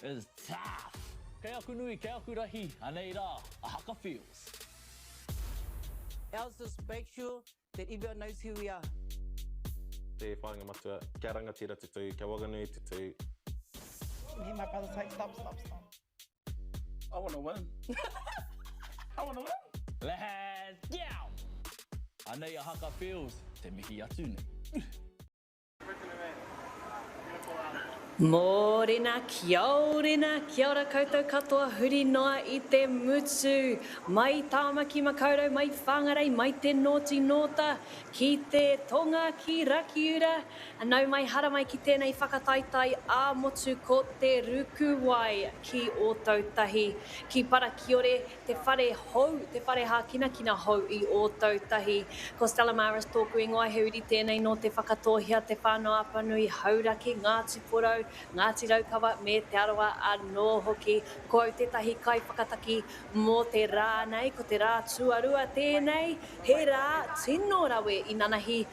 is tough. Kei aku nui, kei aku rahi, anei rā, a haka feels. Ours just make sure that everyone knows who we are. Te whāinga matua, kia rangatira tutu, kia waganui tutu. Hear my brother say, stop. I want to win. I want to win. Let's go! Anei a haka feels, te mihi atu nei. Mōrena, kia ora koutou katoa, huri noa I te mutu. Mai tāmaki makaurau, mai whangarei, mai te nōti nōta, ki te tonga, ki rakiura. Nau mai hara mai ki tēnei whakataitai ā motu ko te rukuwai ki o tautahi. Ki Parakiore, te whare hou, te whare hākina hou I o tautahi. Ko Stella Maris tōku ingoa he uri tēnei no te whakatohia, te whānau apanui, hauraki, Ngāti Porou, Ngāti Raukawa, me te aroa anō hoki. Ko au tētahi kai whakataki mō te rā nei, ko te rā tuarua tēnei, he rā tino rawe I nanahi.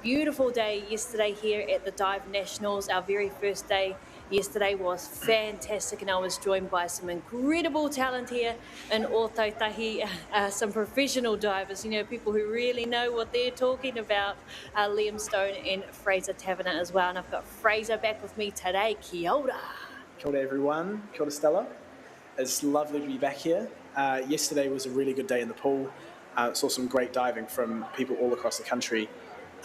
Beautiful day yesterday here at the Dive Nationals. Our very first day yesterday was fantastic, and I was joined by some incredible talent here in Ōtautahi, some professional divers, you know, people who really know what they're talking about. Liam Stone and Fraser Taverner as well, and I've got Fraser back with me today. Kia ora. Kia ora everyone, kia ora Stella. It's lovely to be back here. Yesterday was a really good day in the pool. Saw some great diving from people all across the country.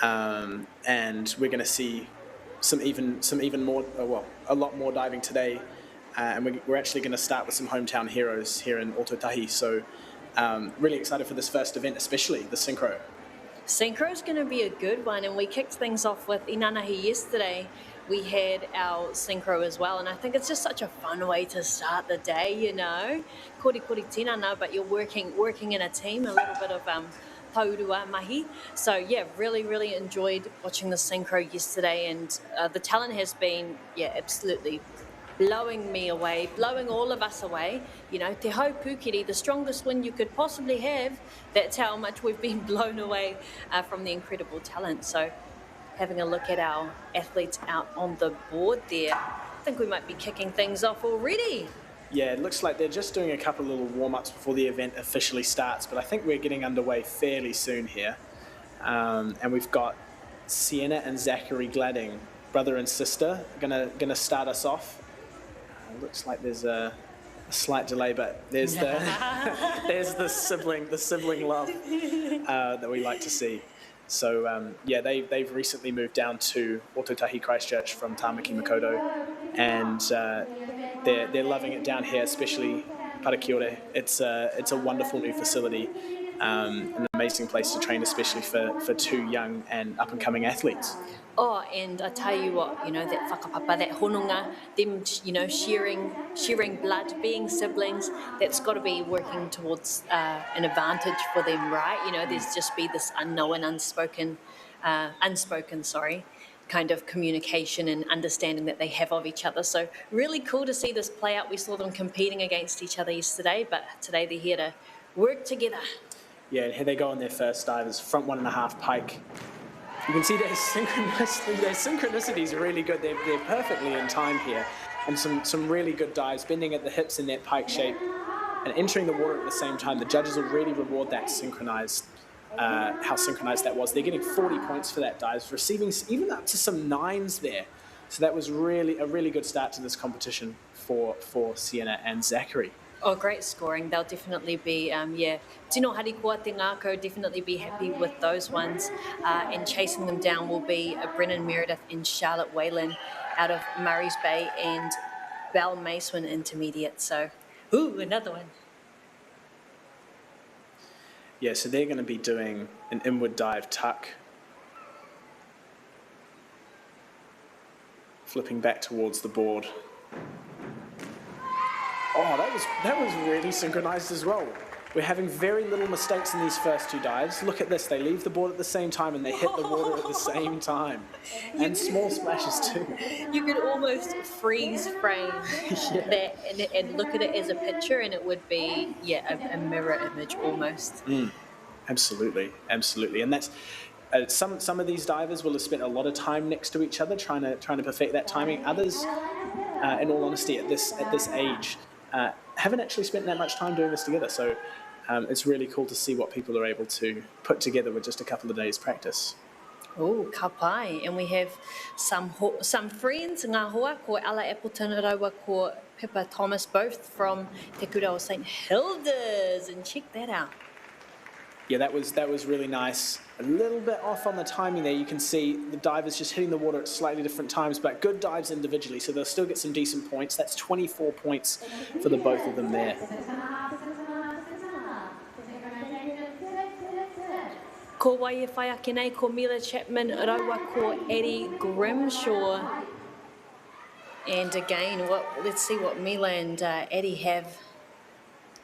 And we're going to see some even more, a lot more diving today, and we're actually going to start with some hometown heroes here in Ōtautahi. So really excited for this first event, especially the synchro. Synchro's going to be a good one, and we kicked things off with Inanahi yesterday. We had our synchro as well, and I think it's just such a fun way to start the day, you know. Kori tinana, but you're working in a team, a little bit of taurua mahi. So yeah, really enjoyed watching the synchro yesterday, and the talent has been absolutely blowing me away, blowing all of us away. You know, te hau pūkiri, the strongest win you could possibly have. That's how much we've been blown away from the incredible talent. So having a look at our athletes out on the board there, I think we might be kicking things off already. Yeah, it looks like they're just doing a couple of little warm-ups before the event officially starts, but I think we're getting underway fairly soon here. And we've got Sienna and Zachary Gladding, brother and sister, gonna start us off. Looks like there's a slight delay, but there's the sibling love that we like to see. So yeah, they've recently moved down to Ōtautahi Christchurch from Tāmaki Makaurau, and they're loving it down here, especially Parakiore. It's a wonderful new facility, an amazing place to train, especially for two young and up and coming athletes. Oh, and I tell you what, you know, that whakapapa, that hononga, them, you know, sharing blood, being siblings, that's got to be working towards an advantage for them, right? You know, there's just be this unknown, unspoken, kind of communication and understanding that they have of each other. So really cool to see this play out. We saw them competing against each other yesterday, but today they're here to work together. Yeah, and here they go on their first divers, front 1.5 pike. You can see their synchronicity is really good. They're perfectly in time here, and some really good dives, bending at the hips in that pike shape, and entering the water at the same time. The judges will really reward that synchronized, how synchronized that was. They're getting 40 points for that dive, receiving even up to some 9s there. So that was really a really good start to this competition for Sienna and Zachary. Oh, great scoring. They'll definitely be, Tino Harikoa Te Ngākau, definitely be happy with those ones. And chasing them down will be Brennan Meredith and Charlotte Whalen out of Murray's Bay and Bell Mason Intermediate. So, another one. Yeah, so they're going to be doing an inward dive tuck. Flipping back towards the board. Oh, that was really synchronized as well. We're having very little mistakes in these first two dives. Look at this, they leave the board at the same time and they hit the water at the same time. And small splashes too. You could almost freeze frame that and look at it as a picture, and it would be, a mirror image almost. Absolutely. And that's some of these divers will have spent a lot of time next to each other trying to perfect that timing. Others in all honesty, at this age, haven't actually spent that much time doing this together. So it's really cool to see what people are able to put together with just a couple of days' practice. Oh, ka pai. And we have some friends, ngā hoa, ko Ella Appleton raua, ko Pippa Thomas, both from Te Kura o St Hilda's, and check that out. Yeah, that was really nice. A little bit off on the timing there. You can see the divers just hitting the water at slightly different times, but good dives individually, so they'll still get some decent points. That's 24 points for the both of them there. Ko wai e whai ake nei, ko Mila Chapman raua, ko Eddie Grimshaw. And again, let's see what Mila and Eddie have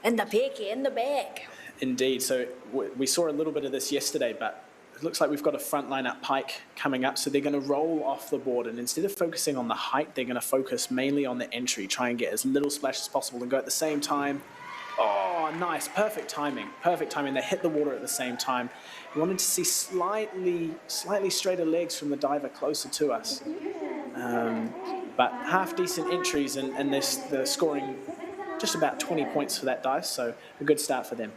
in the peke, in the bag. Indeed. So we saw a little bit of this yesterday, but it looks like we've got a front line up pike coming up. So they're going to roll off the board, and instead of focusing on the height, they're going to focus mainly on the entry, try and get as little splash as possible and go at the same time. Oh, nice. Perfect timing. Perfect timing. They hit the water at the same time. We wanted to see slightly straighter legs from the diver closer to us. But half decent entries, and they're scoring just about 20 points for that dive. So a good start for them.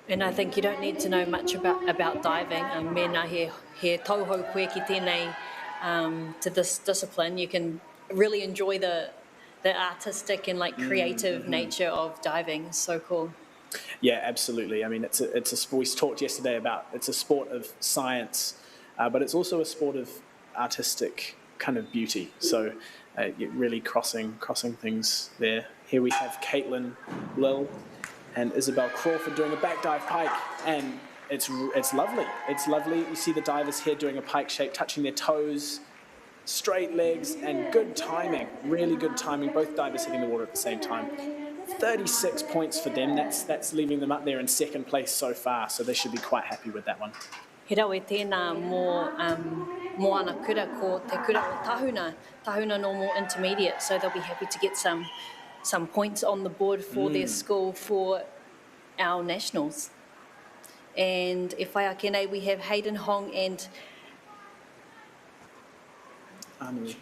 And I think you don't need to know much about diving. Mena he tauhou koe ki tēnei to this discipline. You can really enjoy the artistic and like creative nature of diving. It's so cool. Yeah, absolutely. I mean, it's a sport. We talked yesterday about it's a sport of science, but it's also a sport of artistic kind of beauty. So really crossing things there. Here we have Caitlin Lil and Isabel Crawford doing a back dive pike, and it's lovely. It's lovely. You see the divers here doing a pike shape, touching their toes, straight legs, and good timing. Really good timing. Both divers hitting the water at the same time. 36 points for them. That's leaving them up there in second place so far. So they should be quite happy with that one. He rau e tēnā mō ana kura ko te kura o tahuna normal intermediate, so they'll be happy to get some points on the board for their school for our nationals. And e whai ake nei, we have Hayden Hong and Amelie.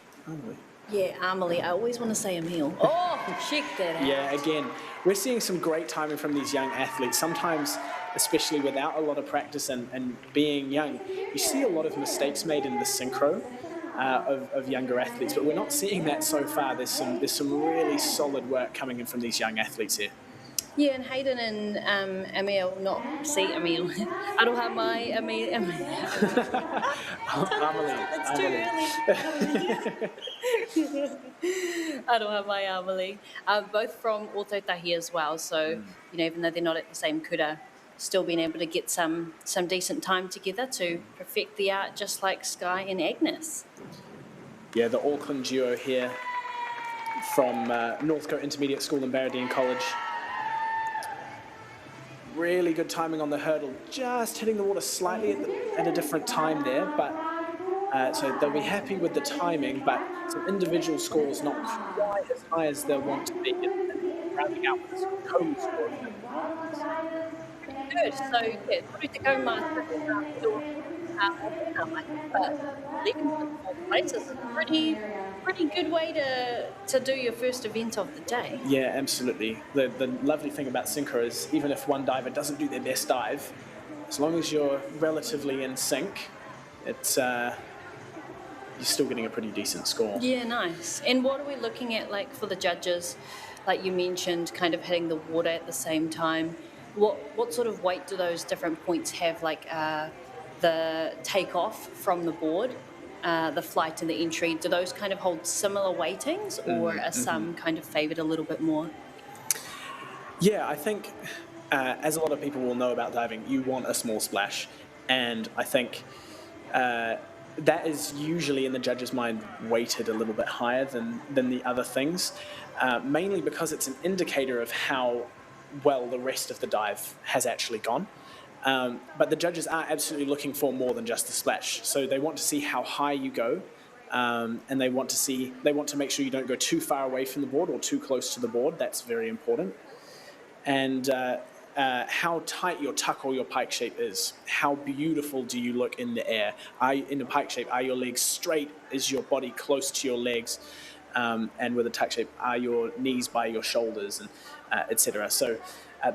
yeah, Amelie. I always want to say Emile. Oh, check that out. Yeah, again, we're seeing some great timing from these young athletes. Sometimes, especially without a lot of practice and being young, you see a lot of mistakes made in the synchro of younger athletes, but we're not seeing that so far. There's some really solid work coming in from these young athletes here. Yeah, and Hayden and Emile, not see Emile. Aroha mai Emile. It's too early. Aroha mai Amelie. Both from Ōtautahi as well, so you know, even though they're not at the same kura, still being able to get some decent time together to perfect the art, just like Sky and Agnes. Yeah, the Auckland duo here from Northcote Intermediate School and Barradine College. Really good timing on the hurdle, just hitting the water slightly at a different time there, but so they'll be happy with the timing, but some individual scores not quite as high as they'll want to be, and rounding out with some total score. Good, so yeah, through to go master, but leaving fourth place is a pretty good way to do your first event of the day. Yeah, absolutely. The lovely thing about synchro is even if one diver doesn't do their best dive, as long as you're relatively in sync, it's you're still getting a pretty decent score. Yeah, nice. And what are we looking at, like, for the judges? Like you mentioned, kind of hitting the water at the same time. What sort of weight do those different points have? Like the takeoff from the board, the flight and the entry, do those kind of hold similar weightings, or are some kind of favoured a little bit more? Yeah, I think as a lot of people will know about diving, you want a small splash, and I think that is usually in the judge's mind weighted a little bit higher than the other things, mainly because it's an indicator of how well the rest of the dive has actually gone. But the judges are absolutely looking for more than just the splash. So they want to see how high you go, and they want to make sure you don't go too far away from the board or too close to the board. That's very important. And how tight your tuck or your pike shape is. How beautiful do you look in the air? In the pike shape, are your legs straight? Is your body close to your legs? And with a tuck shape, are your knees by your shoulders, and etc. So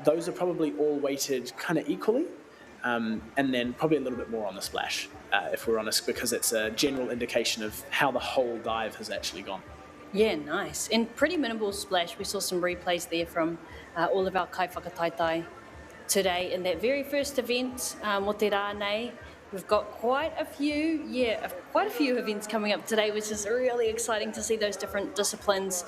those are probably all weighted kind of equally, and then probably a little bit more on the splash, if we're honest, because it's a general indication of how the whole dive has actually gone. Yeah, nice. And pretty minimal splash. We saw some replays there from all of our kai whakataitai today in that very first event, Mo te rānei. We've got quite a few events coming up today, which is really exciting to see those different disciplines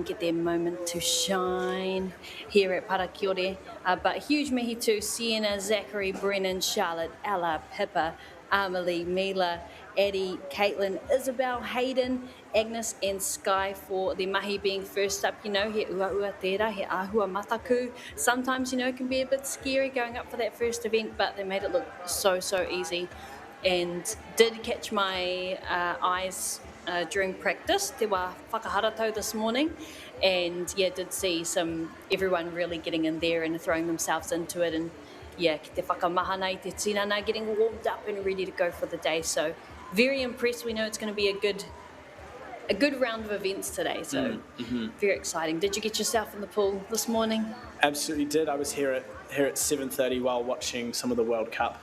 get their moment to shine here at Parakiore. But huge mihi to Sienna, Zachary, Brennan, Charlotte, Ella, Pippa, Amelie, Mila, Eddie, Caitlin, Isabel, Hayden, Agnes and Sky for the mahi being first up. He ua tērā, he āhua mataku. Sometimes, it can be a bit scary going up for that first event, but they made it look so easy. And did catch my eyes during practice. Te wā whakaharatau this morning. And did see everyone really getting in there and throwing themselves into it. And ki te whakamahana, te tinana, getting warmed up and ready to go for the day. So very impressed. We know it's going to be a good round of events today. So very exciting. Did you get yourself in the pool this morning? Absolutely did. I was here at 7:30 while watching some of the World Cup.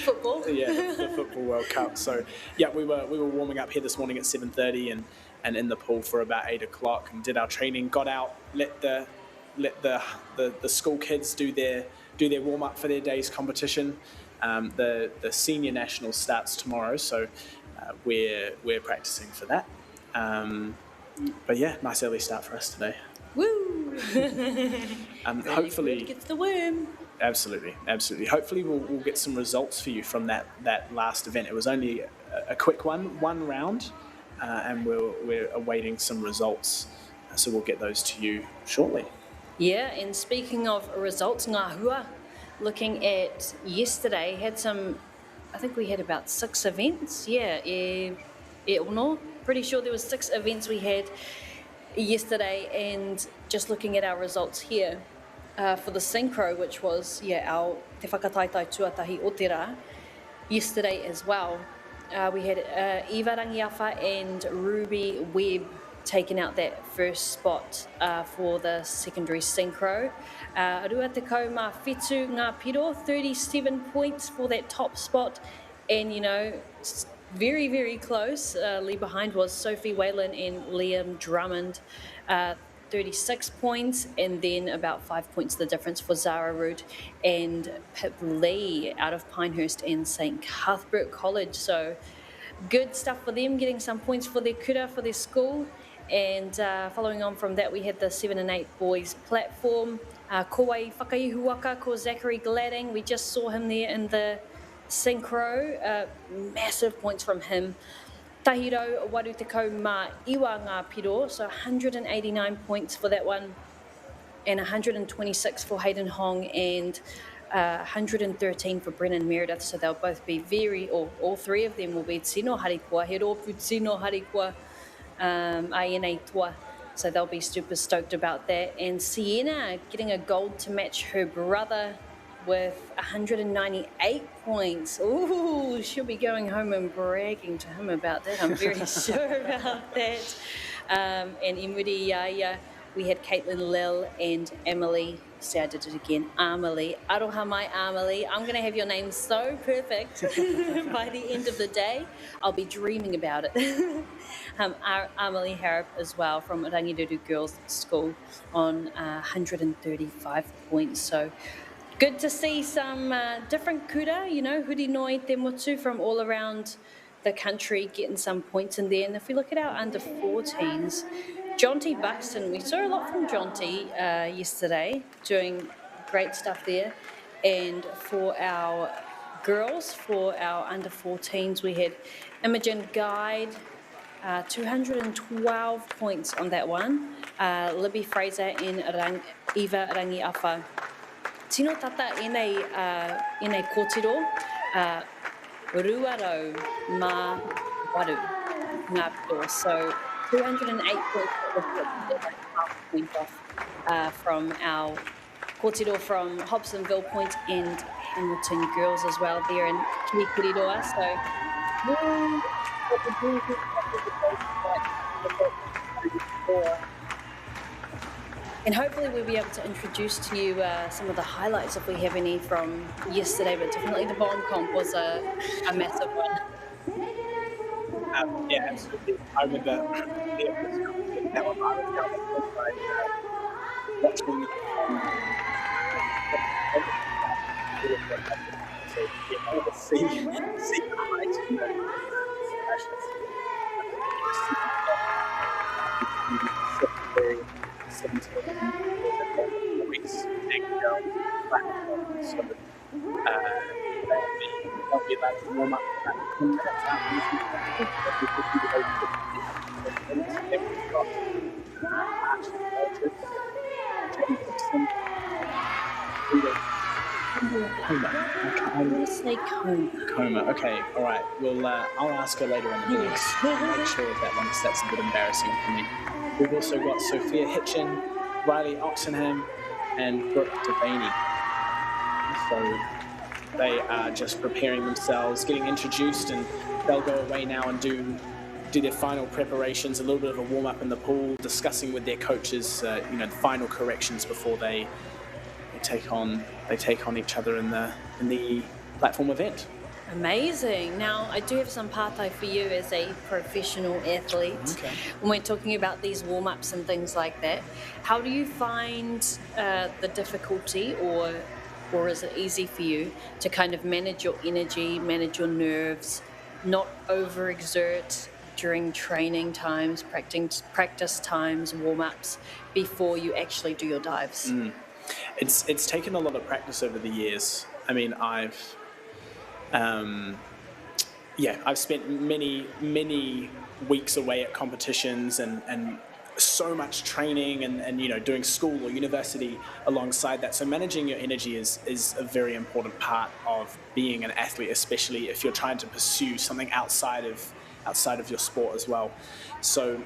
Football. The Football World Cup. So we were warming up here this morning at 7:30 and in the pool for about 8 o'clock and did our training. Got out, let the school kids do their warm up for their day's competition. The senior nationals starts tomorrow, so we're practicing for that. But nice early start for us today. Woo! Hopefully gets the worm. Absolutely. Hopefully we'll get some results for you from that last event. It was only a quick one round, and we're awaiting some results. So we'll get those to you shortly. Yeah, and speaking of results, ngā hua, looking at yesterday, I think we had about 6 events. Pretty sure there was 6 events we had yesterday, and just looking at our results here for the synchro, which was our te whakataitai tuatahi o te rā, yesterday as well. We had Eva Rangiafa and Ruby Webb taken out that first spot for the secondary synchro. Rua te kau mā whetū ngā piro, 37 points for that top spot. And, very, very close. Lead behind was Sophie Whalen and Liam Drummond, 36 points. And then about 5 points the difference for Zara Root and Pip Lee out of Pinehurst and St. Cuthbert College. So good stuff for them, getting some points for their kura, for their school. And following on from that, we had the 7 and 8 boys platform. Kowai whakaihuaka ko Zachary Gladding. We just saw him there in the synchro. Massive points from him. Tahiro waru te kau mā iwa ngā piro. So 189 points for that one. And 126 for Hayden Hong and 113 for Brennan Meredith. So they'll both be all 3 of them will be tino harikua. He rōpū tino harikua. So they'll be super stoked about that. And Sienna getting a gold to match her brother with 198 points. Ooh, she'll be going home and bragging to him about that. I'm very sure about that. And Imuri Yaya, we had Caitlin Lil and Emily. See, I did it again. Amelie. Aroha mai Amelie. I'm going to have your name so perfect by the end of the day. I'll be dreaming about it. Amelie Harrop as well from Rangiruru Girls School on 135 points. So good to see some different kura, huri noi te motu from all around the country getting some points in there. And if we look at our under 14s, Jonty Buxton, we saw a lot from Jonty yesterday, doing great stuff there. And for our girls, for our under 14s, we had Imogen Guide, 212 points on that one. Libby Fraser and Eva Rangiafa. Tino tata enei kōtiro, ruarau mā waru ngā piro. So 208 points, half point off from our kōtiro from Hobsonville Point and Hamilton girls as well there in Kirikiriroa. So, and hopefully we'll be able to introduce to you some of the highlights if we have any from yesterday, but definitely the bomb comp was a massive one. Yeah, absolutely. I remember that one. I was watching see the highlights from the weeks so won't be allowed to warm up for that 10 minutes Coma. Okay, all right. Well, I'll ask her later on the boards. Make sure of that one, because that's a bit embarrassing for me. We've also got Sophia Hitchin, Riley Oxenham, and Brooke Devaney. So they are just preparing themselves, getting introduced, and they'll go away now and do their final preparations, a little bit of a warm up in the pool, discussing with their coaches, the final corrections before they take on each other in the platform event. Amazing. Now, I do have some pātai for you as a professional athlete. Okay. When we're talking about these warm-ups and things like that, how do you find the difficulty, or is it easy for you to kind of manage your energy, manage your nerves, not overexert during training times, practice times, warm-ups, before you actually do your dives? It's taken a lot of practice over the years. I mean, I've spent many weeks away at competitions and so much training and doing school or university alongside that. So managing your energy is a very important part of being an athlete, especially if you're trying to pursue something outside of your sport as well. So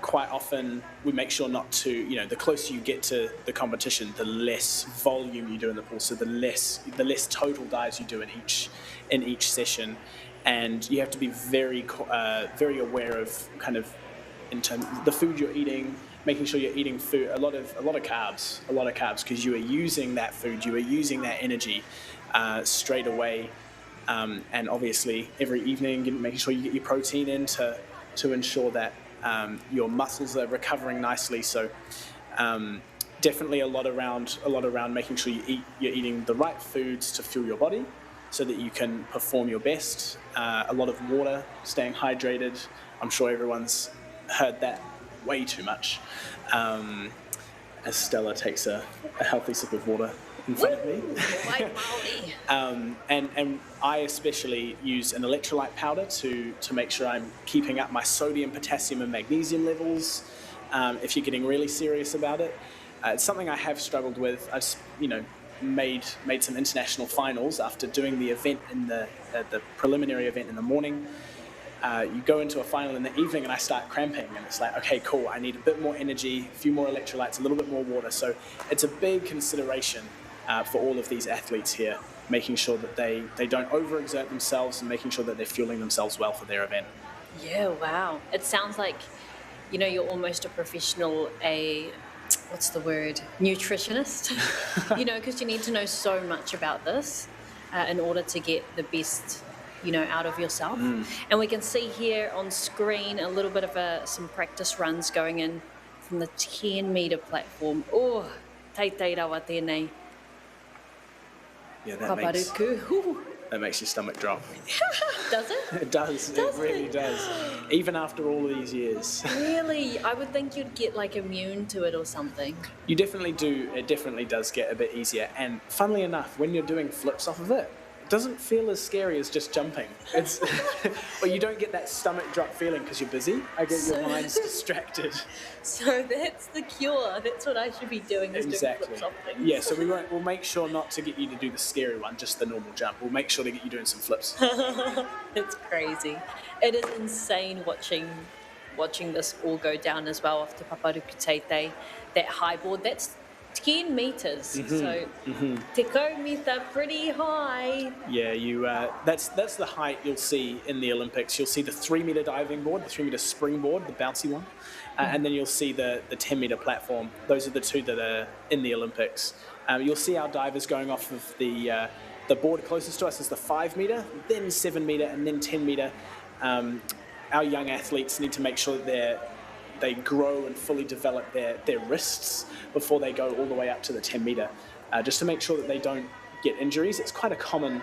quite often we make sure not to, the closer you get to the competition, the less volume you do in the pool, so the less total dives you do in each session, and you have to be very aware of kind of in terms of the food you're eating, making sure you're eating food, a lot of carbs, because you are using that food, you are using that energy straight away, and obviously every evening making sure you get your protein in to ensure that your muscles are recovering nicely. So definitely a lot around making sure you're eating the right foods to fuel your body so that you can perform your best. A lot of water, staying hydrated. I'm sure everyone's heard that way too much. As Stella takes a healthy sip of water in front of me. And I especially use an electrolyte powder to make sure I'm keeping up my sodium, potassium, and magnesium levels. If you're getting really serious about it, it's something I have struggled with. I've made some international finals after doing the event in the preliminary event in the morning. You go into a final in the evening and I start cramping, and it's like, okay, cool, I need a bit more energy, a few more electrolytes, a little bit more water. So it's a big consideration for all of these athletes here, making sure that they don't overexert themselves and making sure that they're fueling themselves well for their event. Yeah, wow. It sounds like, you're almost a professional, nutritionist, because you need to know so much about this in order to get the best out of yourself. And we can see here on screen a little bit of some practice runs going in from the 10-metre platform. Oh, teitei rawa tēnei. Yeah, that makes your stomach drop. Does it? It does. It really does. Even after all of these years. Really? I would think you'd get immune to it or something. You definitely do. It definitely does get a bit easier. And funnily enough, when you're doing flips off of it, doesn't feel as scary as just jumping. It's well, you don't get that stomach drop feeling because you're busy. I get your mind's distracted. So that's the cure. That's what I should be doing, is Exactly. doing flips off things. Yeah, so we'll make sure not to get you to do the scary one, just the normal jump. We'll make sure to get you doing some flips. It's crazy. It is insane watching watching this all go down as well off Te Paparukiteite, that high board, that's 10 meters. So te kaumita, pretty high. Yeah, that's the height you'll see in the Olympics. You'll see the 3-meter diving board, the 3-meter springboard, the bouncy one, and then you'll see the 10-meter platform. Those are the two that are in the Olympics. You'll see our divers going off of the board closest to us is the 5-meter, then 7-meter, and then 10-meter. Our young athletes need to make sure that they grow and fully develop their wrists before they go all the way up to the 10-meter, just to make sure that they don't get injuries. It's quite a common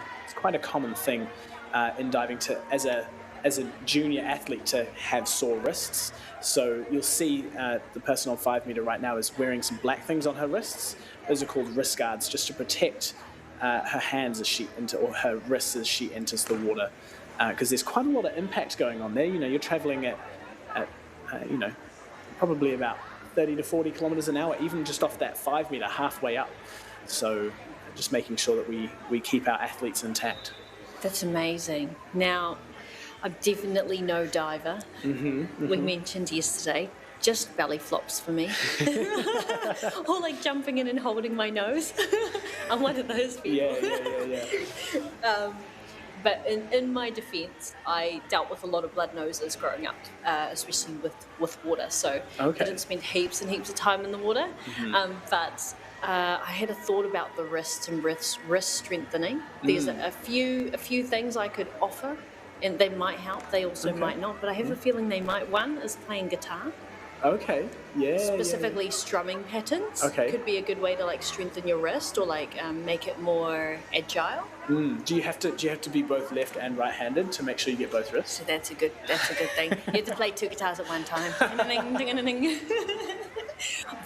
thing in diving as a junior athlete to have sore wrists. So you'll see the person on 5-meter right now is wearing some black things on her wrists. Those are called wrist guards, just to protect her hands or her wrists as she enters the water, because there's quite a lot of impact going on there. You're traveling at probably about 30 to 40 kilometers an hour, even just off that 5-meter, halfway up. So just making sure that we keep our athletes intact. That's amazing. Now, I'm definitely no diver. We mentioned yesterday, just belly flops for me. Or like jumping in and holding my nose. I'm one of those people. Yeah. But in my defence, I dealt with a lot of blood noses growing up, especially with water. So I didn't spend heaps and heaps of time in the water. But I had a thought about the wrists and wrist strengthening. There's a few things I could offer, and they might help. They also might not. But I have a feeling they might. One is playing guitar. Okay. Yeah. Specifically strumming patterns. Okay. Could be a good way to like strengthen your wrist or like make it more agile. Do you have to be both left and right-handed to make sure you get both wrists? So that's a good thing. You have to play 2 guitars at one time.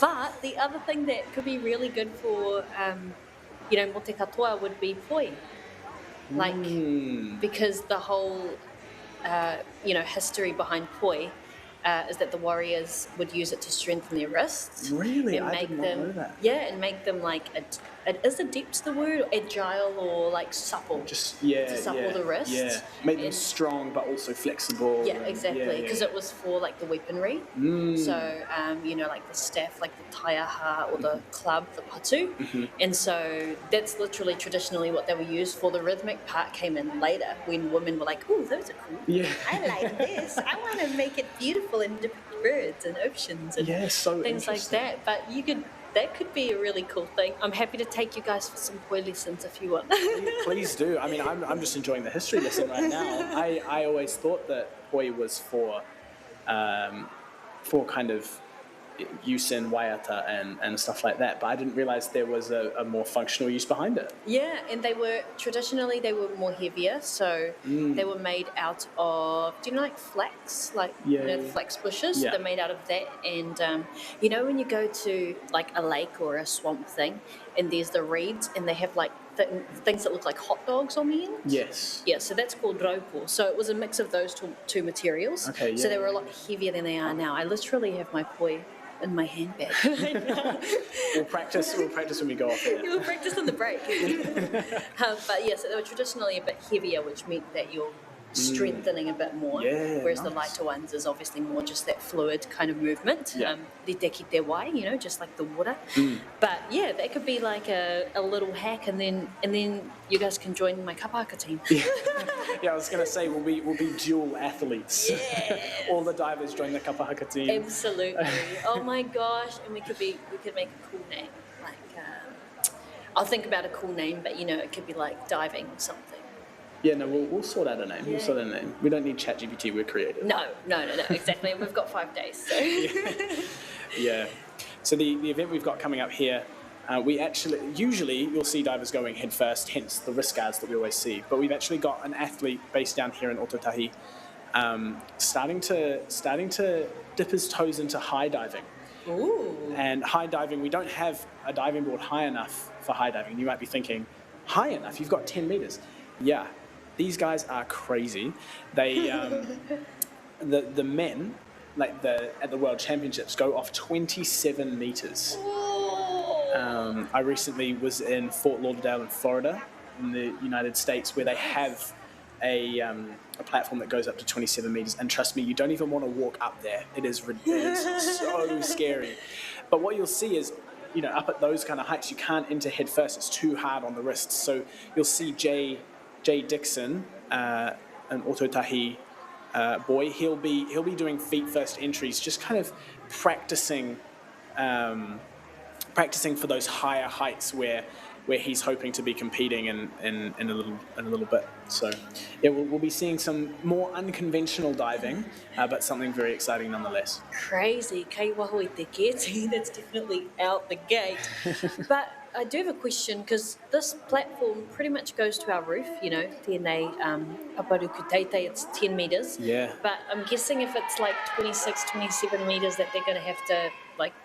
But the other thing that could be really good for mo te katoa would be poi. Like because the whole history behind poi is that the warriors would use it to strengthen their wrists. Really? And I make did not them, know that. Yeah, and make them like, is adept the word? Agile or like supple? Just, to supple the wrists. Yeah, make them strong but also flexible. Yeah, exactly, because it was for like the weaponry. So, like the staff, like the taiaha or the club, the patu. And so that's literally traditionally what they were used for. The rhythmic part came in later when women were like, oh, those are cool. Yeah. I like this. I want to make it beautiful and depict birds and oceans and things like that. But that could be a really cool thing. I'm happy to take you guys for some poi lessons if you want. Please do. I mean, I'm just enjoying the history lesson right now. I always thought that poi was for kind of use in waiata and stuff like that, but I didn't realize there was a more functional use behind it. Yeah, and they were more heavier, so they were made out of, do you know like flax, the flax bushes? Yeah. They're made out of that, and when you go to like a lake or a swamp thing, and there's the reeds, and they have like things that look like hot dogs on the end. Yes. Yeah, so that's called raupo. So it was a mix of those two materials. Okay. So they were a lot heavier than they are now. I literally have my poi in my handbag. We'll practice when we go off there. We'll practice on the break. But yeah, so they were traditionally a bit heavier, which meant that you're strengthening a bit more. Yeah, whereas the nice. lighter ones is obviously more just that fluid kind of movement. Yeah. The deki te wai, just like the water. But yeah, that could be like a little hack, and then you guys can join my kapaka team. Yeah, I was going to say we'll be dual athletes. Yeah. All the divers join the kapahaka team. Absolutely. Oh my gosh, and we could make a cool name. Like I'll think about a cool name, but it could be like diving something. Yeah, no, we'll sort out a name. We'll sort out a name. We don't need ChatGPT. We're creative. No, exactly. We've got 5 days. So. Yeah. So the event we've got coming up here, usually you'll see divers going head first, hence the wrist guards that we always see. But we've actually got an athlete based down here in Ototahi, starting to dip his toes into high diving. Ooh. And high diving, we don't have a diving board high enough for high diving. You might be thinking, high enough? You've got 10 meters. Yeah. These guys are crazy. They, the men, at the World Championships, go off 27 meters. I recently was in Fort Lauderdale in Florida, in the United States, where they have a platform that goes up to 27 meters, and trust me, you don't even want to walk up there. It is so scary. But what you'll see is, up at those kind of heights, you can't enter head first. It's too hard on the wrists. So you'll see Jay Dixon, an Ototahi boy. He'll be doing feet first entries, just kind of practicing for those higher heights where he's hoping to be competing in a little bit. So yeah, we'll be seeing some more unconventional diving, but something very exciting nonetheless. Crazy, kei waho I te keti, that's definitely out the gate. But I do have a question, because this platform pretty much goes to our roof, tēnei Parakiore, it's 10 metres. Yeah. But I'm guessing if it's like 26, 27 metres that they're going to have to,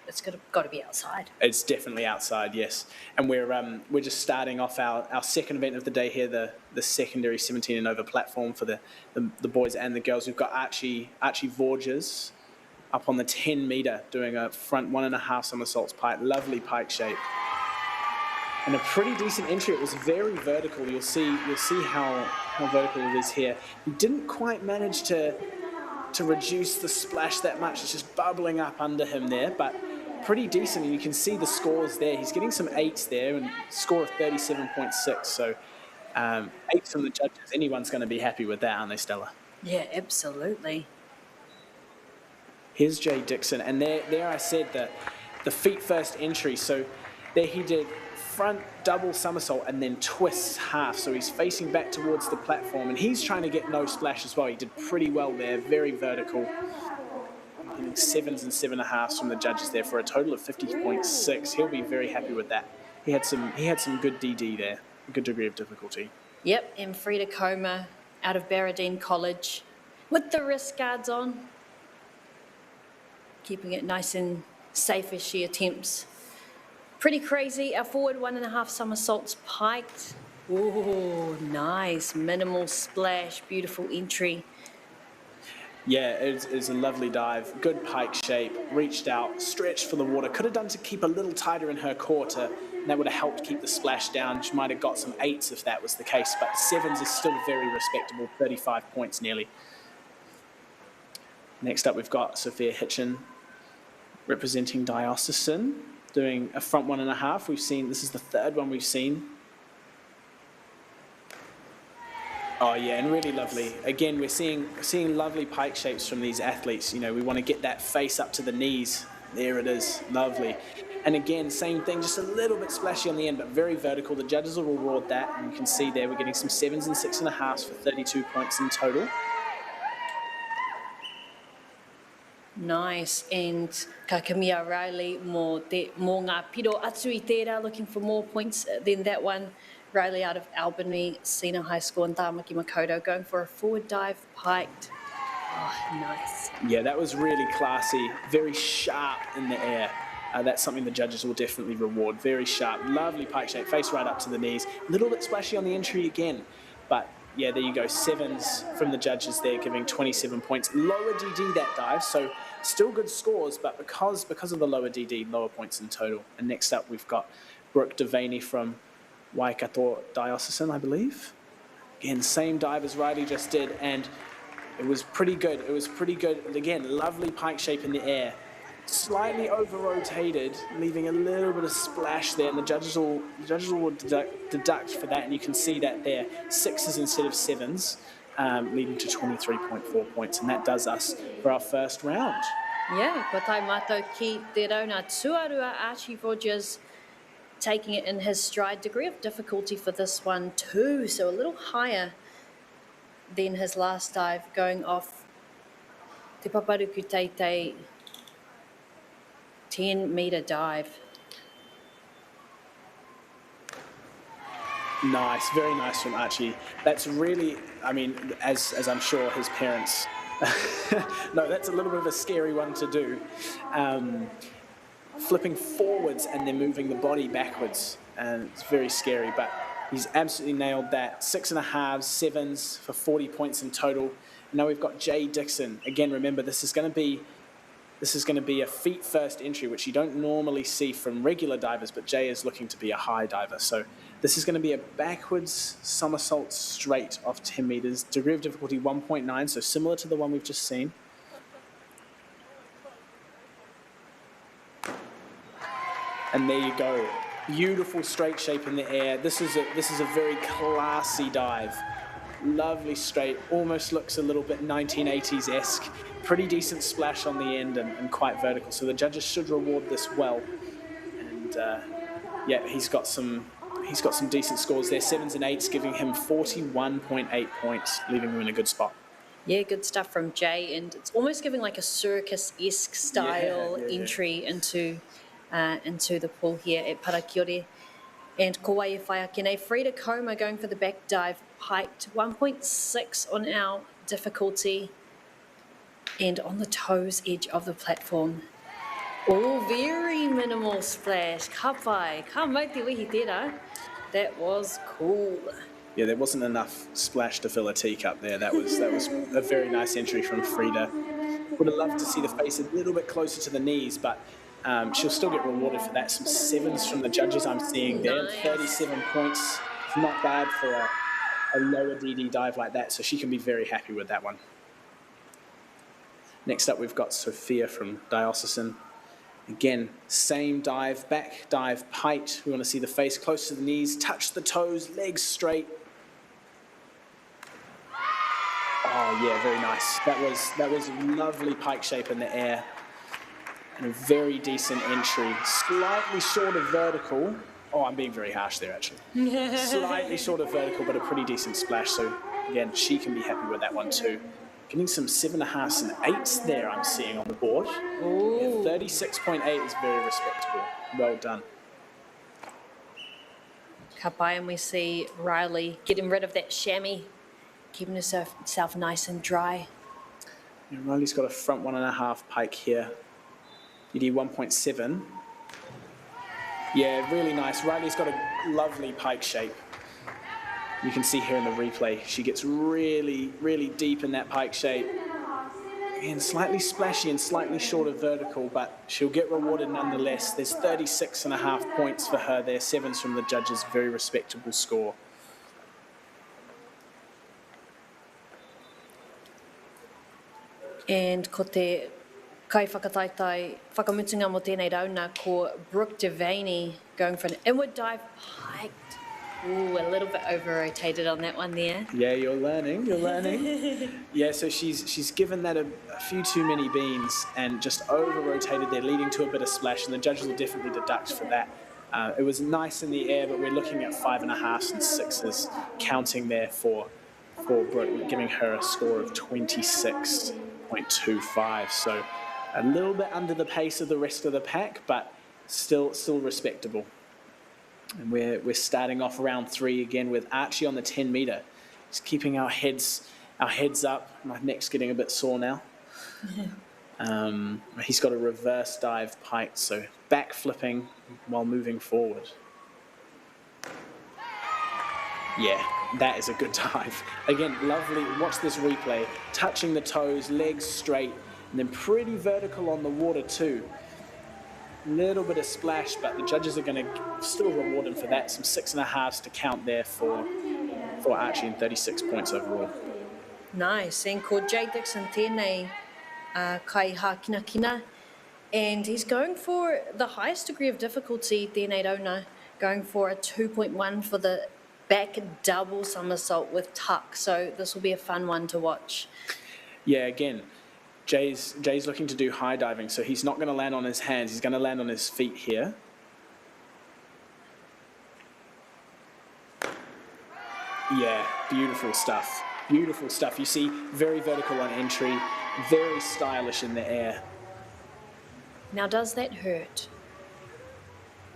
it's got to be outside. It's definitely outside, yes. And we're just starting off our second event of the day here, the secondary 17 and over platform for the boys and the girls. We've got Archie Vorges up on the 10 metre doing a front 1.5 somersaults pike, lovely pike shape. And a pretty decent entry. It was very vertical. You'll see how vertical it is here. He didn't quite manage to reduce the splash that much. It's just bubbling up under him there, but pretty decent. And you can see the scores there. He's getting some 8s there, and score of 37.6. So 8s from the judges. Anyone's going to be happy with that, aren't they, Stella? Yeah, absolutely. Here's Jay Dixon, and there I said the feet first entry. So there he did front double somersault and then twists half. So he's facing back towards the platform, and he's trying to get no splash as well. He did pretty well there, very vertical. Getting 7s and 7.5s from the judges there for a total of 50.6. He'll be very happy with that. He had some good DD there, a good degree of difficulty. Yep, and Frida Coma out of Barradine College with the wrist guards on, keeping it nice and safe as she attempts. Pretty crazy. Our forward 1.5 somersaults piked. Oh, nice. Minimal splash. Beautiful entry. Yeah, it's a lovely dive. Good pike shape. Reached out, stretched for the water. Could have done to keep a little tighter in her core, and that would have helped keep the splash down. She might have got some 8s if that was the case, but 7s is still very respectable. 35 points nearly. Next up, we've got Sophia Hitchin representing Diocesan, doing a front 1.5. We've seen, this is the third one we've seen. Oh yeah, and really lovely. Again, we're seeing lovely pike shapes from these athletes. We want to get that face up to the knees. There it is, lovely. And again, same thing, just a little bit splashy on the end, but very vertical. The judges will reward that, and you can see there we're getting some 7s and 6.5s for 32 points in total. Nice, and ka Camilla Riley mō ngā piro atu I tērā, looking for more points than that one. Riley out of Albany Senior High School in Tāmaki Makaurau, going for a forward dive piked. Oh, nice. Yeah, that was really classy, very sharp in the air. That's something the judges will definitely reward. Very sharp, lovely pike shape, face right up to the knees. A little bit splashy on the entry again, but yeah, there you go, 7s from the judges there, giving 27 points. Lower DD that dive, so still good scores, but because of the lower DD, lower points in total. And next up, we've got Brooke Devaney from Waikato Diocesan, I believe. Again, same dive as Riley just did, and it was pretty good. It was pretty good. Again, lovely pike shape in the air. Slightly over-rotated, leaving a little bit of splash there, and the judges will deduct for that, and you can see that there, 6s instead of 7s, leading to 23.4 points, and that does us for our first round. Yeah, ko tai mātou ki te rauna tuarua Archie Vorges, taking it in his stride. Degree of difficulty for this one too, so a little higher than his last dive, going off te Parakiore 10-metre dive. Nice, very nice from Archie. That's really, I mean, as I'm sure his parents, no, that's a little bit of a scary one to do. Flipping forwards and then moving the body backwards, and it's very scary, but he's absolutely nailed that. 6.5s, 7s for 40 points in total. And now we've got Jay Dixon. Again, remember, this is going to be This is going to be a feet first entry, which you don't normally see from regular divers, but Jay is looking to be a high diver. So this is going to be a backwards somersault straight off 10 meters, degree of difficulty 1.9, so similar to the one we've just seen. And there you go. Beautiful straight shape in the air. This is a very classy dive. Lovely straight, almost looks a little bit 1980s-esque. Pretty decent splash on the end and quite vertical. So the judges should reward this well. And yeah, he's got some decent scores there. 7s and 8s, giving him 41.8 points, leaving him in a good spot. Yeah, good stuff from Jay, and it's almost giving like a circus-esque style entry into the pool here at Parakiore. And Kauai Whaiakene, Frida Koma going for the back dive, piked 1.6 on our difficulty and on the toes edge of the platform. Oh, very minimal splash. Ka pai, ka mai te wihi tērā. That was cool. Yeah, there wasn't enough splash to fill a teacup there. That was a very nice entry from Frida. Would have loved to see the face a little bit closer to the knees, but she'll still get rewarded for that. Some 7s from the judges I'm seeing there. Nice. 37 points. Not bad for a lower DD dive like that, so she can be very happy with that one. Next up, we've got Sophia from Diocesan. Again, same dive, back dive, piked. We want to see the face close to the knees, touch the toes, legs straight. Oh yeah, very nice. That was a lovely pike shape in the air. And a very decent entry. Slightly short of vertical. Oh, I'm being very harsh there, actually. Slightly short of vertical, but a pretty decent splash. So, again, she can be happy with that one too. Getting some 7.5s and 8s there, I'm seeing on the board. Yeah, 36.8 is very respectable. Well done. Ka pai, and we see Riley getting rid of that chamois, keeping herself nice and dry. Yeah, Riley's got a front 1.5 pike here. DD 1.7. Yeah, really nice. Riley's got a lovely pike shape. You can see here in the replay, she gets really, really deep in that pike shape. Again, slightly splashy and slightly short of vertical, but she'll get rewarded nonetheless. There's 36.5 points for her there, 7s from the judges, very respectable score. And ko te kai whakataitai, whakamutunga mo tēnei rauna ko Brooke Devaney going for an inward dive, piked. Ooh, a little bit over-rotated on that one there. Yeah, you're learning. Yeah, so she's given that a few too many beans and just over-rotated there, leading to a bit of splash, and the judges will definitely deduct for that. It was nice in the air, but we're looking at 5.5s and 6s counting there for Brooke, giving her a score of 26.25. So a little bit under the pace of the rest of the pack, but still respectable. And we're starting off round 3 again with Archie on the 10 metre. Just keeping our heads up. My neck's getting a bit sore now. He's got a reverse dive pike, so back flipping while moving forward. Yeah, that is a good dive. Again, lovely. Watch this replay. Touching the toes, legs straight, and then pretty vertical on the water too. Little bit of splash, but the judges are going to still reward him for that. Some 6.5s to count there for Archie, and 36 points overall. Nice. And ko Jay Dixon tēnei kai ha kina kina. And he's going for the highest degree of difficulty, tēnei rauna, going for a 2.1 for the back double somersault with tuck. So this will be a fun one to watch. Yeah, again, Jay's looking to do high diving, so he's not going to land on his hands. He's going to land on his feet here. Yeah, beautiful stuff. Beautiful stuff. You see, very vertical on entry, very stylish in the air. Now, does that hurt?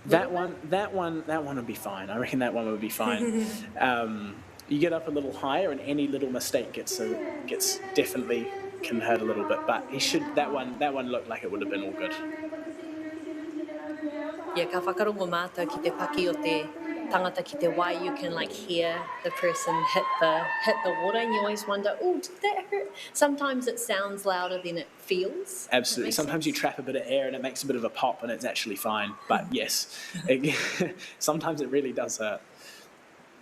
That one would be fine. I reckon that one would be fine. You get up a little higher, and any little mistake gets definitely can hurt a little bit. But he should. That one looked like it would have been all good. Ia ka whakarongo mātou ki te paki o te tangata ki te wai, you can like hear the person hit the water, and you always wonder, oh, did that hurt? Sometimes it sounds louder than it feels. Absolutely. Sometimes you trap a bit of air and it makes a bit of a pop and it's actually fine. But yes, sometimes it really does hurt.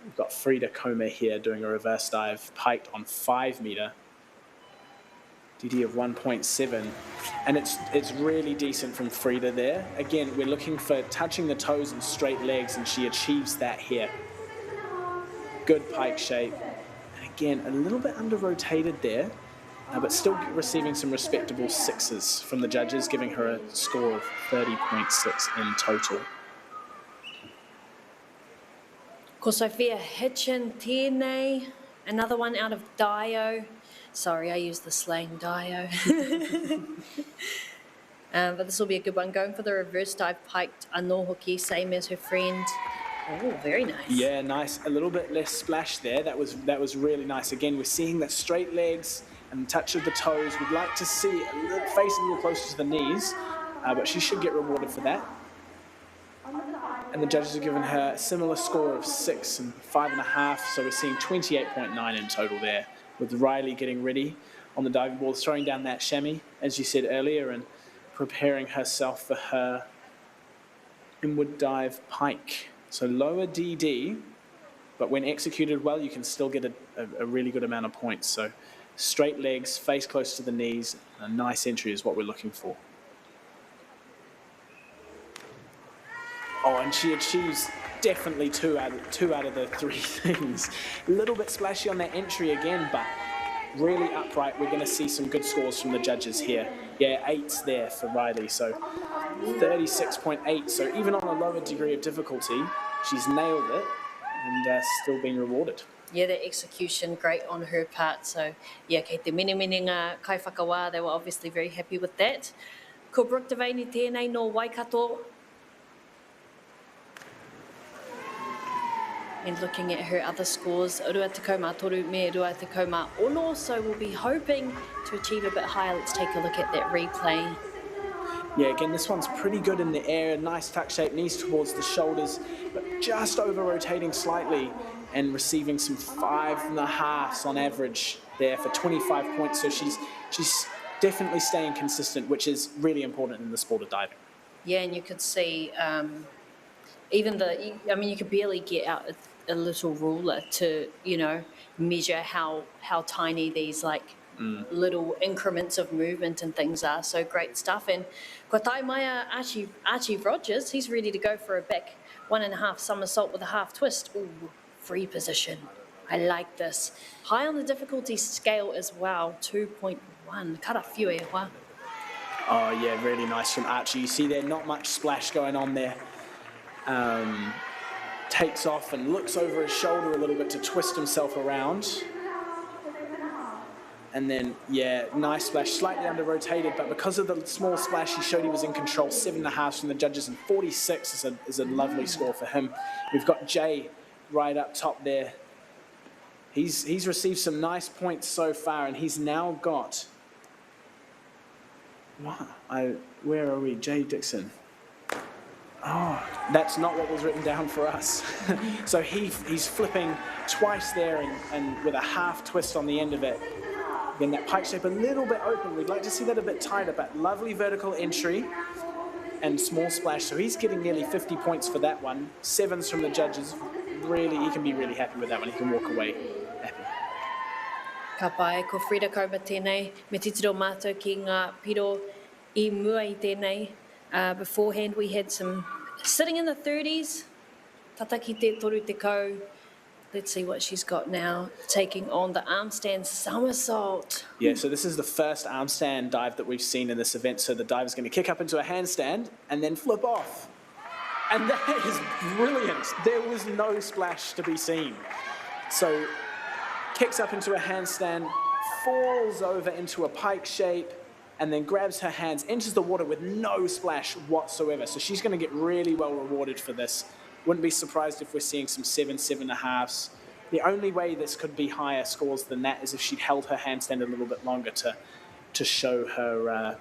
We've got Frida Koma here doing a reverse dive, piked on 5 metre. DD of 1.7. And it's really decent from Frida there. Again, we're looking for touching the toes and straight legs, and she achieves that here. Good pike shape. And again, a little bit under-rotated there, but still receiving some respectable 6s from the judges, giving her a score of 30.6 in total. Ko Sophia Hitchin tēnei, another one out of Dio. Sorry, I used the slang Dio. But this will be a good one. Going for the reverse dive, piked anō hoki, same as her friend. Oh, very nice. Yeah, nice. A little bit less splash there. That was really nice. Again, we're seeing that straight legs and touch of the toes. We'd like to see face a little closer to the knees, but she should get rewarded for that. And the judges have given her a similar score of 6 and 5.5, so we're seeing 28.9 in total there, with Riley getting ready on the diving board, throwing down that chamois, as you said earlier, and preparing herself for her inward dive pike. So lower DD, but when executed well, you can still get a really good amount of points. So straight legs, face close to the knees, a nice entry is what we're looking for. Oh, and she achieves definitely two out of the 3 things. A little bit splashy on that entry again, but really upright. We're going to see some good scores from the judges here. Yeah, 8s there for Riley, so 36.8. So even on a lower degree of difficulty, she's nailed it and still being rewarded. Yeah, the execution, great on her part. So, yeah, kei te mene ngā kai whakawā, they were obviously very happy with that. Ko Brooke Devaney tēnei no Waikato. And looking at her other scores, rua te kaumā toru me rua te kaumā ono, so we'll be hoping to achieve a bit higher. Let's take a look at that replay. Yeah, again, this one's pretty good in the air, nice tuck shape, knees towards the shoulders, but just over-rotating slightly and receiving some 5.5s on average there for 25 points. So she's definitely staying consistent, which is really important in the sport of diving. Yeah, and you could see even you could barely get out a little ruler to, measure how tiny these little increments of movement and things are. So great stuff. And ko tai maia Archie Rogers, he's ready to go for a back 1.5 somersault with a half twist. Ooh, free position. I like this. High on the difficulty scale as well, 2.1. Kara whiu e hoa. Oh yeah, really nice from Archie. You see there, not much splash going on there. Takes off and looks over his shoulder a little bit to twist himself around. And then, yeah, nice splash, slightly under-rotated, but because of the small splash, he showed he was in control. 7.5 from the judges, and 46 is a lovely score for him. We've got Jay right up top there. He's received some nice points so far, and he's now got... where are we? Jay Dixon. Oh, that's not what was written down for us. So he's flipping twice there and with a half twist on the end of it. Again, that pike shape a little bit open. We'd like to see that a bit tighter, but lovely vertical entry and small splash. So he's getting nearly 50 points for that one. 7s from the judges. Really, he can be really happy with that one. He can walk away happy. Ka pai, ko Frida Koma tēnei, me titiro mātou ki ngā piro I mua I tēnei. Beforehand, we had some sitting in the 30s. Tataki te toru te kau. Let's see what she's got now, taking on the arm stand somersault. Yeah, so this is the first arm stand dive that we've seen in this event. So the diver's going to kick up into a handstand and then flip off. And that is brilliant. There was no splash to be seen. So kicks up into a handstand, falls over into a pike shape, and then grabs her hands, enters the water with no splash whatsoever. So she's going to get really well rewarded for this. Wouldn't be surprised if we're seeing some 7.5s. The only way this could be higher scores than that is if she'd held her handstand a little bit longer to show her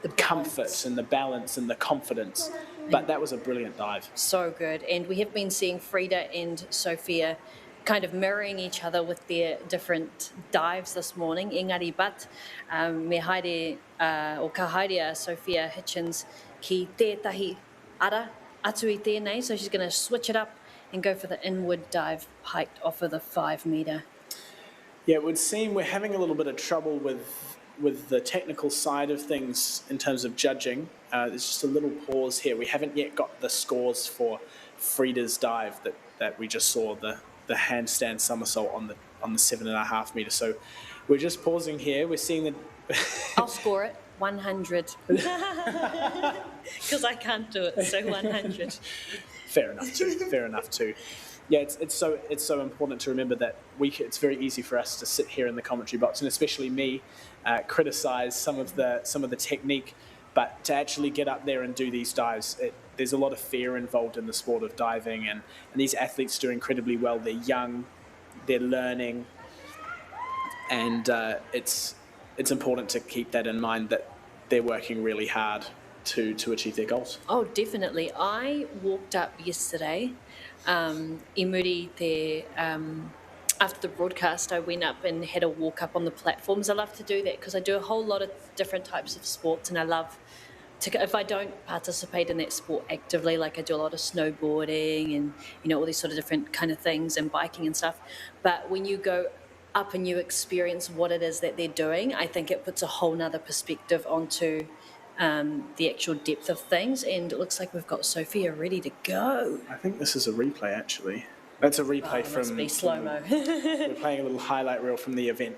comfort and the balance and the confidence. But that was a brilliant dive. So good. And we have been seeing Frida and Sophia kind of mirroring each other with their different dives this morning. Engari, but me haere, o ka haere Sophia Hitchens ki tētahi ara atu I tēnei, so she's going to switch it up and go for the inward dive hiked off of the 5 metre. Yeah, it would seem we're having a little bit of trouble with the technical side of things in terms of judging. There's just a little pause here. We haven't yet got the scores for Frida's dive that we just saw, the handstand somersault on the 7.5 metre. So we're just pausing here. We're seeing the... I'll score it, 100. Because I can't do it, so 100. Fair enough too. Yeah, it's so important to remember that it's very easy for us to sit here in the commentary box, and especially me, criticise some of the technique, but to actually get up there and do these dives, there's a lot of fear involved in the sport of diving, and these athletes do incredibly well. They're young, they're learning, and it's important to keep that in mind, that they're working really hard to achieve their goals. Oh, definitely. I walked up yesterday, after the broadcast, I went up and had a walk up on the platforms. I love to do that because I do a whole lot of different types of sports, and I love to, if I don't participate in that sport actively, like I do a lot of snowboarding and, all these sort of different kind of things and biking and stuff. But when you go up and you experience what it is that they're doing, I think it puts a whole nother perspective onto the actual depth of things, and it looks like we've got Sophia ready to go. I think this is a replay, actually. That's a replay from... Must be slow-mo. We're playing a little highlight reel from the event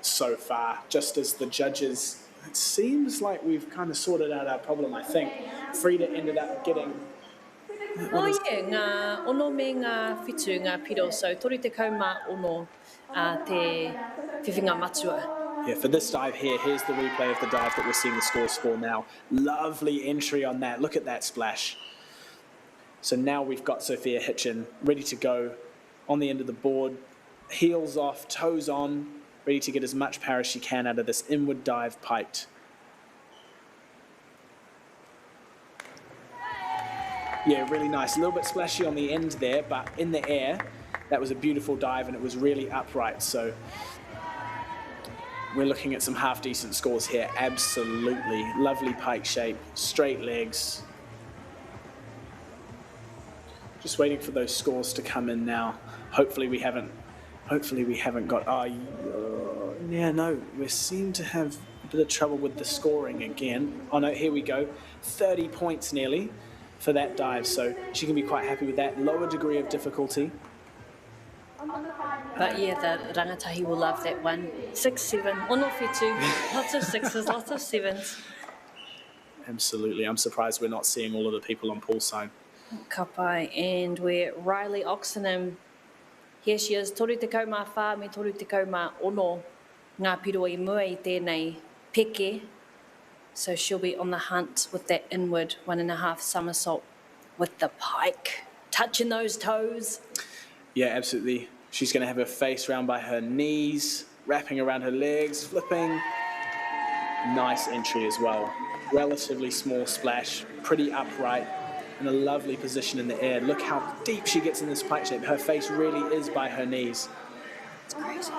so far, just as the judges... It seems like we've kind of sorted out our problem, I think. Frida ended up getting... ngā ono me ngā whitu, ngā piro, so toru te kaumā ono te whiwhinga matua. Yeah, for this dive here, here's the replay of the dive that we're seeing the scores for now. Lovely entry on that. Look at that splash. So now we've got Sophia Hitchin ready to go on the end of the board. Heels off, toes on, ready to get as much power as she can out of this inward dive piked. Yeah, really nice. A little bit splashy on the end there, but in the air, that was a beautiful dive and it was really upright. So we're looking at some half-decent scores here. Absolutely. Lovely pike shape, straight legs. Just waiting for those scores to come in now. Hopefully we haven't got... yeah, no, we seem to have a bit of trouble with the scoring again. Oh no, here we go. 30 points nearly for that dive, so she can be quite happy with that. Lower degree of difficulty. But yeah, the rangatahi will love that one. 6, 7, ono whitu, lots of 6s, lots of 7s. Absolutely, I'm surprised we're not seeing all of the people on poolside. Kapai, and we're Riley Oxenham. Here she is, toru te kaumā whā, me toru te kaumā ono, ngā piro I mua I tēnei peke. So she'll be on the hunt with that inward 1.5 somersault with the pike. Touching those toes. Yeah, absolutely. She's going to have her face round by her knees, wrapping around her legs, flipping. Nice entry as well. Relatively small splash, pretty upright, in a lovely position in the air. Look how deep she gets in this pike shape. Her face really is by her knees. It's crazy.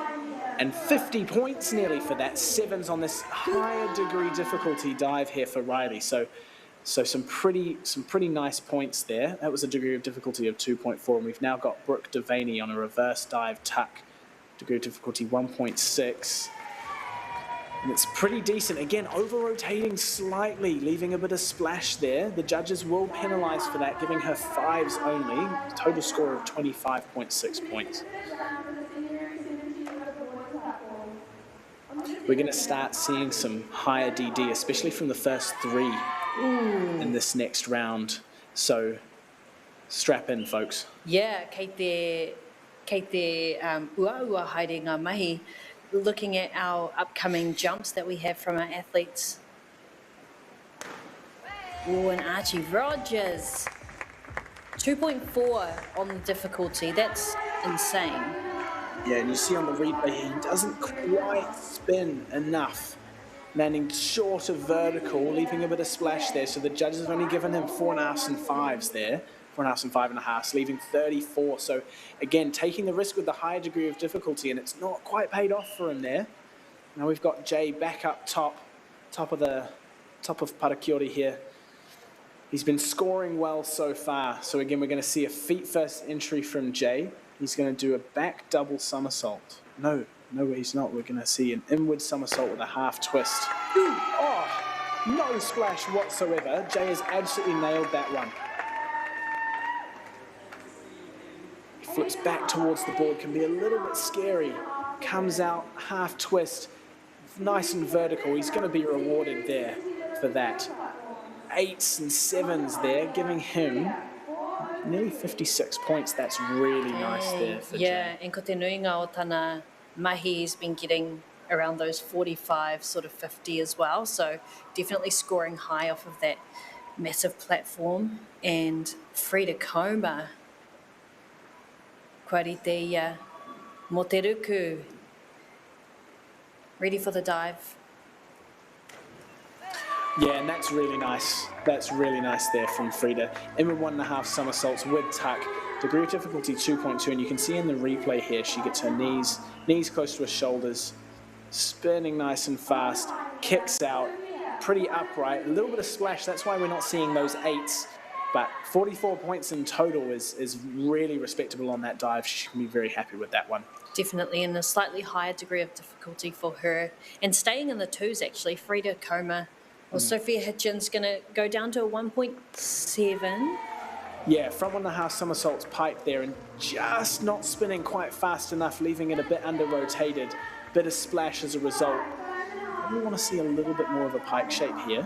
And 50 points nearly for that. 7s on this higher degree difficulty dive here for Riley. So some pretty nice points there. That was a degree of difficulty of 2.4, and we've now got Brooke Devaney on a reverse dive tuck, degree of difficulty 1.6. And it's pretty decent. Again, over-rotating slightly, leaving a bit of splash there. The judges will penalise for that, giving her 5s only. Total score of 25.6 points. We're going to start seeing some higher DD, especially from the first 3 in this next round. So strap in, folks. Yeah, kei te ua haere ngā mahi, looking at our upcoming jumps that we have from our athletes. Oh, and Archie Rogers. 2.4 on the difficulty. That's insane. Yeah, and you see on the replay, he doesn't quite spin enough landing short of vertical, leaving a bit of splash there. So the judges have only given him 4.5s and 5s there, 4.5s and 5.5s, leaving 34. So again, taking the risk with the higher degree of difficulty, and it's not quite paid off for him there. Now we've got Jay back up top of Parakiore here. He's been scoring well so far. So again, we're going to see a feet first entry from Jay. He's going to do a back double somersault. No, he's not. We're going to see an inward somersault with a half twist. Oh, no splash whatsoever. Jay has absolutely nailed that one. He flips back towards the board, can be a little bit scary. Comes out, half twist, nice and vertical. He's going to be rewarded there for that. 8s and 7s there, giving him nearly 56 points. That's really nice there for Yeah, Jay. and ko te nuinga o tana mahi has been getting around those 45, sort of 50 as well. So definitely scoring high off of that massive platform. And Frida Koma, kwarite ia, mo te ruku. Ready for the dive. Yeah, and that's really nice. That's really nice there from Frida. Inward 1.5 somersaults with tuck. Degree of difficulty 2.2, and you can see in the replay here, she gets her knees close to her shoulders, spinning nice and fast, kicks out, pretty upright, a little bit of splash. That's why we're not seeing those 8s, but 44 points in total is really respectable on that dive. She can be very happy with that one. Definitely, and a slightly higher degree of difficulty for her. And staying in the 2s, actually, Frida Koma. Well, Sophia Hitchens going to go down to a 1.7. Yeah, front 1.5 somersaults pipe there, and just not spinning quite fast enough, leaving it a bit under-rotated. Bit of splash as a result. We want to see a little bit more of a pike shape here.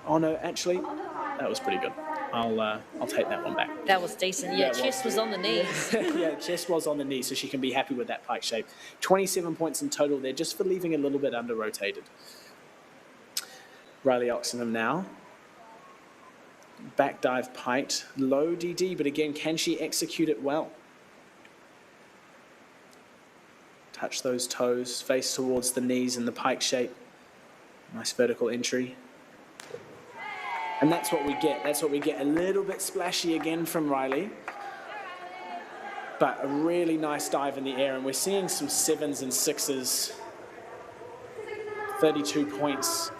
Oh no, actually, that was pretty good. I'll take that one back. That was decent. Yeah, That chest was on the knees. Yeah, chest was on the knee, so she can be happy with that pike shape. 27 points in total there, just for leaving a little bit under-rotated. Riley Oxenham now. Back dive piked, low DD, but again, can she execute it well? Touch those toes, face towards the knees in the pike shape. Nice vertical entry. And that's what we get. That's what we get. A little bit splashy again from Riley. But a really nice dive in the air, and we're seeing some 7s and 6s. 32 points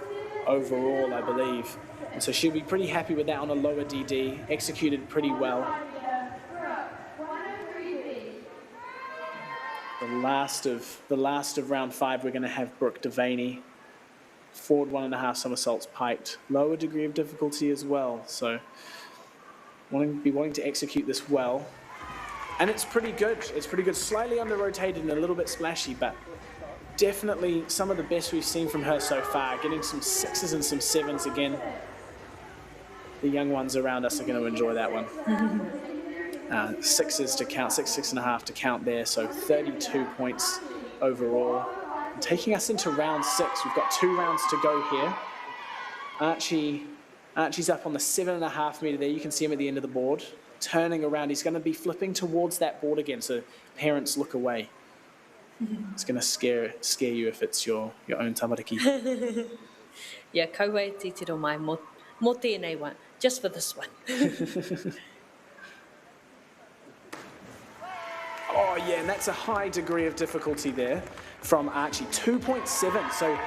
overall, I believe. And so she'll be pretty happy with that on a lower DD, executed pretty well. The last of round 5, we're going to have Brooke Devaney. Forward 1.5 somersaults piked. Lower degree of difficulty as well. So wanting to execute this well. And it's pretty good. It's pretty good. Slightly under-rotated and a little bit splashy, but definitely some of the best we've seen from her so far. Getting some 6s and some 7s again. The young ones around us are going to enjoy that one. 6s to count, 6.5 to count there. So 32 points overall. And taking us into round 6. We've got 2 rounds to go here. Archie's up on the 7.5 metre there. You can see him at the end of the board. Turning around, he's going to be flipping towards that board again, so parents look away. It's going to scare you if it's your own tamariki. Yeah, kaua te tiro mai mo tēnei one, just for this one. Oh yeah, and that's a high degree of difficulty there from Archie. 2.7, so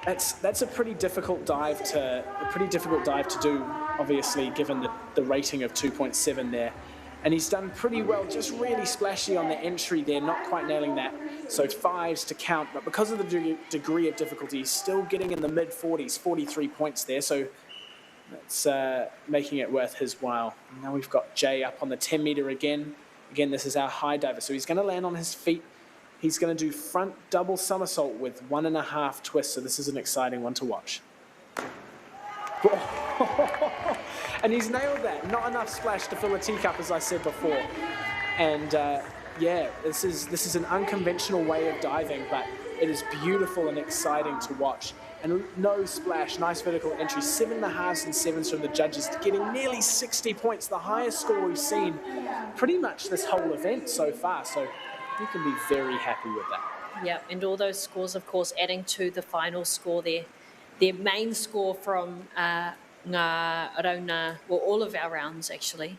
that's a pretty difficult dive to do, obviously, given the rating of 2.7 there. And he's done pretty well, just really splashy on the entry there, not quite nailing that. So 5s to count, but because of the degree of difficulty, he's still getting in the mid-40s, 43 points there. So that's making it worth his while. Now we've got Jay up on the 10 metre again. Again, this is our high diver. So he's going to land on his feet. He's going to do front double somersault with 1.5 twists. So this is an exciting one to watch. And he's nailed that. Not enough splash to fill a teacup, as I said before. And yeah, this is an unconventional way of diving, but it is beautiful and exciting to watch. And no splash, nice vertical entry. 7.5s and 7s from the judges, getting nearly 60 points, the highest score we've seen pretty much this whole event so far. So you can be very happy with that. Yeah, and all those scores, of course, adding to the final score there. Their main score from ngā rauna, well, all of our rounds, actually.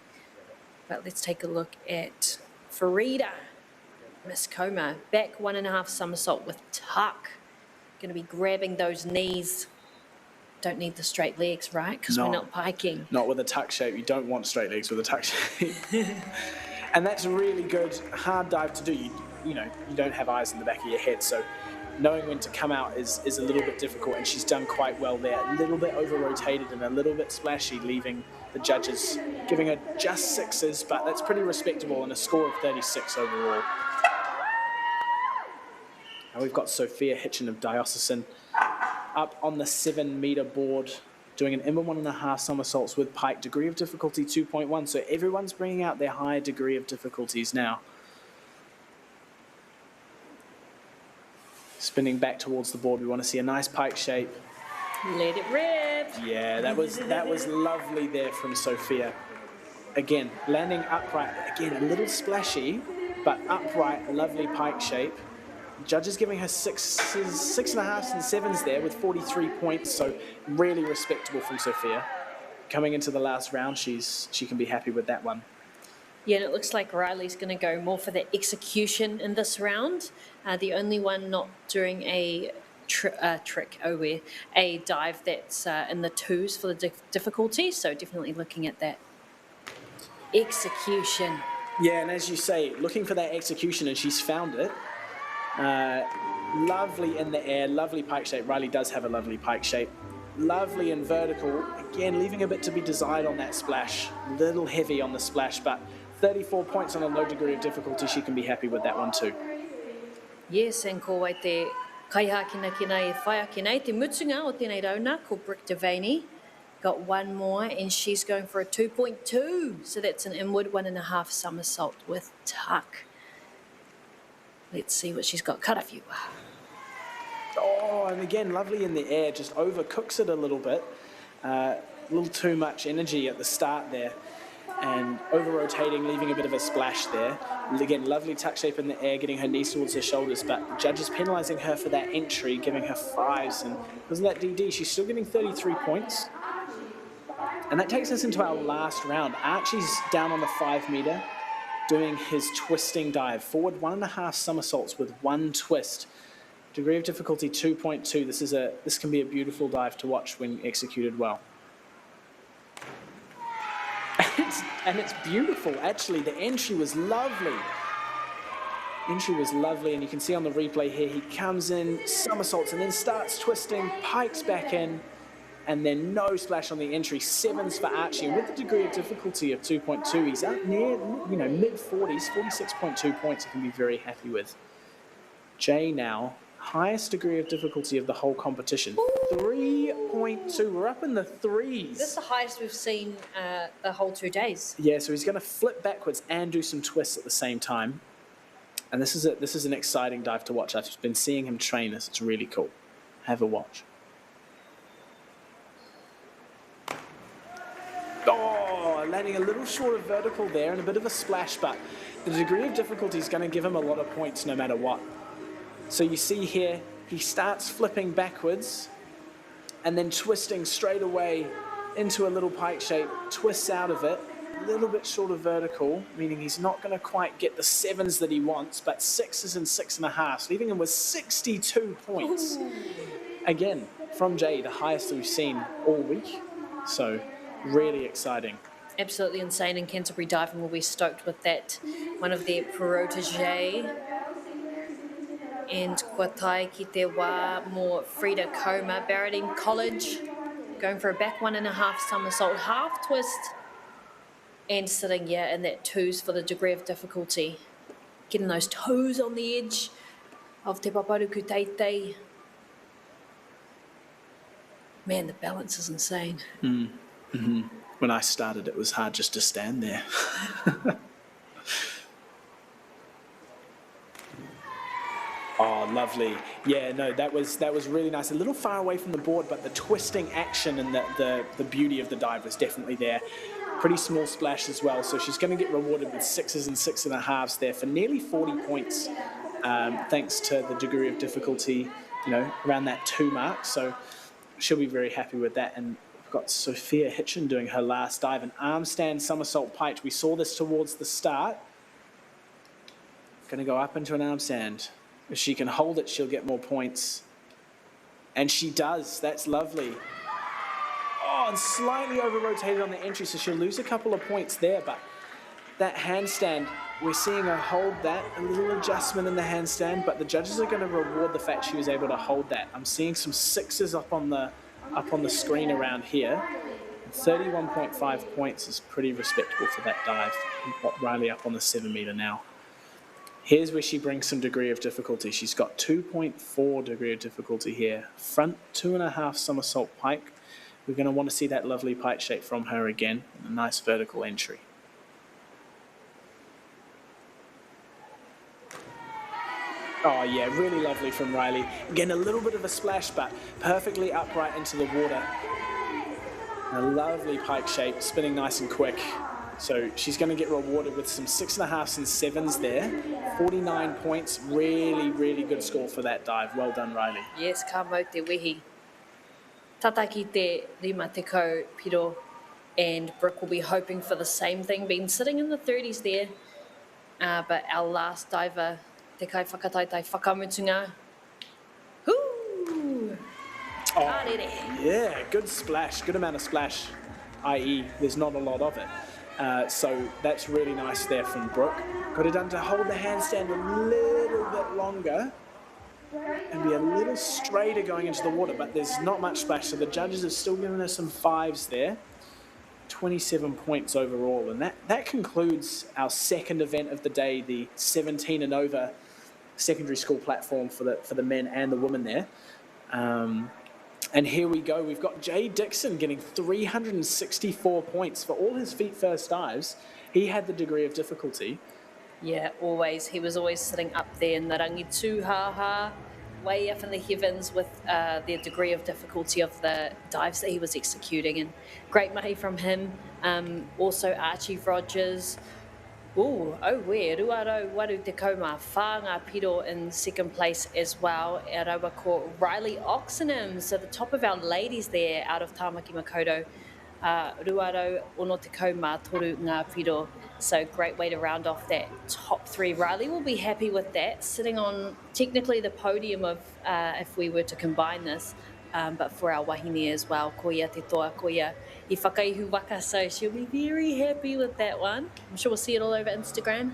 But let's take a look at Farida, Miss Coma, back 1.5 somersault with tuck. Going to be grabbing those knees. Don't need the straight legs, right? Because we're not piking. Not with a tuck shape. You don't want straight legs with a tuck shape. And that's a really good, hard dive to do. You know, you don't have eyes in the back of your head, so knowing when to come out is a little bit difficult, and she's done quite well there. A little bit over-rotated and a little bit splashy, leaving the judges giving her just 6s, but that's pretty respectable and a score of 36 overall. And we've got Sophia Hitchin of Diocesan up on the 7-metre board, doing an inward 1.5 somersaults with pike, degree of difficulty 2.1. So everyone's bringing out their higher degree of difficulties now. Spinning back towards the board, we want to see a nice pike shape. Let it rip. Yeah, that was lovely there from Sophia. Again, landing upright. Again, a little splashy, but upright, lovely pike shape. Judges giving her 6s, 6.5s and 7s there with 43 points, so really respectable from Sophia. Coming into the last round, she can be happy with that one. Yeah, and it looks like Riley's going to go more for the execution in this round. The only one not doing a a dive that's in the 2s for the difficulty, so definitely looking at that execution. Yeah, and as you say, looking for that execution, and she's found it. Lovely in the air, lovely pike shape. Riley does have a lovely pike shape. Lovely and vertical. Again, leaving a bit to be desired on that splash. A little heavy on the splash, but 34 points on a low degree of difficulty. She can be happy with that one too. Yes, and ko wai te kaiha kina e whaia kina te mutunga o tēnei rauna ko Brick Devaney. Got one more, and she's going for a 2.2. So that's an inward 1.5 somersault with tuck. Let's see what she's got. Karawhiu. Oh, and again, lovely in the air, just overcooks it a little bit. A little too much energy at the start there. And over-rotating, leaving a bit of a splash there. And again, lovely tuck shape in the air, getting her knees towards her shoulders, but the judges penalising her for that entry, giving her 5s. And wasn't that DD? She's still getting 33 points. And that takes us into our last round. Archie's down on the 5-metre, doing his twisting dive. Forward 1.5 somersaults with 1 twist. Degree of difficulty 2.2. This can be a beautiful dive to watch when executed well. And it's beautiful, actually. The entry was lovely. Entry was lovely, and you can see on the replay here, he comes in, somersaults, and then starts twisting, pikes back in, and then no splash on the entry. 7s for Archie, and with the degree of difficulty of 2.2, he's up near, mid-40s, 46.2 points he can be very happy with. Jay now, highest degree of difficulty of the whole competition. 3.2, we're up in the 3s. This is the highest we've seen the whole 2 days. Yeah, so he's going to flip backwards and do some twists at the same time. And this is an exciting dive to watch. I've been seeing him train this. It's really cool. Have a watch. Oh, landing a little short of vertical there and a bit of a splash, but the degree of difficulty is going to give him a lot of points no matter what. So you see here, he starts flipping backwards and then twisting straight away into a little pike shape, twists out of it, a little bit short of vertical, meaning he's not going to quite get the 7s that he wants, but 6s and 6.5s, leaving him with 62 points. Ooh. Again, from Jay, the highest that we've seen all week. So really exciting. Absolutely insane, and Canterbury Diving will be stoked with that. One of their protege. And kua tae ki te wā more Frida Coma, Barradine College, going for a back 1.5 somersault, half twist, and sitting in that 2s for the degree of difficulty. Getting those toes on the edge of te paparuku teitei. Man, the balance is insane. Mm-hmm. When I started, it was hard just to stand there. Oh, lovely. Yeah, no, that was really nice. A little far away from the board, but the twisting action and the beauty of the dive was definitely there. Pretty small splash as well, so she's going to get rewarded with 6s and 6.5s there for nearly 40 points. thanks to the degree of difficulty, around that 2 mark. So she'll be very happy with that. And we've got Sophia Hitchin doing her last dive, an arm stand somersault pike. We saw this towards the start. Going to go up into an arm stand. If she can hold it, she'll get more points. And she does. That's lovely. Oh, and slightly over-rotated on the entry, so she'll lose a couple of points there. But that handstand, we're seeing her hold that, a little adjustment in the handstand, but the judges are going to reward the fact she was able to hold that. I'm seeing some 6s up on the screen around here. 31.5 points is pretty respectable for that dive. We've got Riley up on the 7 metre now. Here's where she brings some degree of difficulty. She's got 2.4 degree of difficulty here. Front 2.5 somersault pike. We're going to want to see that lovely pike shape from her again. A nice vertical entry. Oh yeah, really lovely from Riley. Again, a little bit of a splash, but perfectly upright into the water. A lovely pike shape, spinning nice and quick. So she's going to get rewarded with some 6.5s and 7s there. 49 points, really, really good score for that dive. Well done, Riley. Yes, ka mau te wehi. Tata ki te 50 piro, and Brooke will be hoping for the same thing. Been sitting in the 30s there, but our last diver, te kai whakataitai whakamutunga. Hoo! Karere. Yeah, good splash, good amount of splash, i.e. there's not a lot of it. So that's really nice there from Brooke. Got it done to hold the handstand a little bit longer and be a little straighter going into the water, but there's not much splash, so the judges have still given us some 5s there. 27 points overall, and that concludes our second event of the day, the 17 and over secondary school platform for the men and the women there. And here we go. We've got Jay Dixon getting 364 points for all his feet first dives. He had the degree of difficulty. Yeah, always. He was always sitting up there in the rangi tūhaha, way up in the heavens with the degree of difficulty of the dives that he was executing. And great mahi from him. Also Archie Rogers. Oh, where Ruaro Waru Te Kauma, Whānga Piro in second place as well. E rawa ko Riley Oxenham, so the top of our ladies there out of Tāmaki Makaurau. Ruaro Ono Te Kauma, Toru Ngā Piro. So great way to round off that top 3. Riley will be happy with that, sitting on technically the podium of if we were to combine this. But for our wahine as well, koia te toa, koia I whakaihu waka, so she'll be very happy with that one. I'm sure we'll see it all over Instagram.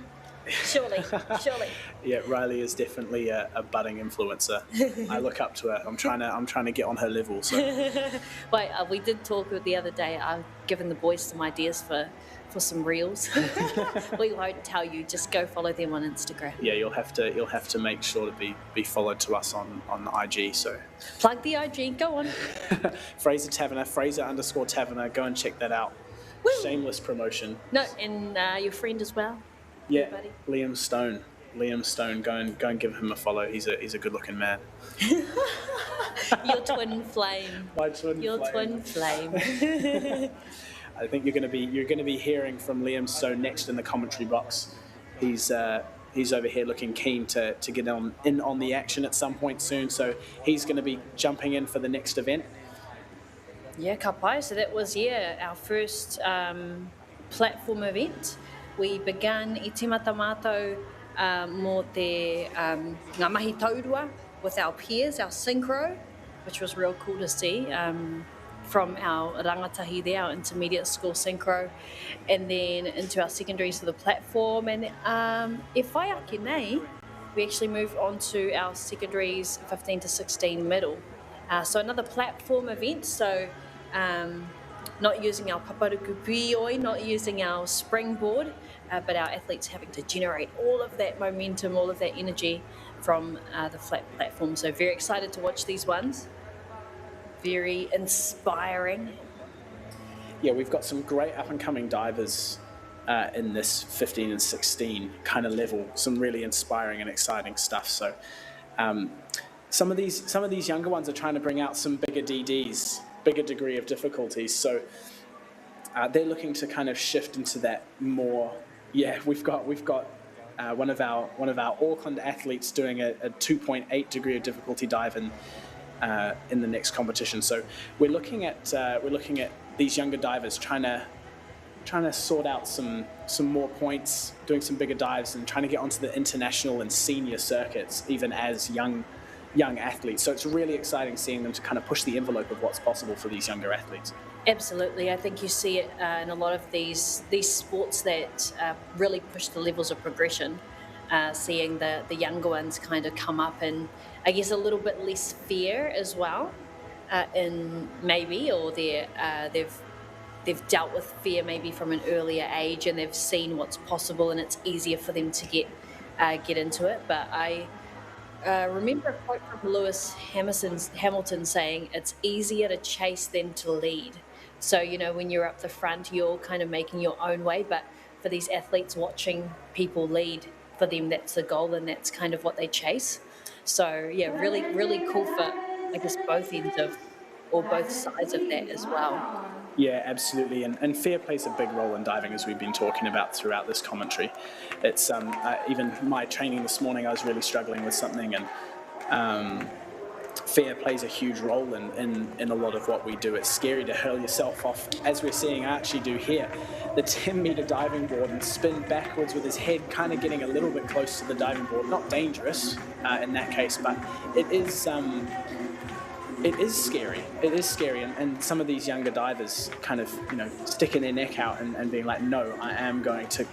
Surely. Yeah, Riley is definitely a budding influencer. I look up to her. I'm trying to get on her level. So. Wait, we did talk the other day. I've given the boys some ideas for some reels. We won't tell you. Just go follow them on Instagram. Yeah, you'll have to make sure to be followed to us on IG. So plug the IG. Go on. Fraser _Taverner. Go and check that out. Woo. Shameless promotion. No, and your friend as well. Yeah, Liam Stone. Go and give him a follow. He's a good looking man. Your twin flame. My twin flame. I think you're going to be hearing from Liam Stone next in the commentary box. He's over here looking keen to get in on the action at some point soon. So he's going to be jumping in for the next event. Yeah, ka pai. So that was our first platform event. We began I te matamātou mō te ngā mahi taurua with our peers, our synchro, which was real cool to see. From our rangatahi there, our intermediate school synchro, and then into our secondaries to the platform. And e whai ake nei, we actually moved on to our secondaries 15 to 16 middle. So another platform event, so not using our paparuku pioi, not using our springboard, but our athletes having to generate all of that momentum, all of that energy from the flat platform. So very excited to watch these ones. Very inspiring. Yeah, we've got some great up-and-coming divers in this 15 and 16 kind of level. Some really inspiring and exciting stuff. So some of these younger ones are trying to bring out some bigger DDs, bigger degree of difficulties. So they're looking to kind of shift into that more. Yeah, we've got one of our Auckland athletes doing a 2.8 degree of difficulty dive in the next competition. So we're looking at these younger divers trying to sort out some more points, doing some bigger dives, and trying to get onto the international and senior circuits even as young athletes. So it's really exciting seeing them to kind of push the envelope of what's possible for these younger athletes. Absolutely. I think you see it in a lot of these sports that really push the levels of progression, seeing the younger ones kind of come up, and I guess a little bit less fear as well in maybe, or they've dealt with fear maybe from an earlier age, and they've seen what's possible, and it's easier for them to get into it. But I remember a quote from Lewis Hamilton saying, "It's easier to chase than to lead." So, you know, when you're up the front, you're kind of making your own way. But for these athletes watching people lead, for them, that's the goal, and that's kind of what they chase. So, yeah, really, really cool for, I guess, both ends of, or both sides of that as well. Yeah, absolutely. And fear plays a big role in diving, as we've been talking about throughout this commentary. It's even my training this morning, I was really struggling with something, and fear plays a huge role in a lot of what we do. It's scary to hurl yourself off, as we're seeing Archie do here, the 10-meter diving board, and spin backwards with his head kind of getting a little bit close to the diving board. Not dangerous in that case, but it is scary. It is scary, and some of these younger divers kind of, you know, sticking their neck out and being like, no, I am going to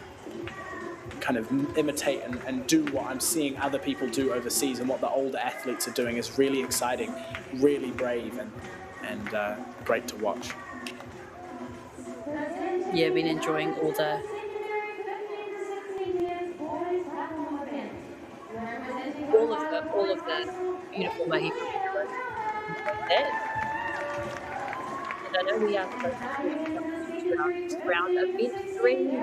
kind of imitate and do what I'm seeing other people do overseas, and what the older athletes are doing is really exciting, really brave, and great to watch. Yeah, been enjoying all of the beautiful mahi that. And I know we are close to round event 3.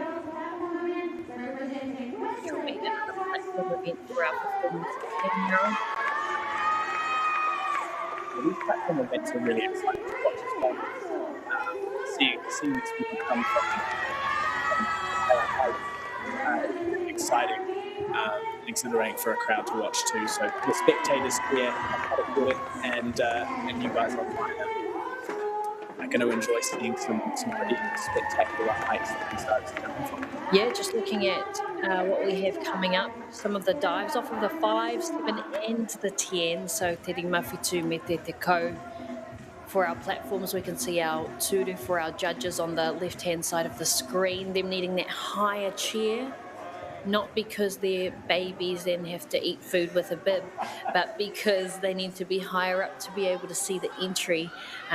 Which will be another platform event for our performance now. These platform events are really exciting to watch as well. Seeing these people come from is really exciting and exhilarating for a crowd to watch too. So the spectators here at Parakiore and you guys online are going to enjoy seeing some pretty spectacular heights that these divers are coming from. Yeah, just looking at what we have coming up, some of the dives off of the 5, 7 and the 10. So te rimawhitu me te kau. For our platforms, we can see our turu for our judges on the left-hand side of the screen, them needing that higher chair, not because they're babies and have to eat food with a bib, but because they need to be higher up to be able to see the entry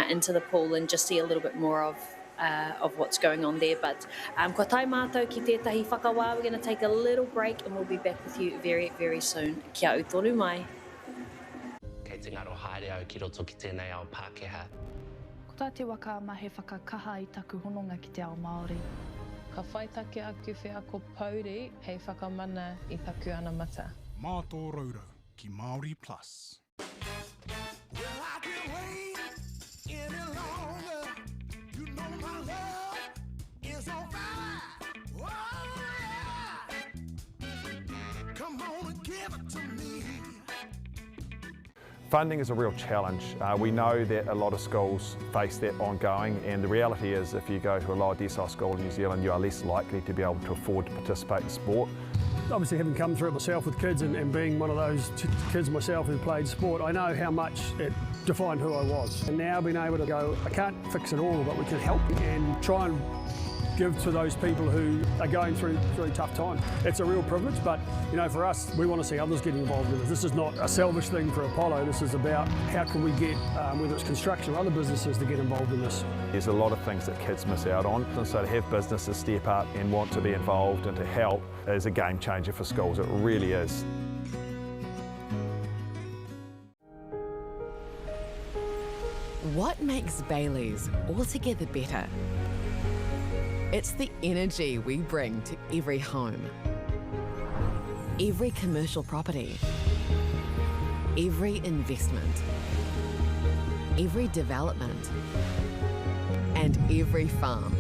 into the pool and just see a little bit more of what's going on there. But ko tai mātou ki tētahi whakawā, we're going to take a little break and we'll be back with you very, very soon. Kia utonu mai. Kei te ngaro haere au ki roto ki tēnei ao Pākehā. Ko tā te waka ma he whakakaha i taku hononga ki te ao Māori. Ka whaitake aku whia ko Pauri hei whakamana i taku ana mata. Mā tō raura ki MāORI Plus. Well, I can't wait any longer. You know my love is on fire. Oh, yeah. Come on and give it to me. Funding is a real challenge. We know that a lot of schools face that ongoing, and the reality is if you go to a lower decile school in New Zealand, you are less likely to be able to afford to participate in sport. Obviously, having come through it myself with kids and being one of those kids myself who played sport, I know how much it defined who I was. And now being able to go, I can't fix it all, but we can help and try and give to those people who are going through really tough time. It's a real privilege, but you know, for us, we want to see others get involved with it. This is not a selfish thing for Apollo. This is about how can we get, whether it's construction or other businesses, to get involved in this. There's a lot of things that kids miss out on, and so to have businesses step up and want to be involved and to help is a game changer for schools. It really is. What makes Bailey's altogether better? It's the energy we bring to every home, every commercial property, every investment, every development, and every farm.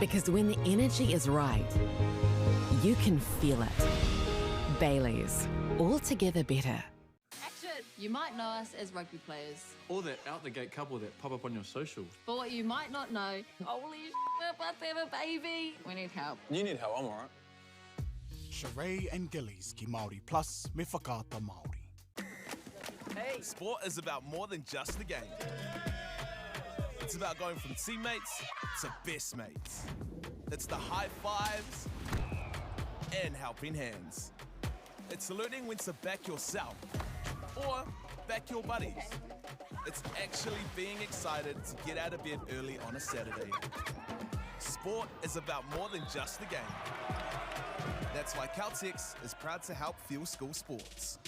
Because when the energy is right, you can feel it. Baileys, altogether better. Action! You might know us as rugby players. Or that out-the-gate couple that pop up on your socials. But what you might not know, holy shit, we're about to have a baby. We need help. You need help, I'm alright. Sheree and Gillies ki Māori plus me whakaata Māori. Hey. Sport is about more than just the game. It's about going from teammates to best mates. It's the high fives and helping hands. It's learning when to back yourself or back your buddies. It's actually being excited to get out of bed early on a Saturday. Sport is about more than just the game. That's why Caltex is proud to help fuel school sports.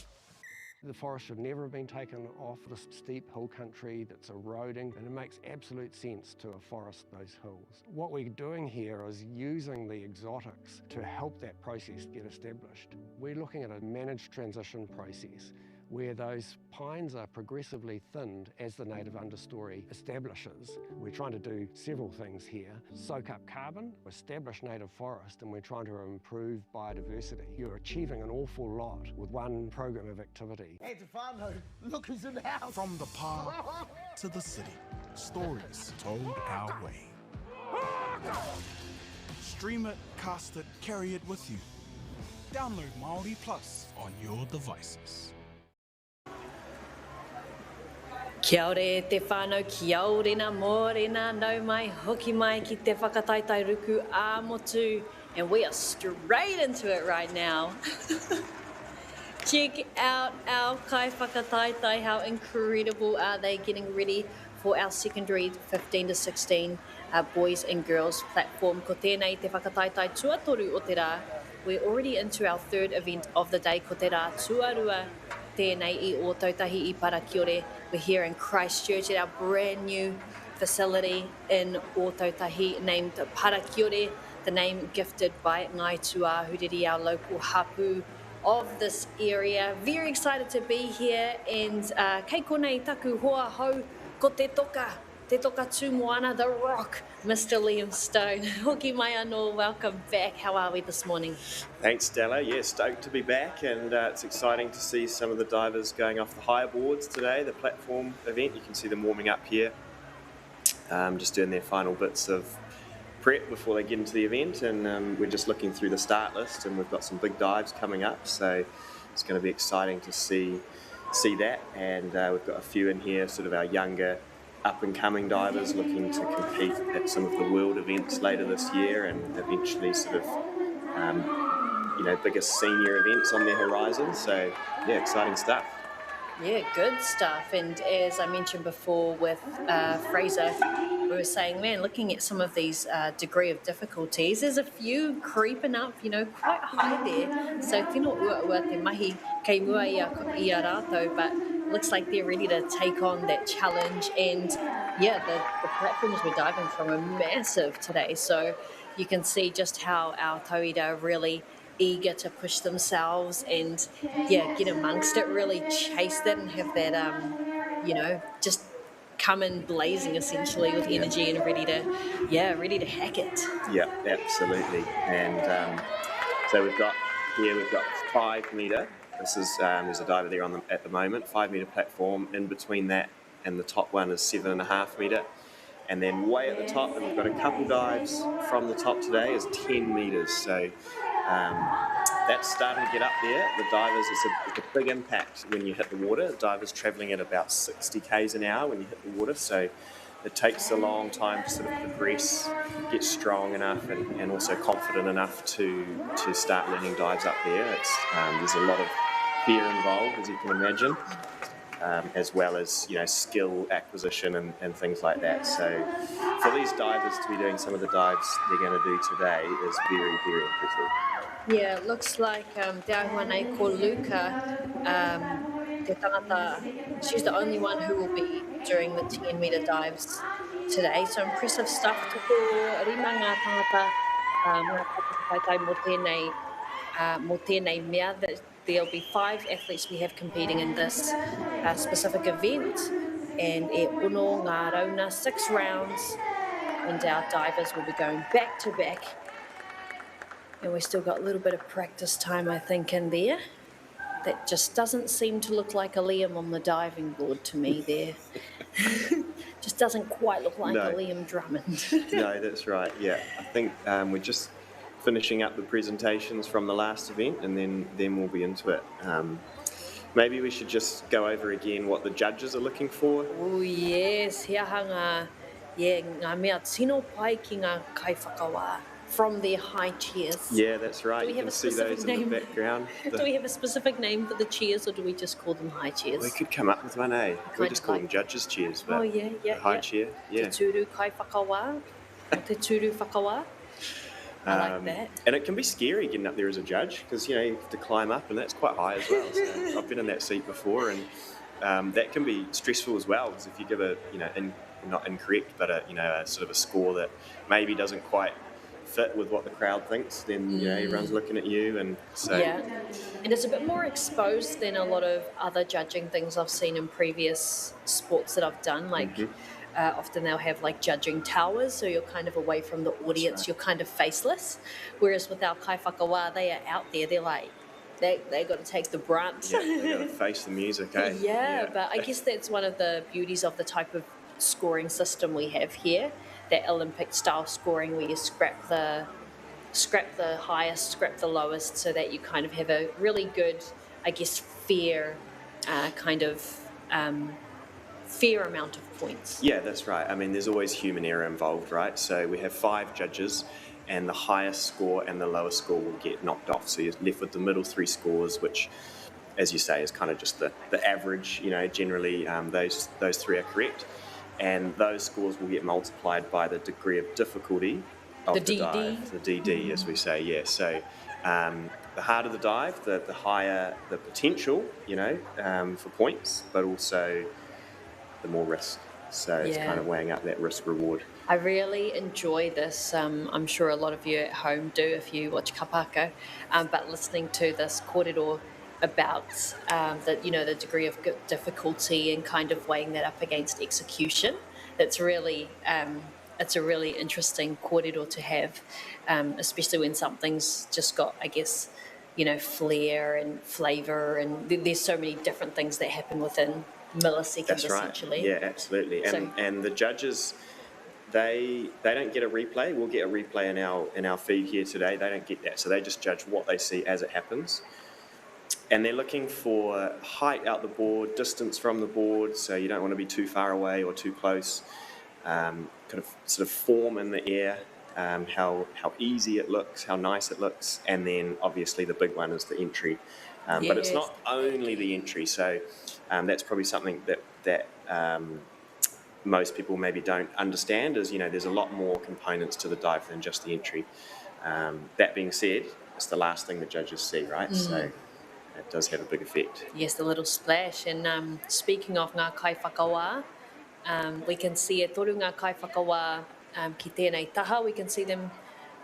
The forest should never have been taken off this steep hill country that's eroding, and it makes absolute sense to afforest those hills. What we're doing here is using the exotics to help that process get established. We're looking at a managed transition process where those pines are progressively thinned as the native understory establishes. We're trying to do several things here. Soak up carbon, establish native forest, and we're trying to improve biodiversity. You're achieving an awful lot with one program of activity. Hey, Tefano, look who's in the house. From the park to the city, stories told our way. Stream it, cast it, carry it with you. Download MāORI Plus on your devices. Kia ore te whānau, kia ore nā mōrena, nau mai, hoki mai ki te whakataitai ruku ā-motu. And we are straight into it right now. Check out our kai whakataitai, how incredible are they getting ready for our secondary 15 to 16 boys and girls platform. Ko tēnei te whakataitai tuatoru o te rā. We're already into our third event of the day, ko te rā tuarua tēnei I o tautahi I Parakiore. We're here in Christchurch at our brand new facility in o tautahi named Parakiore, the name gifted by Ngai Tua Huriri, our local hapu of this area. Very excited to be here, and kei konei taku hoa hau ko te toka tū moana, the rock, Mr. Liam Stone. Hoki mai anō, welcome back. How are we this morning? Thanks, Stella. Yeah, stoked to be back, and it's exciting to see some of the divers going off the higher boards today, the platform event. You can see them warming up here, just doing their final bits of prep before they get into the event, and we're just looking through the start list, and we've got some big dives coming up, so it's going to be exciting to see that, and we've got a few in here, sort of our younger up-and-coming divers looking to compete at some of the world events later this year, and eventually sort of bigger senior events on their horizon. So yeah, exciting stuff. Yeah, good stuff. And as I mentioned before with Fraser, we were saying, man, looking at some of these degree of difficulties, there's a few creeping up, quite high there. So tino ua te mahi kei mua I a rātou, but looks like they're ready to take on that challenge. And yeah, the platforms we're diving from are massive today. So you can see just how our tauira are really eager to push themselves and get amongst it, really chase that and have that, just come in blazing essentially with energy and ready to hack it. Yeah, absolutely. And so we've got 5 metre. This is there's a diver there at the moment, 5 metre platform. In between that and the top one is 7.5 metre. And then way at the top, and we've got a couple dives from the top today, is 10 metres. So that's starting to get up there. The divers, it's a big impact when you hit the water. The divers travelling at about 60 k's an hour when you hit the water. So it takes a long time to sort of progress, get strong enough and also confident enough to start learning dives up there. There's a lot of fear involved, as you can imagine. As well as skill acquisition and things like that. So for these divers to be doing some of the dives they're going to do today is very, very impressive. Yeah, it looks like te ahuanei ko Luca, te tangata, she's the only one who will be doing the 10 metre dives today. So impressive stuff. Tuku rima ngā tangata ngā whakataitai mo tēnei mea. There'll be 5 athletes we have competing in this specific event, and e uno ngā rauna, 6 rounds, and our divers will be going back to back And we've still got a little bit of practice time, I think, in there. That just doesn't seem to look like a Liam on the diving board to me there. Just doesn't quite look like No. a Liam Drummond. No, that's right. Yeah, I think we're just finishing up the presentations from the last event, and then we'll be into it. Maybe we should just go over again what the judges are looking for. Oh yes, hea hanga, ngā mea tino pai ki ngā kaiwhakawā from their high chairs. Yeah, that's right. Do we You have can a see specific those name? in the background. Do we have a specific name for the chairs, or do we just call them high chairs? We could come up with one, eh? We Kind just of call like- them judges' chairs, but Oh yeah, the high chair, yeah. Te tūru kaiwhakawā, or te tūru whakawā. I like that. And it can be scary getting up there as a judge because, you know, you have to climb up, and that's quite high as well. So I've been in that seat before, and that can be stressful as well, because if you give a, you know, not incorrect, but a, you know, a sort of a score that maybe doesn't quite fit with what the crowd thinks, then, you know, everyone's looking at you, and so... Yeah, and it's a bit more exposed than a lot of other judging things I've seen in previous sports that I've done, like... often they'll have like judging towers, so you're kind of away from the audience, you're kind of faceless. Whereas with our kaiwhakawā, they are out there, they're like, they got to take the brunt. Yeah, they got to face the music, eh? Yeah, but I guess that's one of the beauties of the type of scoring system we have here, that Olympic style scoring where you scrap the highest, scrap the lowest, so that you kind of have a really good, I guess, fair fair amount of points. Yeah, that's right. I mean, there's always human error involved, right? So we have 5 judges, and the highest score and the lowest score will get knocked off. So you're left with the middle 3 scores, which, as you say, is kind of just the average. You know, generally those 3 are correct, and those scores will get multiplied by the degree of difficulty of the DD. dive, the DD, as we say. Yeah. So the harder the dive, the higher the potential, you know, for points, but also the more risk. So it's kind of weighing up that risk reward. I really enjoy this. I'm sure a lot of you at home do if you watch kapako, but listening to this kōrero about the degree of difficulty and kind of weighing that up against execution, it's really it's a really interesting kōrero to have, especially when something's just got, I guess, you know, flair and flavour, and there's so many different things that happen within milliseconds. That's right. Essentially. Yeah, absolutely. And the judges, they don't get a replay. We'll get a replay in our feed here today. They don't get that, so they just judge what they see as it happens. And they're looking for height out the board, distance from the board, so you don't want to be too far away or too close. Kind of sort of form in the air, how easy it looks, how nice it looks, and then obviously the big one is the entry. But it's not only the entry, so that's probably something that most people maybe don't understand, is, you know, there's a lot more components to the dive than just the entry. That being said, it's the last thing the judges see, right? So it does have a big effect. Yes, the little splash. And speaking of ngā kaiwhakawā, we can see e toru ngā kaiwhakawā ki tēnei taha. We can see them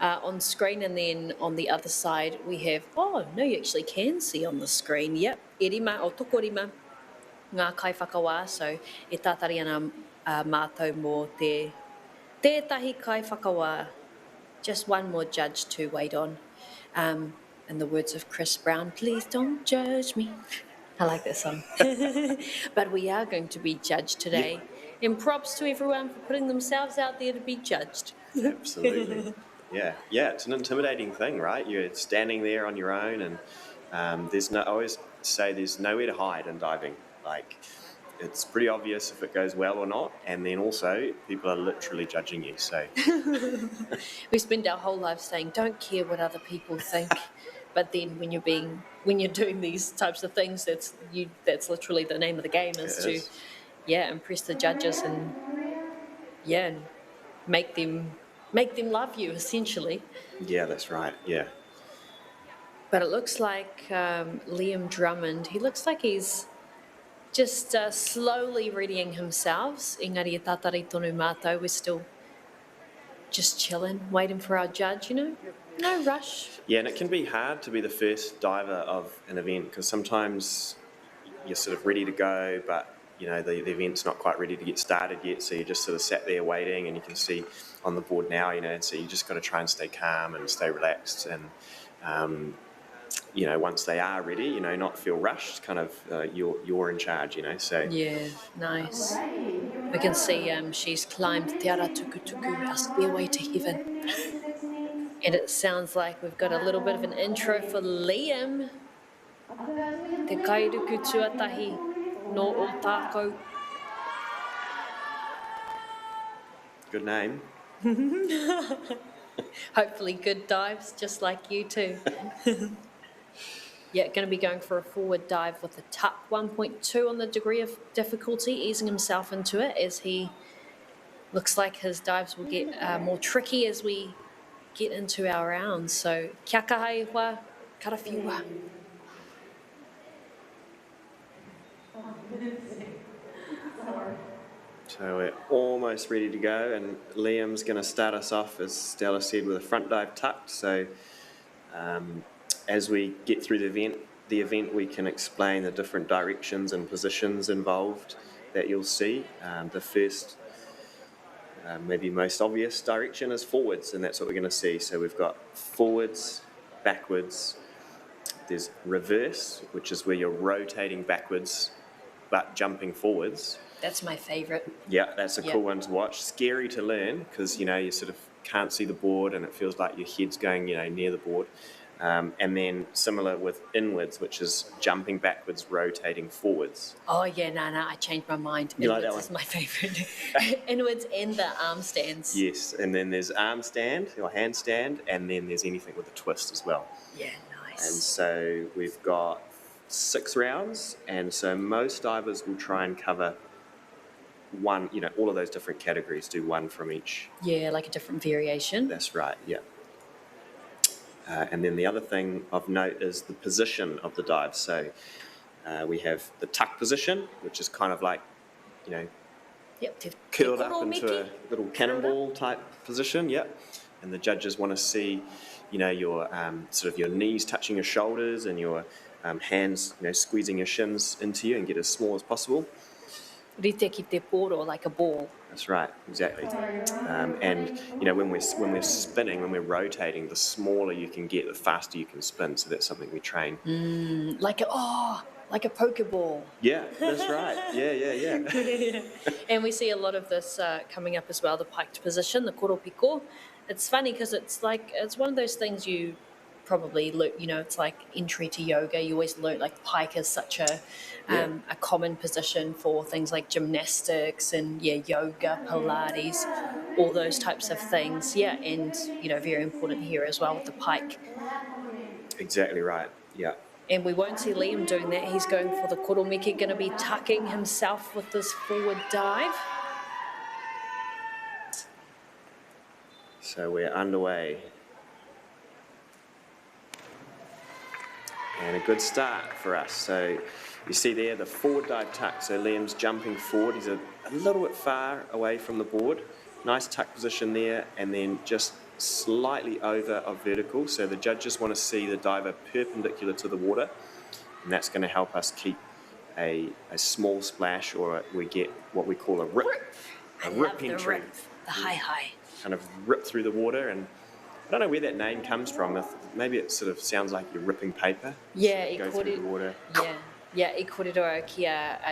on screen, and then on the other side we have, oh no, you actually can see on the screen, yep, e rima o tokorima ngā kaiwhakawā, so e tātari ana mātou mō tētahi kaiwhakawā, just one more judge to wait on. In the words of Chris Brown, please don't judge me. I like that song. But we are going to be judged today. Yeah. And props to everyone for putting themselves out there to be judged. Absolutely. Yeah, it's an intimidating thing, right? You're standing there on your own, and I always say there's nowhere to hide in diving. Like, it's pretty obvious if it goes well or not, and then also people are literally judging you. So we spend our whole life saying, don't care what other people think. But then when you're doing these types of things, that's literally the name of the game, is to impress the judges and make them love you, essentially. Yeah, that's right. Yeah. But it looks like Liam Drummond, he looks like he's just slowly readying himself. Engari e tātari tonu mātou, we're still just chilling, waiting for our judge, you know? No rush. Yeah, and it can be hard to be the first diver of an event, because sometimes you're sort of ready to go, but you know, the event's not quite ready to get started yet, so you're just sort of sat there waiting, and you can see on the board now, you know, so you just got to try and stay calm and stay relaxed, and you know, once they are ready, you know, not feel rushed, kind of you're in charge, you know, so. Yeah, nice. We can see she's climbed Te Ara Tukutuku, our stairway to heaven. And it sounds like we've got a little bit of an intro for Liam. Te kairuku tuatahi no o tākou. Good name. Hopefully good dives, just like you too. Yeah, going to be going for a forward dive with a tuck 1.2 on the degree of difficulty, easing himself into it as he looks like his dives will get more tricky as we get into our rounds. So, kia kaha iwa, karawhiua. So we're almost ready to go, and Liam's going to start us off, as Stella said, with a front dive tucked. So as we get through the event, we can explain the different directions and positions involved that you'll see. The first, maybe most obvious direction is forwards, and that's what we're going to see. So we've got forwards, backwards, there's reverse, which is where you're rotating backwards but jumping forwards. That's my favourite. Yeah, that's a cool one to watch. Scary to learn because, you know, you sort of can't see the board and it feels like your head's going, you know, near the board. And then similar with inwards, which is jumping backwards, rotating forwards. Oh, yeah, no, I changed my mind. You like that Inwards one? is my favourite. Inwards and the arm stands. Yes, and then there's arm stand or hand stand, and then there's anything with a twist as well. Yeah, nice. And so we've got 6 rounds, and so most divers will try and cover one, you know, all of those different categories, do one from each. Yeah, like a different variation. That's right, yeah. And then the other thing of note is the position of the dive. So we have the tuck position, which is kind of like, you know, curled up into a little cannonball type position, yep. And the judges want to see, you know, your sort of your knees touching your shoulders and your hands, you know, squeezing your shins into you and get as small as possible. Rite ki te poro, like a ball. That's right, exactly. And you know, when we're spinning, when we're rotating, the smaller you can get, the faster you can spin. So that's something we train. Like a Pokeball. Yeah, that's right. Yeah. And we see a lot of this coming up as well. The piked position, the koropiko. It's funny because it's one of those things you probably learn. You know, it's like entry to yoga. You always learn like pike is such a common position for things like gymnastics and yoga, Pilates, all those types of things. Yeah, and you know, very important here as well with the pike. Exactly right. Yeah. And we won't see Liam doing that. He's going for the koromeke, going to be tucking himself with this forward dive. So we're underway. And a good start for us. So you see there the forward dive tuck. So Liam's jumping forward. He's a little bit far away from the board. Nice tuck position there, and then just slightly over of vertical. So the judges want to see the diver perpendicular to the water, and that's going to help us keep a small splash, or we get what we call a rip. A rip entry. The high. Kind of rip through the water, and I don't know where that name comes from. Maybe it sort of sounds like you're ripping paper. Yeah, go through the water. Yeah, I kōrero ki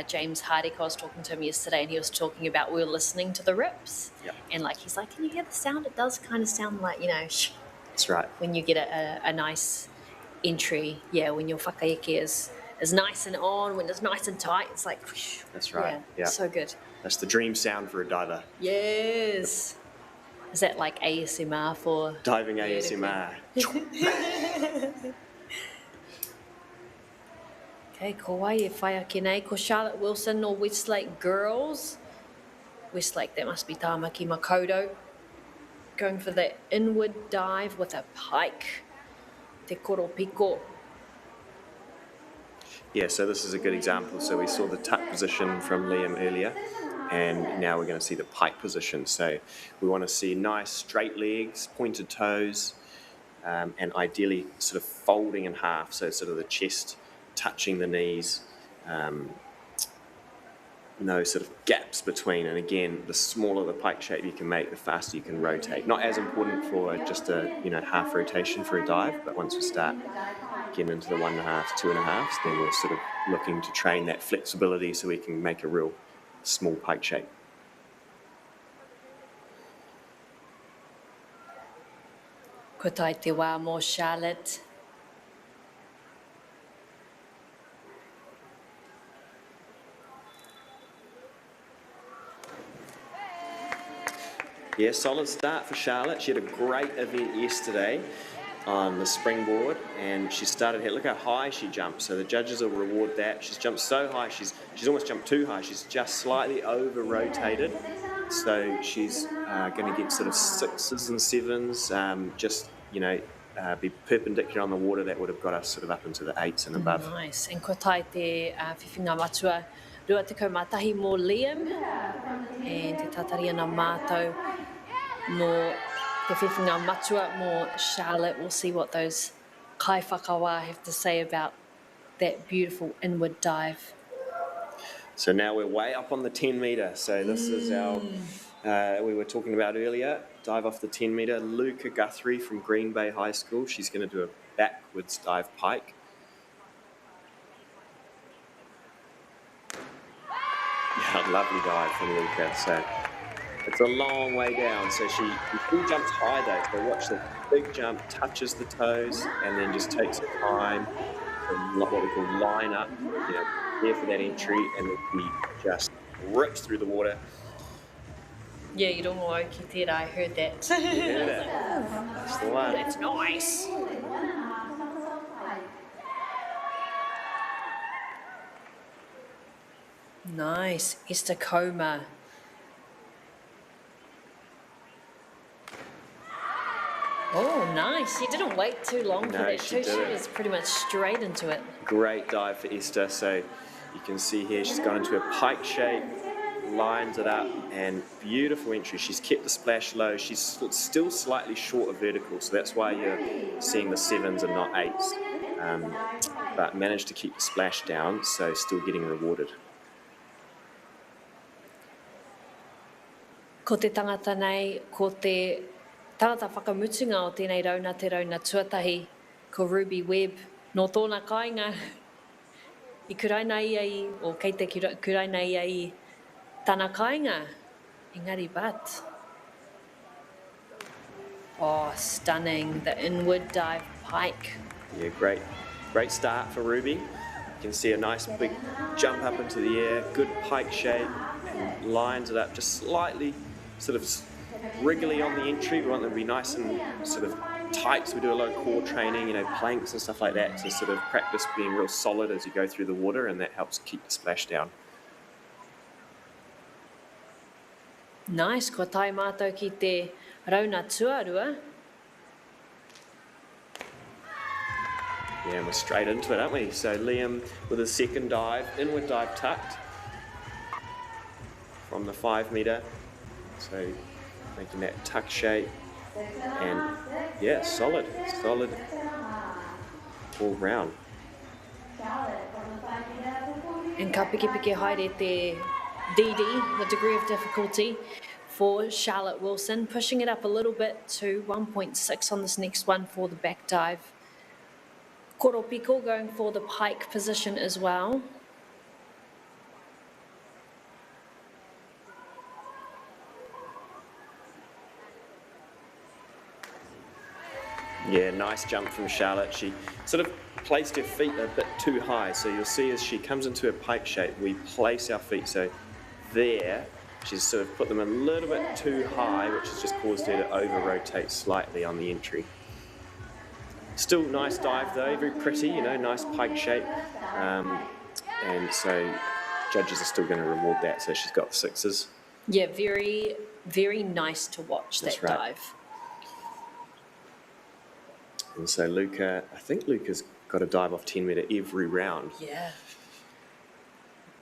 James Hardicke. I was talking to him yesterday, and he was talking about we were listening to the rips. Yep. And like he's like, can you hear the sound? It does kind of sound like, you know, that's right. When you get a nice entry, when your whakaeke is nice and on, when it's nice and tight, it's like, whoosh. That's right. Yeah. So good. That's the dream sound for a diver. Yes. Is that like ASMR for diving ASMR? Okay, ko wai e whai ake nei, ko Charlotte Wilson or Westlake Girls. Westlake, that must be Tāmaki Makaurau. Going for the inward dive with a pike. Te koropiko. Yeah, so this is a good example. So we saw the tuck position from Liam earlier, and now we're going to see the pike position. So we want to see nice straight legs, pointed toes, and ideally sort of folding in half, so sort of the chest touching the knees, no sort of gaps between. And again, the smaller the pike shape you can make, the faster you can rotate. Not as important for just a half rotation for a dive, but once we start getting into the 1.5s, 2.5s, then we're sort of looking to train that flexibility so we can make a real small pike shape. Ko tai te wā mō Charlotte. Yeah, solid start for Charlotte. She had a great event yesterday on the springboard, and she started here. Look how high she jumped. So the judges will reward that. She's jumped so high, she's almost jumped too high. She's just slightly over rotated. So she's going to get sort of 6s and 7s. Be perpendicular on the water. That would have got us sort of up into the 8s and above. Nice. And ko tai te whiwhinga matua, rua te kaumatahi mō Liam, and te tatari ana mātou mō te whiwhinga matua mō Charlotte. We'll see what those kai whakawā have to say about that beautiful inward dive. So now we're way up on the 10 metre. So this is our, we were talking about earlier, dive off the 10 metre. Luca Guthrie from Green Bay High School. She's going to do a backwards dive pike. Yeah, lovely dive from Luca. So it's a long way down. So she still jumps high though. So watch the big jump, touches the toes, and then just takes her time to what we call line up. Here for that entry, and then he just rips through the water. Yeah, you don't know ki tērā, I heard that. Yeah, that's the one. That's nice. Nice, Esther Coma. Oh, nice. She didn't wait too long for that too. She was pretty much straight into it. Great dive for Esther. So you can see here she's gone into a pike shape, lines it up, and beautiful entry. She's kept the splash low. She's still slightly short of vertical, so that's why you're seeing the 7s and not 8s. But managed to keep the splash down, so still getting rewarded. Ko te tangata nei, ko te tangata whakamutunga o tēnei rauna te rauna tuatahi, ko Ruby Webb, no tōna kāinga. I kurainai ai, o kei te kurainai ai tāna kāinga, engari but. Oh, stunning, the inward dive pike. Yeah, great start for Ruby. You can see a nice big jump up into the air, good pike shape, and lines it up just slightly, sort of wriggly on the entry. We want them to be nice and sort of tight, so we do a lot of core training, planks and stuff like that to sort of practice being real solid as you go through the water, and that helps keep the splash down. Nice, ko tai mātou ki te rauna tuarua. Yeah, and we're straight into it, aren't we? So Liam with his second dive, inward dive tucked from the 5 metre. So making that tuck shape, and yeah, solid all round. And ka piki piki haere te DD, the degree of difficulty for Charlotte Wilson, pushing it up a little bit to 1.6 on this next one for the back dive. Koropiko going for the pike position as well. Yeah, nice jump from Charlotte. She sort of placed her feet a bit too high. So you'll see as she comes into a pike shape, we place our feet. So there, she's sort of put them a little bit too high, which has just caused her to over-rotate slightly on the entry. Still nice dive though, very pretty, nice pike shape. And so judges are still going to reward that. So she's got the 6s. Yeah, very, very nice to watch. That's that right. dive. And so I think Luca's got a dive off 10 metre every round. Yeah.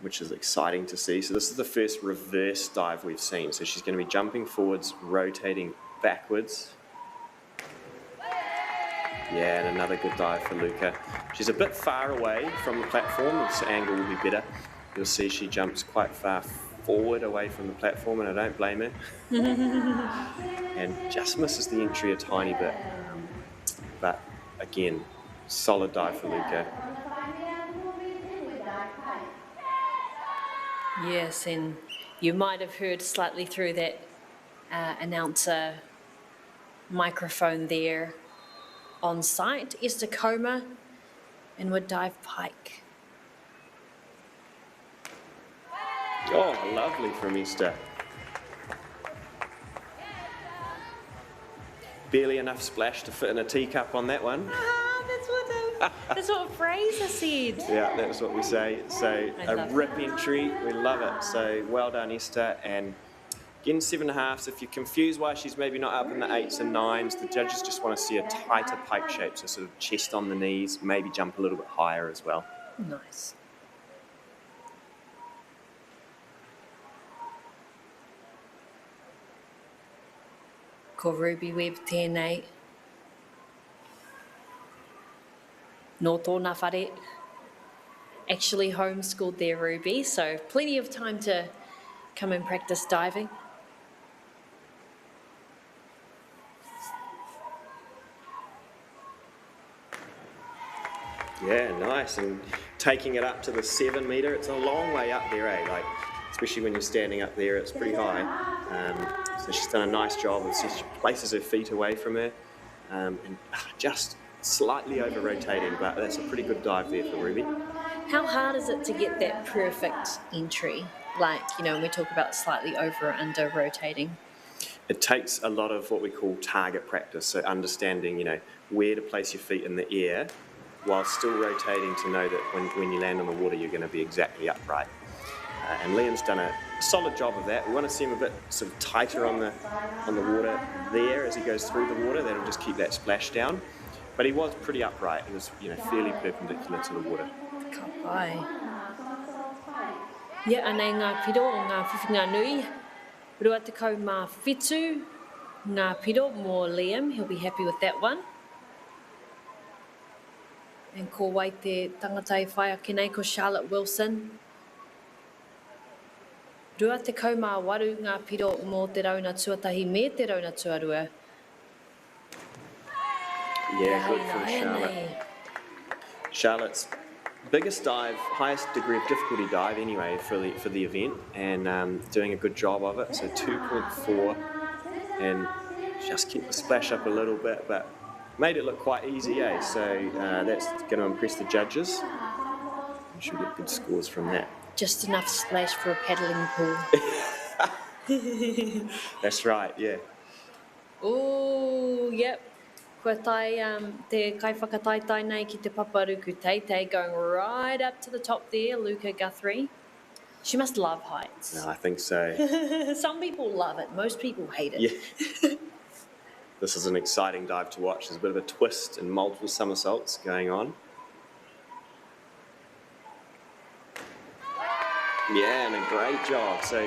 Which is exciting to see. So this is the first reverse dive we've seen. So she's going to be jumping forwards, rotating backwards. Yeah, and another good dive for Luca. She's a bit far away from the platform. This angle will be better. you'll see she jumps quite far forward away from the platform, and I don't blame her. And just misses the entry a tiny bit. But again, solid dive for Luca. Yes, and you might have heard slightly through that announcer microphone there on site, Esther Coma and would dive pike. Oh, lovely from Esther. Barely enough splash to fit in a teacup on that one. That's what Fraser said. Yeah, that's what we say. So a rip entry, we love it. So well done, Esther. And again, 7.5s. If you're confused why she's maybe not up in the 8s and 9s, the judges just want to see a tighter pike shape, so sort of chest on the knees, maybe jump a little bit higher as well. Nice. Ko Ruby Webb tēnei. No tōna whare. Actually homeschooled there, Ruby, so plenty of time to come and practice diving. Yeah, nice. And taking it up to the 7 metre, it's a long way up there, eh? Like, especially when you're standing up there, it's pretty high. So she's done a nice job. She places her feet away from her and just slightly over rotating, but that's a pretty good dive there for Ruby. How hard is it to get that perfect entry? Like, you know, when we talk about slightly over or under rotating. It takes a lot of what we call target practice, so understanding, you know, where to place your feet in the air while still rotating to know that when you land on the water, you're going to be exactly upright. And Liam's done a solid job of that. We want to see him a bit sort of tighter on the water there as he goes through the water. That'll just keep that splash down. But he was pretty upright. He was, you know, fairly perpendicular to the water. Ka pai. Ia, anei ngā piro o ngā whiwhinga nui. Rua te kau mā whitu, ngā piro mō Liam. He'll be happy with that one. And ko wai te tangatai whai ake nei ko Charlotte Wilson. Rua te kau mā waru ngā piro mō te rauna tuatahi me te rauna tuarua. Yeah, good from Charlotte. Charlotte's biggest dive, highest degree of difficulty dive anyway for the event, and doing a good job of it. So 2.4, and just keep the splash up a little bit, but made it look quite easy, eh? So that's going to impress the judges. We should get good scores from that. Just enough splash for a paddling pool. That's right, yeah. Oh, yep. Kua tai te kai whakataitai nei ki te paparuku teitei, going right up to the top there, Luca Guthrie. She must love heights. No, I think so. Some people love it. Most people hate it. Yeah. This is an exciting dive to watch. There's a bit of a twist and multiple somersaults going on. Yeah, and a great job. So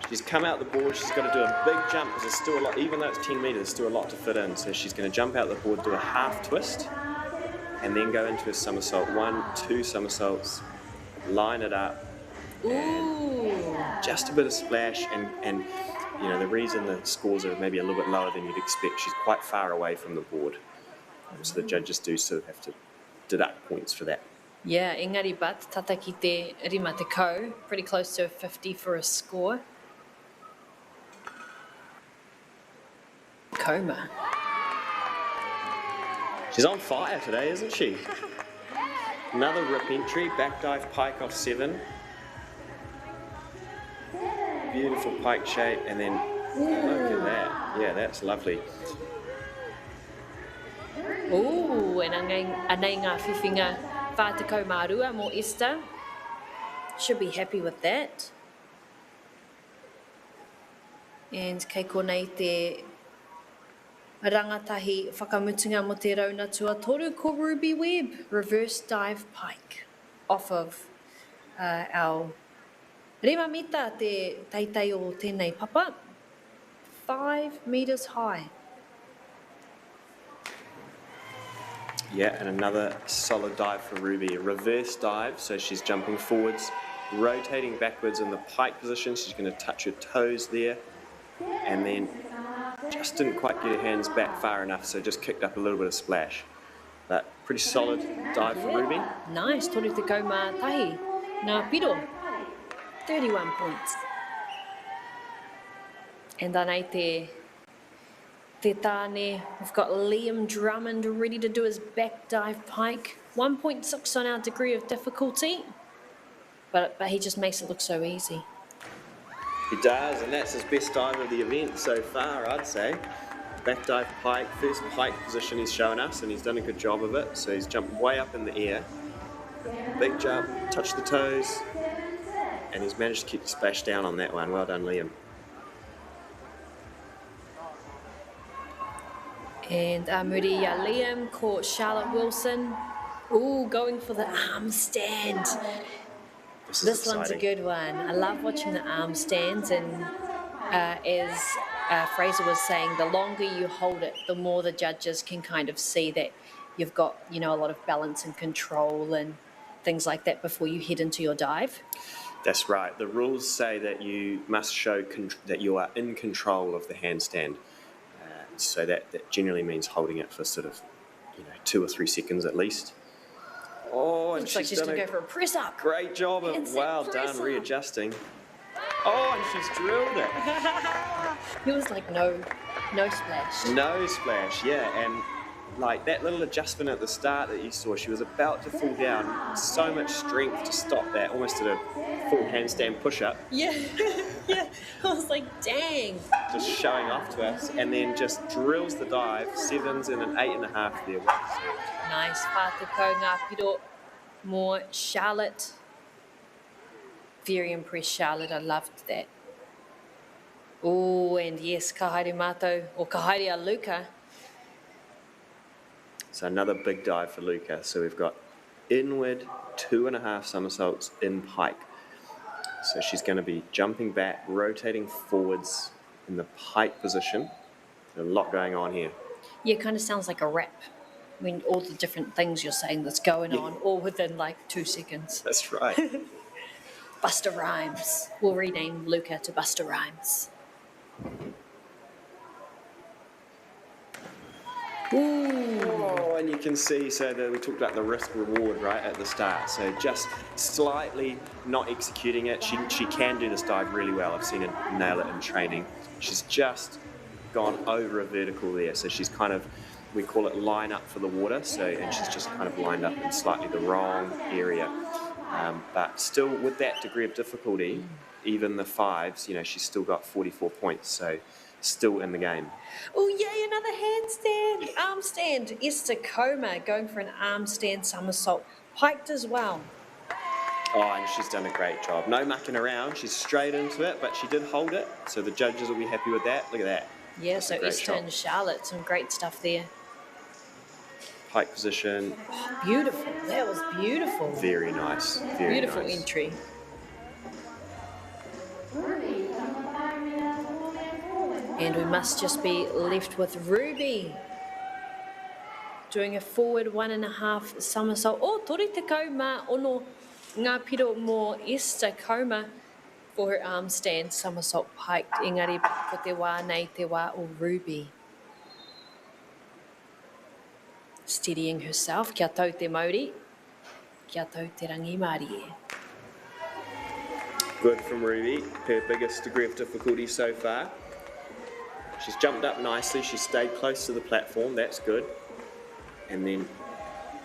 she's come out the board. She's got to do a big jump because there's still a lot, even though it's 10 metres, there's still a lot to fit in. So she's going to jump out the board, do a half twist, and then go into a somersault. 1, 2 somersaults, line it up. Ooh. Just a bit of splash, and you know, the reason the scores are maybe a little bit lower than you'd expect, she's quite far away from the board. So the judges do sort of have to deduct points for that. Yeah, engari but, tata ki te rima te kau, pretty close to a 50 for a score. Coma. She's on fire today, isn't she? Another rip entry, back dive pike off 7. Beautiful pike shape, and then look at that. Yeah, that's lovely. Ooh, and anei ngā whiwhinga whātekau mārua mō Esther. Should be happy with that. And kei konei te rangatahi whakamutunga mo te rauna tuatoru ko Ruby Webb, reverse dive pike, off of our rema mita te teitei o tēnei papa, 5 metres high. Yeah, and another solid dive for Ruby. A reverse dive, so she's jumping forwards, rotating backwards in the pike position. She's going to touch her toes there, and then just didn't quite get her hands back far enough, so just kicked up a little bit of splash. But pretty solid dive for Ruby. Nice, tōru te kau mā tahi. Ngā piro, 31 points. And anei te tāne, we've got Liam Drummond ready to do his back dive pike. 1.6 on our degree of difficulty, but he just makes it look so easy. He does, and that's his best dive of the event so far, I'd say. Back dive pike, first pike position he's shown us, and he's done a good job of it. So he's jumped way up in the air. Big jump, touched the toes, and he's managed to keep the splash down on that one. Well done, Liam. And MΑORI Liam caught Charlotte Wilson. Ooh, going for the arm stand. This one's a good one. I love watching the arm stands, and as Fraser was saying, the longer you hold it, the more the judges can kind of see that you've got, you know, a lot of balance and control and things like that before you head into your dive. That's right. The rules say that you must show that you are in control of the handstand. So that generally means holding it for sort of, 2 or 3 seconds at least. Oh, and looks like she's going to go for a press up. Great job. Well done, readjusting. Oh, and she's drilled it. It was like no splash. No splash, yeah. And like that little adjustment at the start that you saw, she was about to fall down. So much strength to stop that, almost did a full handstand push-up. Yeah, yeah. I was like, dang. Just showing off to us, and then just drills the dive, 7s and an 8.5 there. Nice. Pāteko ngā piro more Charlotte. Very impressed, Charlotte. I loved that. Oh, and yes, ka haere mātou, or ka haere a Luka. So another big dive for Luka. So we've got inward 2.5 somersaults in pike. So she's going to be jumping back, rotating forwards in the pike position. There's a lot going on here. Yeah, it kind of sounds like a rap. I mean, all the different things you're saying that's going on, all within like 2 seconds. That's right. Busta Rhymes. We'll rename Luka to Busta Rhymes. Ooh. Oh, and you can see, so we talked about the risk reward right at the start. So just slightly not executing it. She can do this dive really well. I've seen her nail it in training. She's just gone over a vertical there. So she's kind of, we call it line up for the water. So, and she's just kind of lined up in slightly the wrong area. But still, with that degree of difficulty, even the 5s, she's still got 44 points. So still in the game. Oh, yay, another handstand, arm stand. Esther Coma going for an arm stand somersault. Piked as well. Oh, and she's done a great job. No mucking around. She's straight into it, but she did hold it. So the judges will be happy with that. Look at that. Yeah, That's so Esther and Charlotte, some great stuff there. Pike position. Oh, beautiful. That was beautiful. Very nice. Very beautiful nice. Entry. And we must just be left with Ruby doing a forward 1.5 somersault. Oh, tori te kau mā ono ngā piro mō Esther Coma for her arm stand somersault piked. Engari, ko te wā nei te wā o Ruby. Steadying herself. Kia tau te MAORI. Kia tau te rangi Māori. Good from Ruby. Her biggest degree of difficulty so far. She's jumped up nicely. She stayed close to the platform. That's good. And then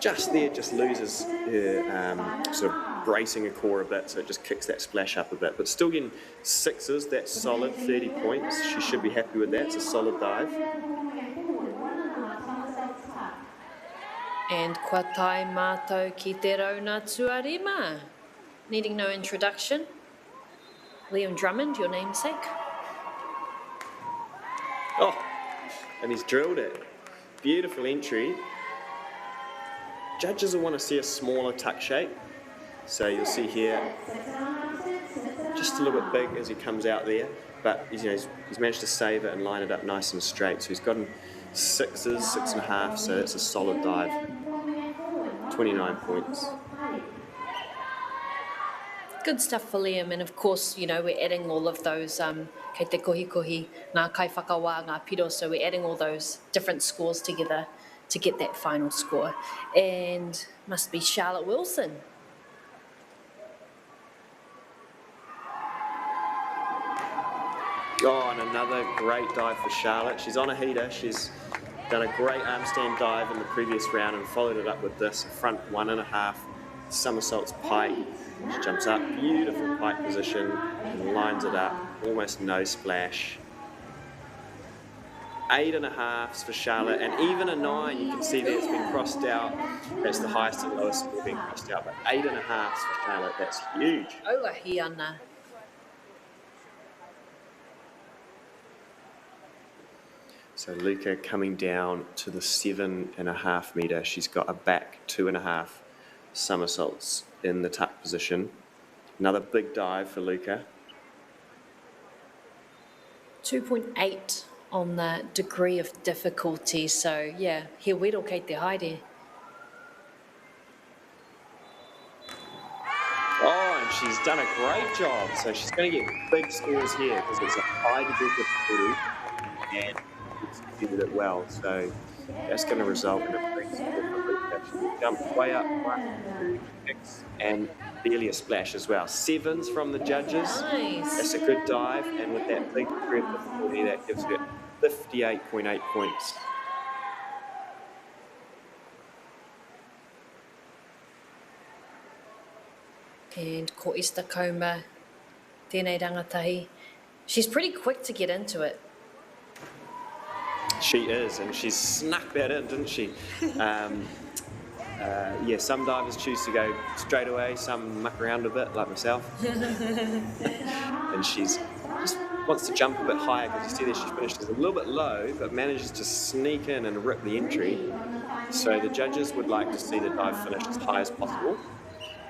just there, just loses her sort of bracing her core a bit, so it just kicks that splash up a bit. But still getting 6s. That's solid. 30 points. She should be happy with that. It's a solid dive. And kua tai mātou ki te rauna tuarima. Needing no introduction. Liam Drummond, your namesake. Oh, and he's drilled it. Beautiful entry. Judges will want to see a smaller tuck shape. So you'll see here, just a little bit big as he comes out there. But he's managed to save it and line it up nice and straight. So he's gotten 6s, 6.5, so it's a solid dive. 29 points. Good stuff for Liam, and of course, you know, we're adding all of those, kei te kohi kohi, ngā kai whakawā, ngā piro, so we're adding all those different scores together to get that final score. And must be Charlotte Wilson. Oh, and another great dive for Charlotte. She's on a heater. She's done a great arm stand dive in the previous round and followed it up with this front 1.5 somersaults pike. She jumps up, beautiful pike position, and lines it up, almost no splash. 8.5s for Charlotte, and even a 9, you can see that it's been crossed out. That's the highest and lowest score being crossed out, but 8.5s for Charlotte, that's huge. Auahi ana. So Luca coming down to the 7.5 metre. She's got a back 2.5 somersaults in the tuck position. Another big dive for Luca. 2.8 on the degree of difficulty, so yeah, he wero kei te haere. Oh, and she's done a great job. So she's going to get big scores here because it's a high degree of difficulty and executed it well. So that's going to result in a big score for Luca. She jumped way up, 1, 2, 6, and barely a splash as well. 7s from the judges. Nice. That's a good dive, and with that big degree of difficulty, that gives her 58.8 points. And ko Istakoma, tēnei rangatahi. She's pretty quick to get into it. She is, and she's snuck that in, didn't she? Yeah, some divers choose to go straight away, some muck around a bit, like myself. And she's just wants to jump a bit higher, because you see there she finishes a little bit low, but manages to sneak in and rip the entry. So the judges would like to see the dive finish as high as possible,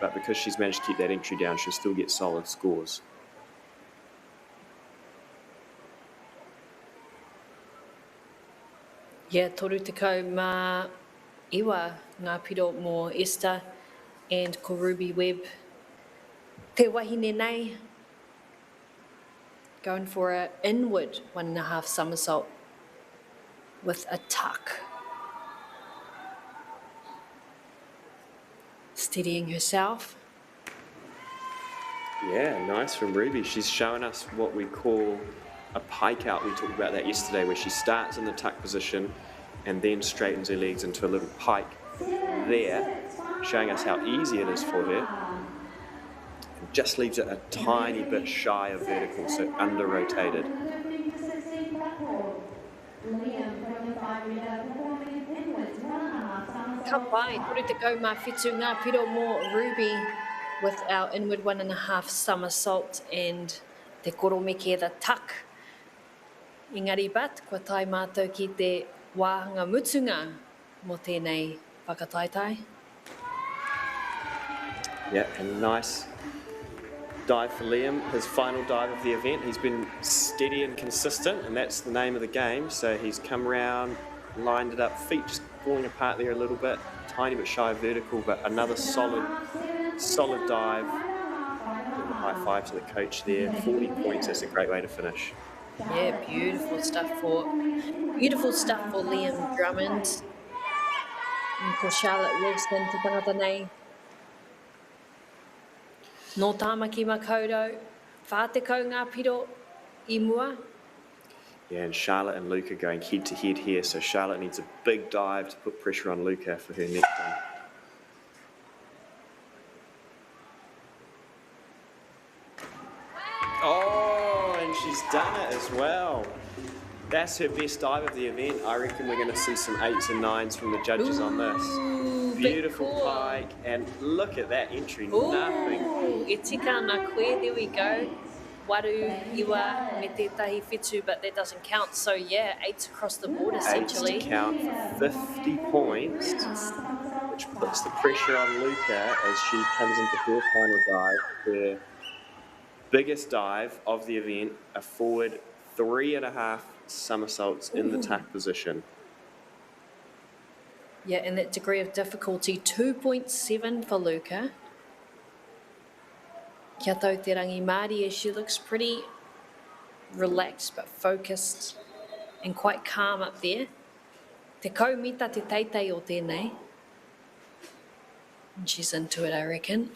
but because she's managed to keep that entry down, she'll still get solid scores. Yeah, toru tekau mā iwa ngā piro mō Esther and ko Ruby Webb. Te wahine nei, going for an inward 1.5 somersault with a tuck. Steadying herself. Yeah, nice from Ruby. She's showing us what we call a pike out. We talked about that yesterday, where she starts in the tuck position and then straightens her legs into a little pike there, showing us how easy it is for her. And just leaves it a tiny bit shy of vertical, so under rotated. Ka pai, toru tekau mā whitu ngā piro mō Ruby with our inward 1.5 somersault and te koromeke the tuck. Engari bat, kua tai mātou ki te wāhanga mutunga mō tēnei whakataitai. Yeah, and nice dive for Liam, his final dive of the event. He's been steady and consistent, and that's the name of the game. So he's come round, lined it up, feet just falling apart there a little bit, tiny bit shy of vertical, but another solid dive. High five to the coach there. 40 points, that's a great way to finish. Yeah, beautiful stuff for Liam Drummond. And ko Charlotte Wilson te tangata nei. Nō tāmaki makaurau, whātekau ngā piro I mua. Yeah, and Charlotte and Luca going head to head here, so Charlotte needs a big dive to put pressure on Luca for her next one. Oh, and she's done it as well. That's her best dive of the event. I reckon we're going to see some 8s and 9s from the judges on this. Beautiful pike, and look at that entry, nothing. E tika ana koe, there we go. Waru, iwa, me tētahi whetū, but that doesn't count. So yeah, 8s across the board essentially. 8s to count for 50 points, which puts the pressure on Luca as she comes into her final dive. Her biggest dive of the event, a forward 3.5 somersaults in the tuck position. Yeah, and that degree of difficulty, 2.7 for Luca. Kia tau te rangi Māori, she looks pretty relaxed but focused and quite calm up there. Te kaumita te teitei o tēnei. And she's into it, I reckon.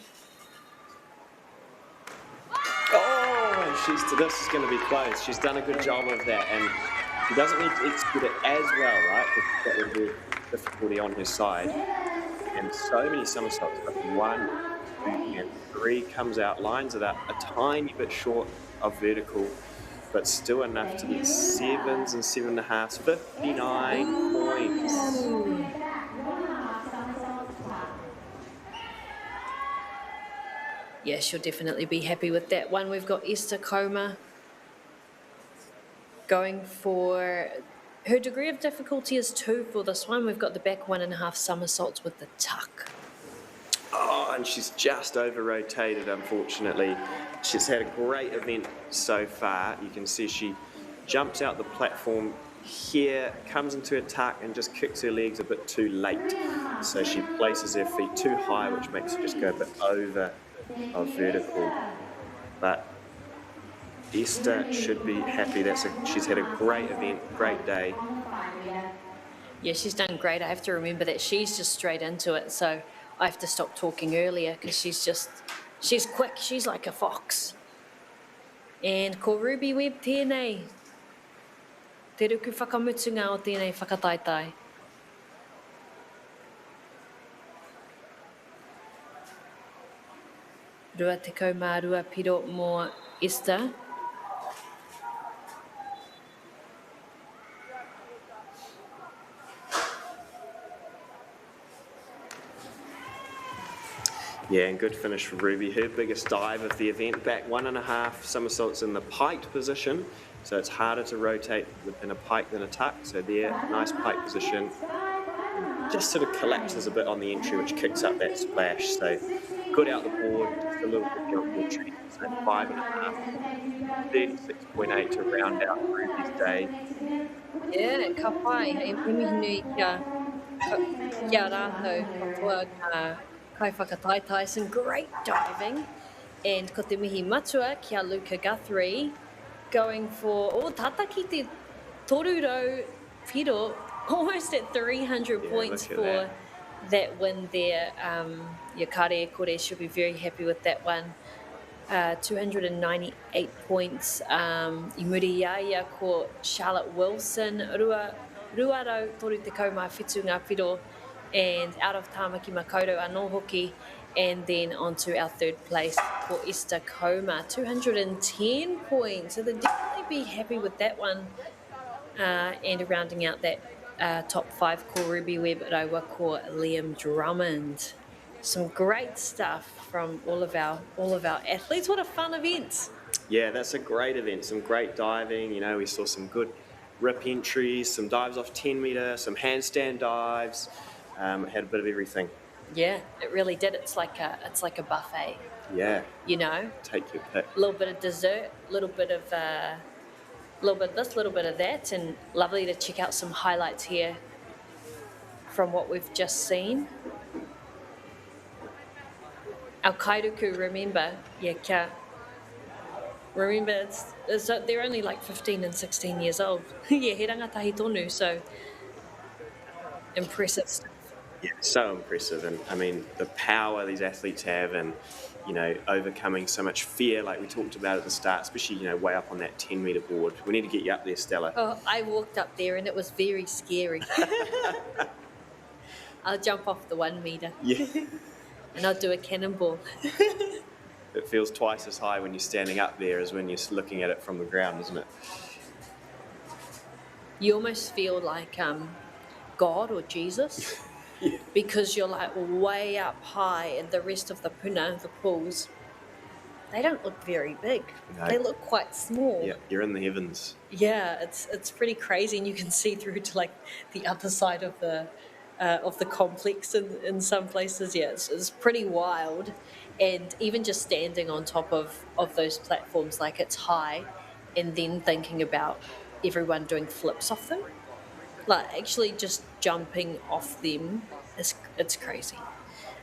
Oh, this is going to be close. She's done a good job of that, and she doesn't need to execute it as well, right? Because that would be difficulty on her side. And so many somersaults. 1, 2, and 3 comes out, lines it up a tiny bit short of vertical, but still enough to get 7s and 7.5s, 59 points. Yeah, she'll definitely be happy with that one. We've got Esther Coma going for, her degree of difficulty is 2 for this one. We've got the back 1.5 somersaults with the tuck. Oh, and she's just over-rotated, unfortunately. She's had a great event so far. You can see she jumps out the platform here, comes into her tuck and just kicks her legs a bit too late. So she places her feet too high, which makes her just go a bit over of vertical. But Esther should be happy. She's had a great event, great day. Yeah, she's done great. I have to remember that she's just straight into it, so I have to stop talking earlier because she's quick. She's like a fox. And ko Ruby Webb tēnei. Te ruku whakamutunga o tēnei whakataitai. Rua te kaumārua piro mō Esther. Yeah, and good finish for Ruby. Her biggest dive of the event, back 1.5 somersaults in the piked position. So it's harder to rotate in a pike than a tuck. So there, nice pike position. Just sort of collapses a bit on the entry, which kicks up that splash. So good out the board, just a little bit jump entry. So 5.5, 36.8 to round out Ruby's day. Yeah, ka pai. E pimihinui kia rātou katoa kai whakataitai. Some great diving. And ko te mihi matua kia Luca Guthrie going for, tataki te toruro piro, almost at 300 points for that win there. Parakiore should be very happy with that one. 298 points. I muri iaia ko Charlotte Wilson, ruarau toru te kaumai whitu ngā piro, and out of Tāmaki Makaurau anō hoki, and then on to our third place for Esther Coma, 210 points. So they'll definitely be happy with that one. And rounding out that top 5 ko Ruby Webb, Raua ko Liam Drummond. Some great stuff from all of our athletes. What a fun event. Yeah, that's a great event. Some great diving. You know, we saw some good rip entries, some dives off 10 metre, some handstand dives. It had a bit of everything. Yeah, it really did. It's like a buffet. Yeah. You know. Take your pick. A little bit of dessert, a little bit of this, a little bit of that, and lovely to check out some highlights here from what we've just seen. Our kairuku, remember, remember, they're only like 15 and 16 years old. Yeah, he rangatahi tonu, so impressive stuff. Yeah, so impressive. And I mean, the power these athletes have, and, you know, overcoming so much fear, like we talked about at the start, especially, you know, way up on that 10 metre board. We need to get you up there, Stella. Oh, I walked up there and it was very scary. I'll jump off the 1 metre. Yeah. And I'll do a cannonball. It feels twice as high when you're standing up there as when you're looking at it from the ground, isn't it? You almost feel like God or Jesus. Yeah. Because you're like way up high, and the rest of the puna, the pools, they don't look very big. No. They look quite small. Yeah, you're in the heavens. Yeah, it's pretty crazy, and you can see through to like the other side of the complex in some places. Yeah, it's pretty wild, and even just standing on top of those platforms, like it's high, and then thinking about everyone doing flips off them. Like actually just jumping off them, it's crazy.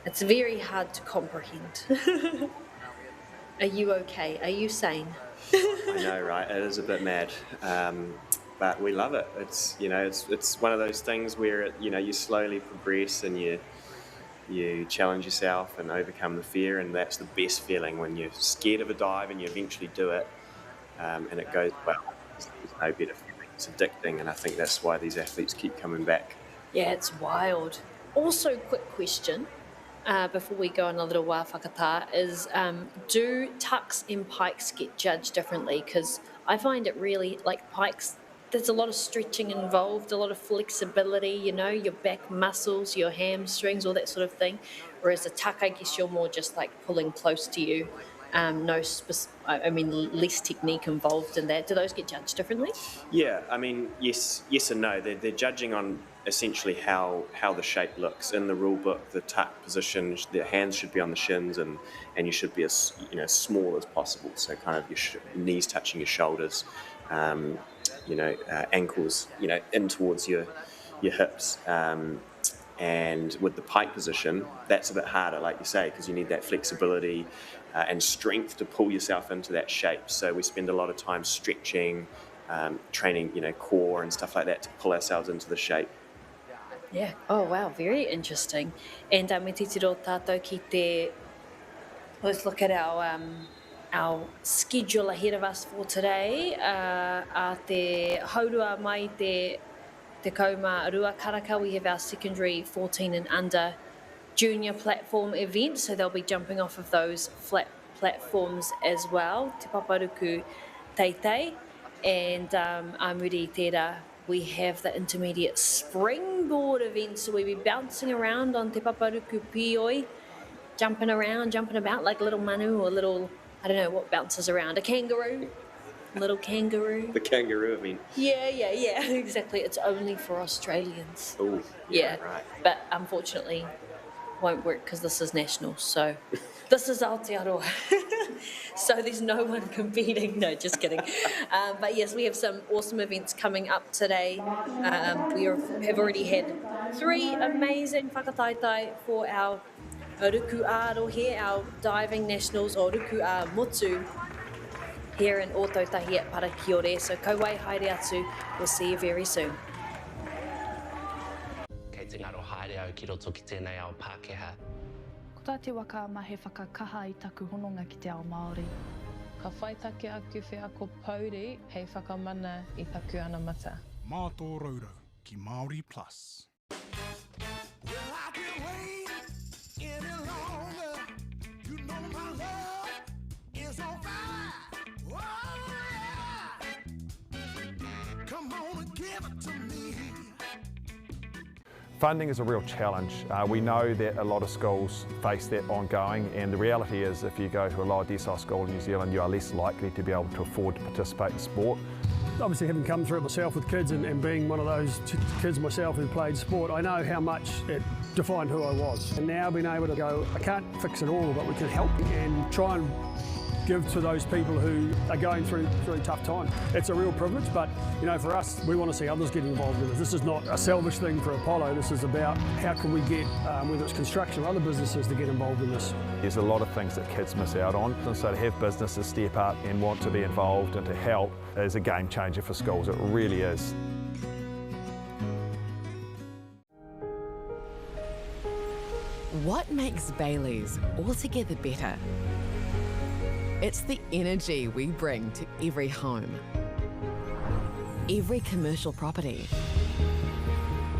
It's very hard to comprehend. Are you okay? Are you sane? I know, right? It is a bit mad, but we love it. It's it's one of those things where you slowly progress and you challenge yourself and overcome the fear, and that's the best feeling when you're scared of a dive and you eventually do it, and it goes well. There's no better feeling. It's addicting, and I think that's why these athletes keep coming back. Yeah, it's wild. Also, quick question. Before we go on a little wā whakatā, is do tucks and pikes get judged differently? Because I find it really, like pikes, there's a lot of stretching involved, a lot of flexibility, your back muscles, your hamstrings, all that sort of thing. Whereas a tuck, I guess you're more just like pulling close to you. Less technique involved in that. Do those get judged differently? Yeah, I mean, yes and no. They're judging on essentially how the shape looks. In the rule book, the tuck position, the hands should be on the shins, and you should be as small as possible. So kind of your knees touching your shoulders, ankles, in towards your hips. And with the pike position, that's a bit harder, like you say, because you need that flexibility and strength to pull yourself into that shape. So we spend a lot of time stretching, training, core and stuff like that to pull ourselves into the shape. Yeah. Oh, wow. Very interesting. And me te tiro tātou ki te... Let's look at our schedule ahead of us for today. A te haurua mai te kauma rua karaka, we have our secondary 14 and under junior platform event, so they'll be jumping off of those flat platforms as well. Te paparuku teitei. And MāORI tērā, we have the intermediate springboard event, so we'll be bouncing around on te paparuku pioi, jumping around, jumping about like a little manu or a little, I don't know what bounces around, a kangaroo. Little kangaroo. The kangaroo event. Yeah, exactly. It's only for Australians. Oh, yeah, right. But unfortunately won't work because this is nationals, so this is Aotearoa. So there's no one competing. No, just kidding. But yes, we have some awesome events coming up today. We have already had 3 amazing whakataitai for our Ruku Ārohe, our Diving Nationals, or Ruku Ā Motu, here in Ōtautahi at Parakiore. So kauai haere atu, we'll see you very soon. Kei te ngaro haere au ki roto ki tēnei ao Pākehā. Ko tā te waka ma he whakakaha i taku hononga ki te ao Māori. Ka whai take aku whea ko Pauri, hei whakamana i taku ana mata. Mā tō raura ki MāORI Plus. Well, I can't wait any longer. You know my love is on fire. Oh, yeah. Come on and give it to me. Funding is a real challenge. We know that a lot of schools face that ongoing, and the reality is if you go to a lower decile school in New Zealand, you are less likely to be able to afford to participate in sport. Obviously, having come through it myself with kids and being one of those kids myself who played sport, I know how much it defined who I was. And now being able to go, I can't fix it all, but we can help and try and give to those people who are going through really tough time. It's a real privilege, but for us, we want to see others get involved in this. This is not a selfish thing for Apollo. This is about how can we get, whether it's construction or other businesses, to get involved in this. There's a lot of things that kids miss out on, and so to have businesses step up and want to be involved and to help is a game changer for schools. It really is. What makes Bailey's altogether better? It's the energy we bring to every home, every commercial property,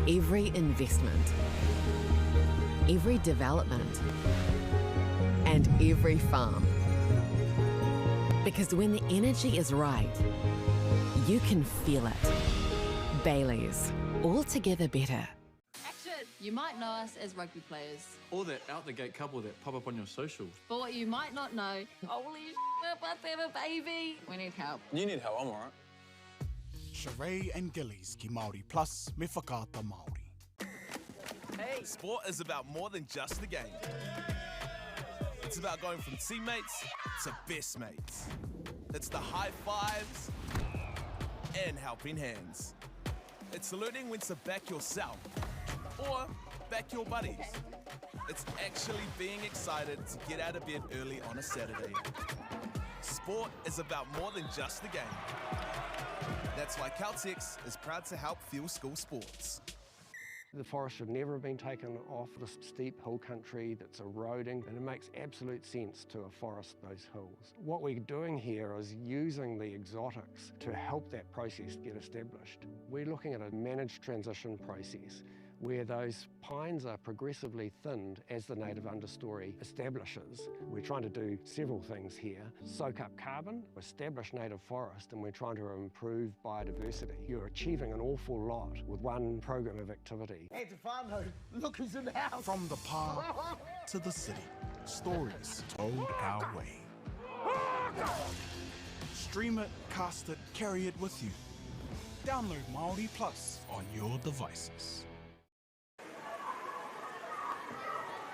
every investment, every development, and every farm. Because when the energy is right, you can feel it. Bailey's, altogether better. You might know us as rugby players. Or that out-the-gate couple that pop up on your socials. But what you might not know, holy baby, we need help. You need help, I'm alright. Sheree and Gillies ki MāORI Plus me whakaata Māori. Hey, sport is about more than just the game. It's about going from teammates to best mates. It's the high fives and helping hands. It's learning when to back yourself or back your buddies. It's actually being excited to get out of bed early on a Saturday. Sport is about more than just the game. That's why Caltex is proud to help fuel school sports. The forest should never have been taken off the steep hill country that's eroding, and it makes absolute sense to afforest those hills. What we're doing here is using the exotics to help that process get established. We're looking at a managed transition process where those pines are progressively thinned as the native understory establishes. We're trying to do several things here. Soak up carbon, establish native forest, and we're trying to improve biodiversity. You're achieving an awful lot with one program of activity. Hey, Stefano, look who's in the house. From the park to the city, stories told our way. Stream it, cast it, carry it with you. Download MāORI Plus on your devices.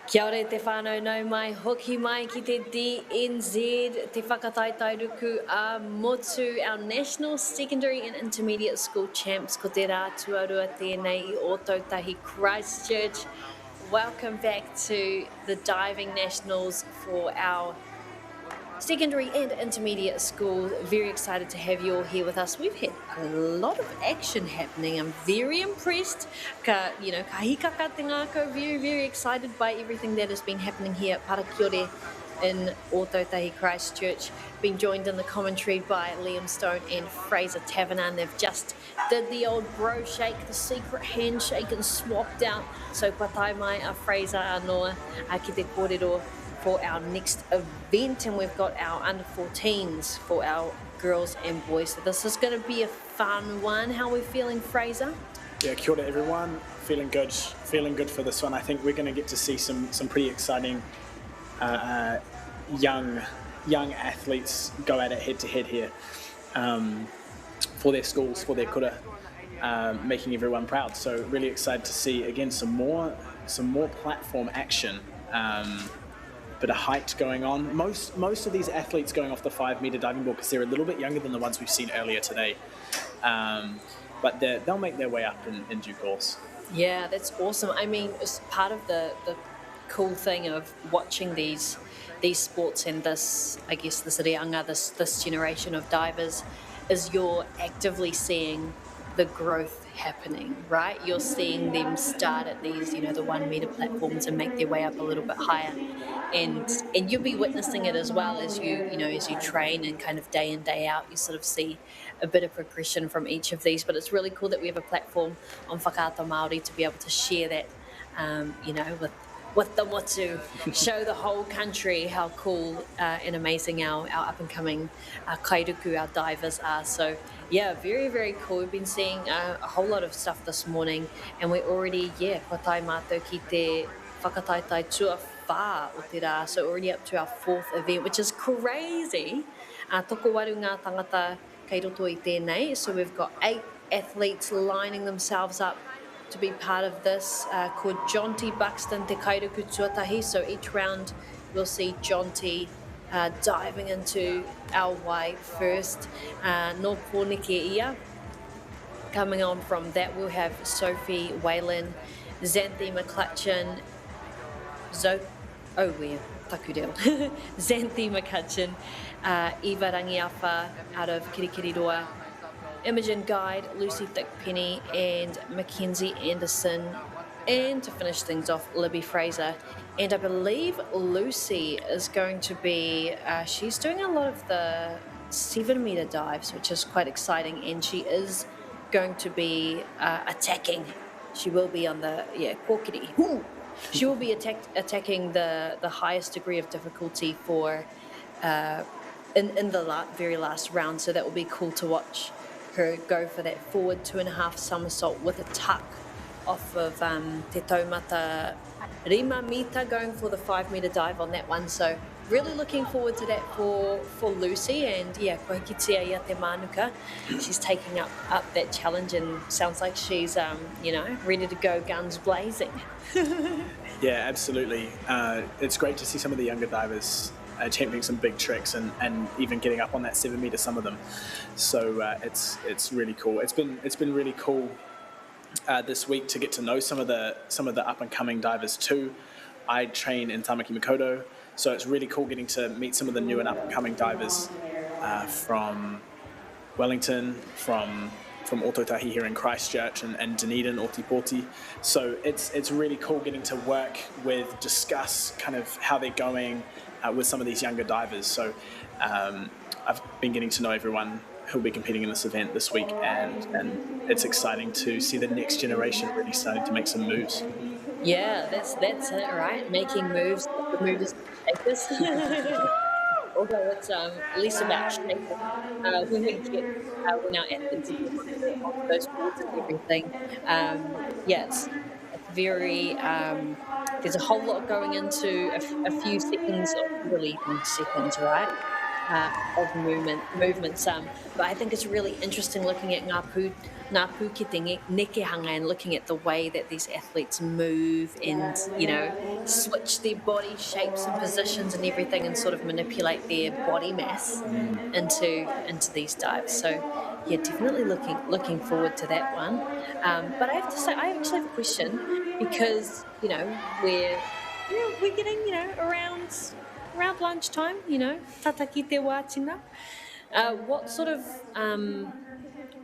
Kia ora te whānau nau mai, hoki mai ki te DNZ, te whakataitairuku a Motu, our national secondary and intermediate school champs, ko te rā tuarua tēnei I o Tautahi Christchurch. Welcome back to the Diving Nationals for our secondary and intermediate school. Very excited to have you all here with us. We've had a lot of action happening. I'm very impressed. Ka hikaka te ngākau, very, very excited by everything that has been happening here at Parakiore in Ōtautahi Christchurch. Been joined in the commentary by Liam Stone and Fraser Tavernan. They've just did the old bro shake, the secret handshake, and swapped out. So patai mai a Fraser anoa ki te kōrero for our next event, and we've got our under-14s for our girls and boys. So this is going to be a fun one. How are we feeling, Fraser? Yeah, kia ora everyone. Feeling good for this one. I think we're going to get to see some pretty exciting young athletes go at it head to head here for their schools, for their kura, making everyone proud. So really excited to see again some more platform action. Bit of height going on. Most of these athletes going off the 5 meter diving board, because they're a little bit younger than the ones we've seen earlier today, but they'll make their way up in due course. Yeah, that's awesome. I mean, it's part of the cool thing of watching these sports and this reanga, this generation of divers, is you're actively seeing the growth happening, right? You're seeing them start at these, the 1 meter platforms and make their way up a little bit higher, and you'll be witnessing it as well as as you train and kind of day in, day out. You sort of see a bit of progression from each of these, but it's really cool that we have a platform on Whakaata Māori to be able to share that, with the Motu, show the whole country how cool and amazing our up-and-coming kairuku, our divers are. So yeah, very, very cool. We've been seeing a whole lot of stuff this morning, and we're already, patai mātou ki te whakataitai tua whā o te rā, so already up to our 4th event, which is crazy. Toko waru ngā tangata kei roto I tēnei, so we've got 8 athletes lining themselves up to be part of this, called Jonty Buxton Te Kairuku Tuatahi. So each round we'll see Jonty diving into our wai first. No pōneke ia. Coming on from that, we'll have Sophie Whalen, Xanthi McCutcheon, Xanthi McCutcheon, Eva Rangiafa out of Kirikiriroa, Imogen Guide, Lucy Thickpenny, and Mackenzie Anderson. And to finish things off, Libby Fraser. And I believe Lucy is going to be, she's doing a lot of the 7 meter dives, which is quite exciting. And she is going to be attacking. She will be on the, kōkiri. She will be attacking the highest degree of difficulty for, in the very last round. So that will be cool to watch her go for that forward 2.5 somersault with a tuck off of te taumata rima mita, going for the 5 meter dive on that one. So really looking forward to that for Lucy, and koe kitea ia te manuka. She's taking up that challenge, and sounds like she's ready to go guns blazing. Yeah, absolutely. It's great to see some of the younger divers championing some big tricks and even getting up on that 7 meter, some of them. So it's really cool. It's been really cool this week to get to know some of the up and coming divers too. I train in Tamaki Makaurau, so it's really cool getting to meet some of the new and up and coming divers from Wellington, from Ototahi here in Christchurch, and Dunedin, Otipoti. So it's really cool getting to work with, discuss kind of how they're going with some of these younger divers. So I've been getting to know everyone who'll be competing in this event this week, and it's exciting to see the next generation really starting to make some moves. Yeah, that's it, right? Making moves, the movers take us. Although it's less about shaping. When we get when our athletes are on those boards and everything, it's very. There's a whole lot going into a few seconds, or really seconds, right? Of movements. But I think it's really interesting looking at ngā pū ki te nekehanga and looking at the way that these athletes move and, switch their body shapes and positions and everything and sort of manipulate their body mass into these dives. So, yeah, definitely looking forward to that one. But I have to say, I actually have a question because, we're getting, around lunchtime, tata ki te wātinga.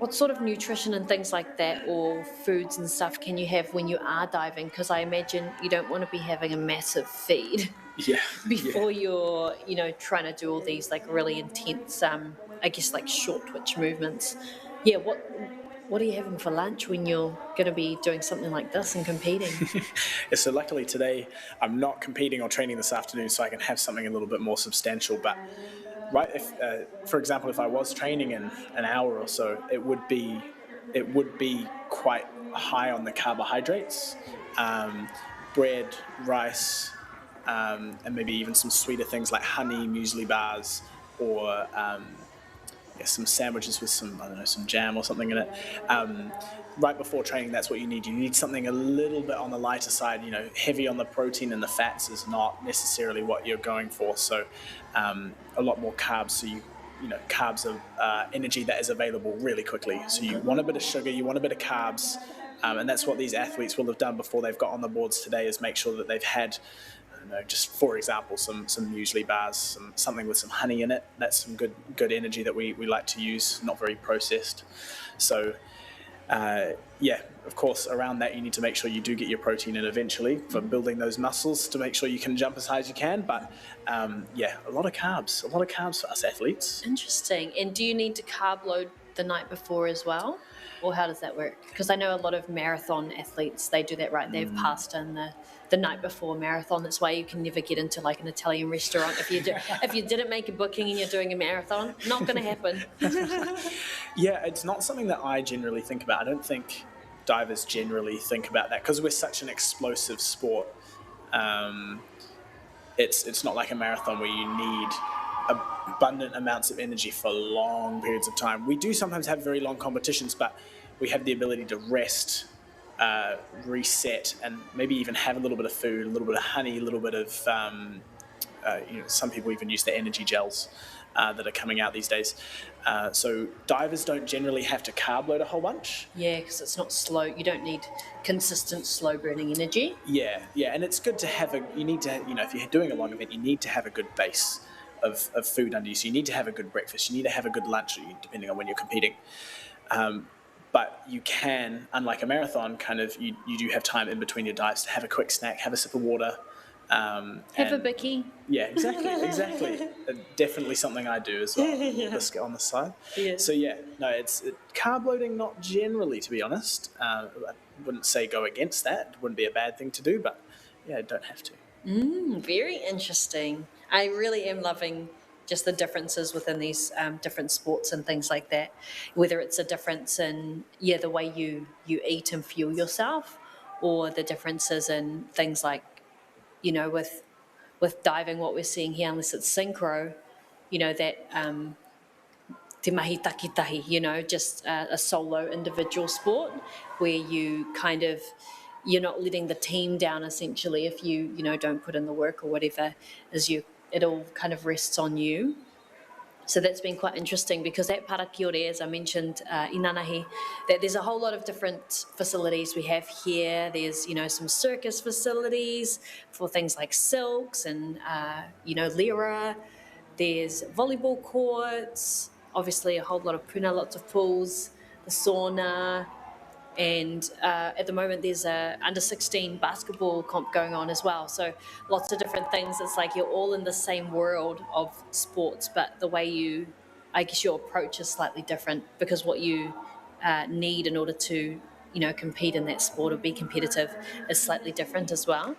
What sort of nutrition and things like that, or foods and stuff, can you have when you are diving? Because I imagine you don't want to be having a massive feed before you're, trying to do all these like really intense, I guess like short twitch movements. Yeah, what are you having for lunch when you're going to be doing something like this and competing? So luckily today I'm not competing or training this afternoon, so I can have something a little bit more substantial. But if, for example, if I was training in an hour or so, it would be quite high on the carbohydrates, bread, rice, and maybe even some sweeter things like honey, muesli bars, or some sandwiches with some jam or something in it. Right before training, that's what you need. You need something a little bit on the lighter side. Heavy on the protein and the fats is not necessarily what you're going for. So a lot more carbs. So carbs are energy that is available really quickly. So you want a bit of sugar, you want a bit of carbs, and that's what these athletes will have done before they've got on the boards today, is make sure that they've had, just for example, some muesli bars, something with some honey in it. That's some good energy that we like to use, not very processed. So of course, around that you need to make sure you do get your protein in eventually for building those muscles to make sure you can jump as high as you can. But a lot of carbs for us athletes. Interesting. And do you need to carb load the night before as well? Or how does that work? Because I know a lot of marathon athletes, they do that, right? They've passed in the night before marathon. That's why you can never get into like an Italian restaurant. If you didn't make a booking and you're doing a marathon, not going to happen. Yeah, it's not something that I generally think about. I don't think divers generally think about that because we're such an explosive sport. It's not like a marathon where you need abundant amounts of energy for long periods of time. We do sometimes have very long competitions, but we have the ability to rest, reset, and maybe even have a little bit of food, a little bit of honey, a little bit of, some people even use the energy gels that are coming out these days. So divers don't generally have to carb load a whole bunch. Yeah, because it's not slow. You don't need consistent slow burning energy. Yeah, and it's good to have if you're doing a long event, you need to have a good base of food under you. So you need to have a good breakfast, you need to have a good lunch, depending on when you're competing. But you can, unlike a marathon, you do have time in between your dives to have a quick snack, have a sip of water. Have a bicky. Yeah, exactly. Definitely something I do as well on the side. Yeah. So it's carb loading, not generally, to be honest. I wouldn't say go against that. It wouldn't be a bad thing to do, but don't have to. Very interesting. I really am loving just the differences within these different sports and things like that. Whether it's a difference in the way you eat and fuel yourself, or the differences in things like with diving, what we're seeing here, unless it's synchro, that te mahi takitahi, just a solo individual sport where you you're not letting the team down essentially if you don't put in the work or whatever, it all kind of rests on you. So that's been quite interesting because at Parakiore, as I mentioned, Inanahi, that there's a whole lot of different facilities we have here. There's, some circus facilities for things like silks and, lira. There's volleyball courts, obviously a whole lot of puna, lots of pools, the sauna, and at the moment there's a under 16 basketball comp going on as well. So lots of different things. It's like you're all in the same world of sports, but the way your approach is slightly different because what you need in order to, compete in that sport or be competitive is slightly different as well.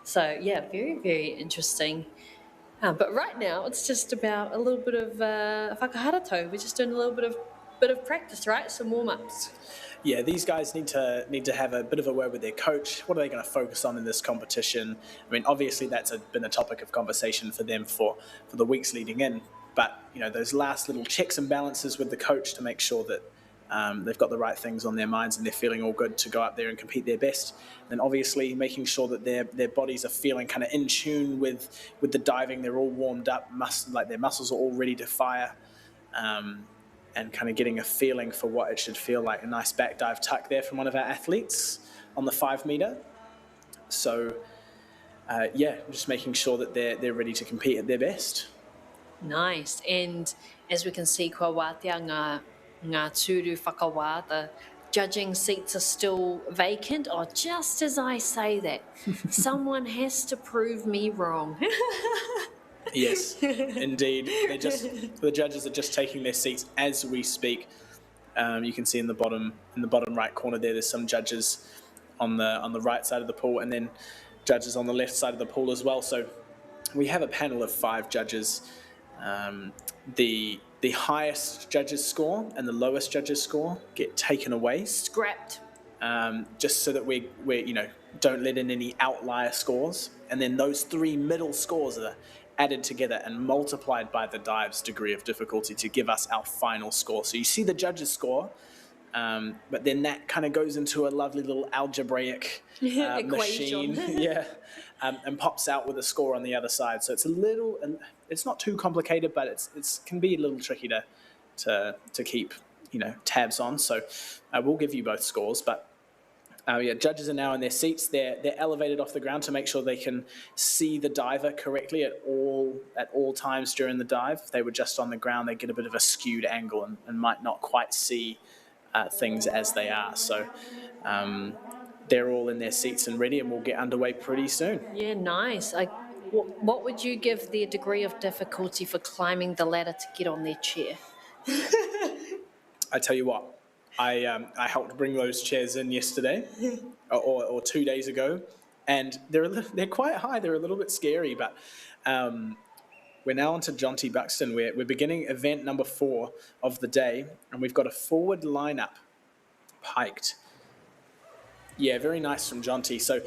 So yeah, very, very interesting. But right now it's just about a little bit of whakaharato. We're just doing a little bit of practice, right? Some warm-ups. Yeah, these guys need to have a bit of a word with their coach. What are they going to focus on in this competition? I mean, obviously that's been a topic of conversation for them for the weeks leading in. But those last little checks and balances with the coach to make sure that they've got the right things on their minds and they're feeling all good to go out there and compete their best. Then obviously making sure that their bodies are feeling kind of in tune with the diving. They're all warmed up, like their muscles are all ready to fire. And kind of getting a feeling for what it should feel like. A nice back dive tuck there from one of our athletes on the 5 meter. So, just making sure that they're ready to compete at their best. Nice. And as we can see, kua wātea ngā tūru whakawā, the judging seats are still vacant. Oh, just as I say that, someone has to prove me wrong. Yes, indeed. The judges are just taking their seats as we speak. You can see in the bottom right corner there's some judges on the right side of the pool, and then judges on the left side of the pool as well. So we have a panel of 5 judges. The highest judges score and the lowest judges score get taken away, scrapped, just so that we don't let in any outlier scores, and then those 3 middle scores are added together and multiplied by the dive's degree of difficulty to give us our final score. So you see the judges score, but then that kind of goes into a lovely little algebraic machine, and pops out with a score on the other side. So it's not too complicated, but it can be a little tricky to keep tabs on. So we'll give you both scores, but judges are now in their seats. They're elevated off the ground to make sure they can see the diver correctly at all times during the dive. If they were just on the ground, they get a bit of a skewed angle and might not quite see things as they are. So they're all in their seats and ready, and we'll get underway pretty soon. Yeah, nice. What would you give their degree of difficulty for climbing the ladder to get on their chair? I tell you what. I helped bring those chairs in yesterday or 2 days ago, and they're quite high. They're a little bit scary, but we're now on to Jonty Buxton. We're beginning event number 4 of the day, and we've got a forward lineup piked. Yeah, very nice from Jonty. So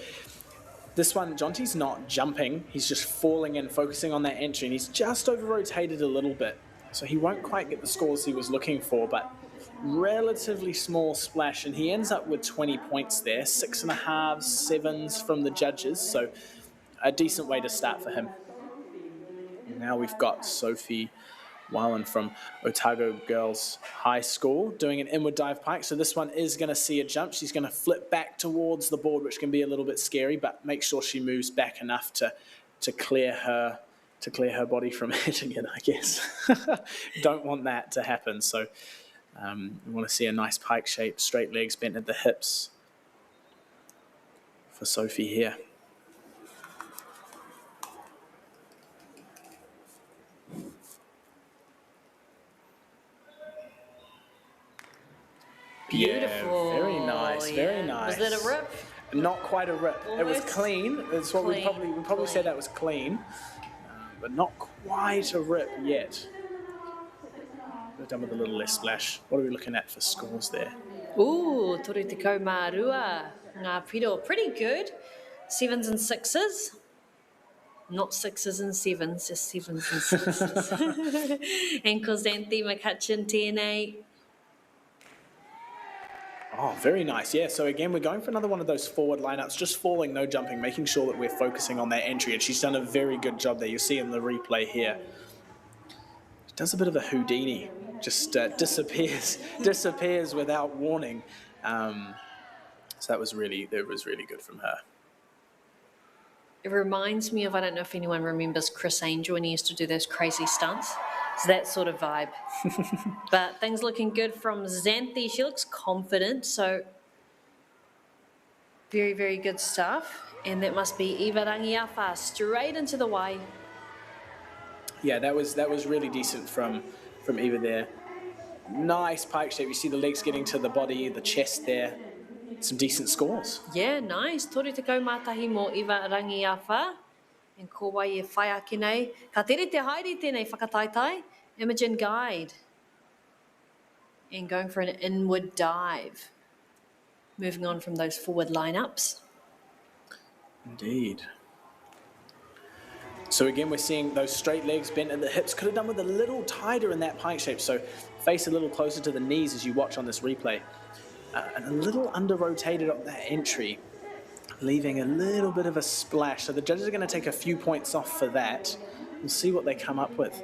this one, Jonty's not jumping. He's just falling in, focusing on that entry, and he's just over-rotated a little bit. So he won't quite get the scores he was looking for, but relatively small splash, and he ends up with 20 points there, 6.5, 7s from the judges, so a decent way to start for him. Now we've got Sophie Wallen from Otago Girls High School doing an inward dive pike. So this one is going to see a jump. She's going to flip back towards the board, which can be a little bit scary, but make sure she moves back enough to clear her body from hitting it, I guess. Don't want that to happen. So we want to see a nice pike shape, straight legs bent at the hips for Sophie here. Beautiful. Yeah, very nice, very nice. Was that a rip? Not quite a rip. It was clean. That's what we'd probably say that was clean, but not quite a rip yet. We're done with a little less splash. What are we looking at for scores there? Ooh, toru te kau mā rua. Ngā piro. Pretty good. 7s and 6s. Not 6s and 7s, just 7s and 6s. Ankle Xanthi McCutcheon, TNA. Oh, very nice. Yeah, so again, we're going for another one of those forward lineups, just falling, no jumping, making sure that we're focusing on that entry, and she's done a very good job there. You'll see in the replay here. Does a bit of a Houdini, just disappears without warning. So that was really good from her. It reminds me of, I don't know if anyone remembers Chris Angel when he used to do those crazy stunts. It's that sort of vibe. But things looking good from Xanthi. She looks confident, so very, very good stuff. And that must be Eva Rangiafa straight into the Y. Yeah, that was really decent from Eva there. Nice pike shape. You see the legs getting to the body, the chest there. Some decent scores. Yeah, nice. Toru te kaumātahi mō Eva Rangiafa. And ko wai e whai ake nei. Ka tere te haere tēnei whakataitai. Imogen Guide. And going for an inward dive. Moving on from those forward lineups. Indeed. So again, we're seeing those straight legs bent at the hips. Could have done with a little tighter in that pike shape. So face a little closer to the knees as you watch on this replay. And a little under-rotated on that entry, leaving a little bit of a splash. So the judges are going to take a few points off for that. We'll see what they come up with.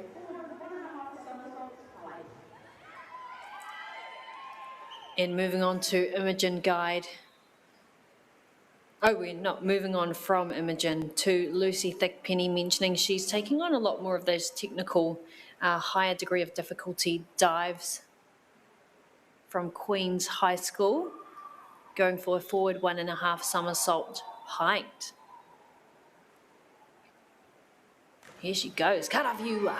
And moving on to Imogen Guide. Oh, we're not moving on from Imogen to Lucy Thickpenny, mentioning she's taking on a lot more of those technical, higher degree of difficulty dives from Queen's High School, going for a forward 1.5 somersault piked. Here she goes, Karavua.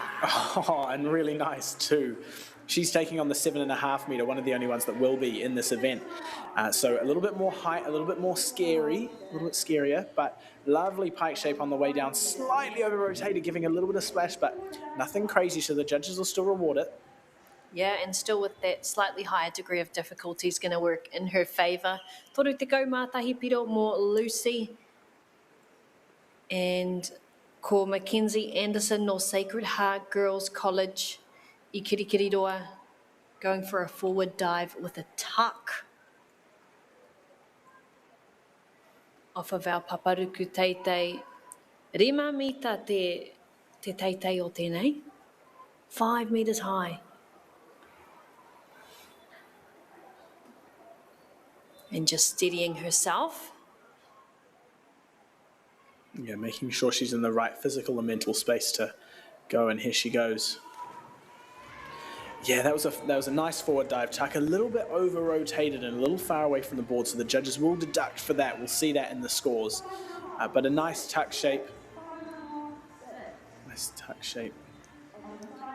Oh, and really nice too. She's taking on the 7.5 meter, one of the only ones that will be in this event. So a little bit more height, a little bit more scary, a little bit scarier, but lovely pike shape on the way down, slightly over rotated, giving a little bit of splash, but nothing crazy, so the judges will still reward it. Yeah, and still with that slightly higher degree of difficulty is going to work in her favour. Toru te kaumātahi piro mō Lucy. And ko Mackenzie Anderson no Sacred Heart Girls College I Kirikiriroa, going for a forward dive with a tuck off of our paparuku teitei. Rima mita te teitei o tēnei. 5 metres high. And just steadying herself. Yeah, making sure she's in the right physical and mental space to go, and here she goes. Yeah, that was a nice forward dive tuck, a little bit over rotated and a little far away from the board, so the judges will deduct for that. We'll see that in the scores. But a nice tuck shape. Nice tuck shape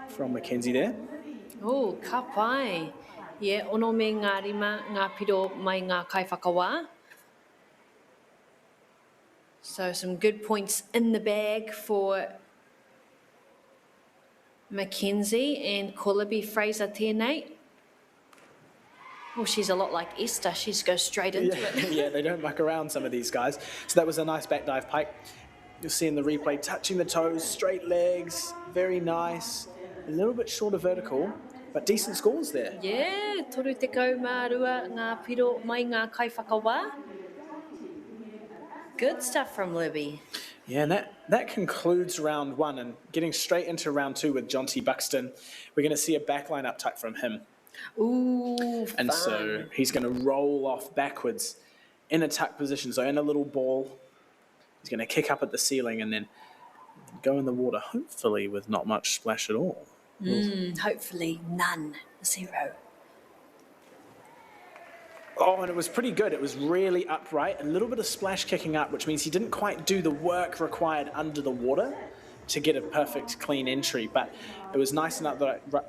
from Mackenzie there. Oh, ka pai. Yeah, ono me ngā rima, ngā piro mai ngā kaiwhakawa. So some good points in the bag for Mackenzie and Kolabi Fraser tēnei. Oh, she's a lot like Esther. She just goes straight into it. Yeah, they don't muck around, some of these guys. So that was a nice back dive pike. You'll see in the replay, touching the toes, straight legs, very nice. A little bit shorter vertical, but decent scores there. Yeah, toru te kaumārua ngā piro mai ngā kaiwhakawa. Good stuff from Libby. Yeah, and that concludes round one, and getting straight into round two with John T. Buxton. We're going to see a backline up tuck from him. Ooh, and fun. So he's going to roll off backwards in a tuck position, so in a little ball. He's going to kick up at the ceiling and then go in the water, hopefully with not much splash at all. Hopefully none, 0. Oh, and it was pretty good. It was really upright, a little bit of splash kicking up, which means he didn't quite do the work required under the water to get a perfect clean entry, but it was nice and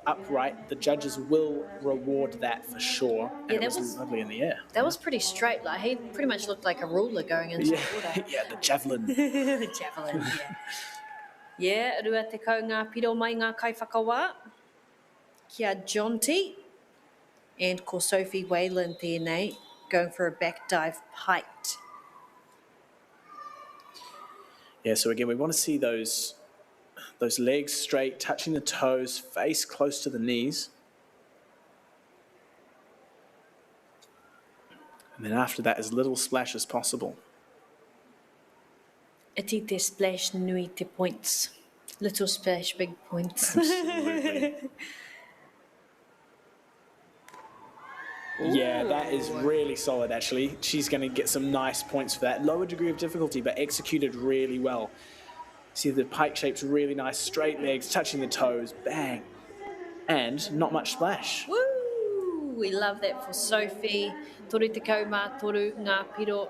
upright. The judges will reward that for sure. And Yeah, it was lovely in the air. That was pretty straight. Like he pretty much looked like a ruler going into the water. Yeah, the javelin. The javelin, yeah. Yeah, rua te kau ngā piro mai ngā kaiwhakawa. Kia John T. And ko Sophie Whalen tēnei, going for a back dive piked. Yeah, so again, we want to see those legs straight, touching the toes, face close to the knees. And then after that, as little splash as possible. Iti te splash nui te points. Little splash, big points. Absolutely. Yeah, that is really solid, actually. She's going to get some nice points for that. Lower degree of difficulty, but executed really well. See, the pike shape's really nice. Straight legs, touching the toes, bang. And not much splash. Woo! We love that for Sophie. Toru te kaumā toru ngā piro.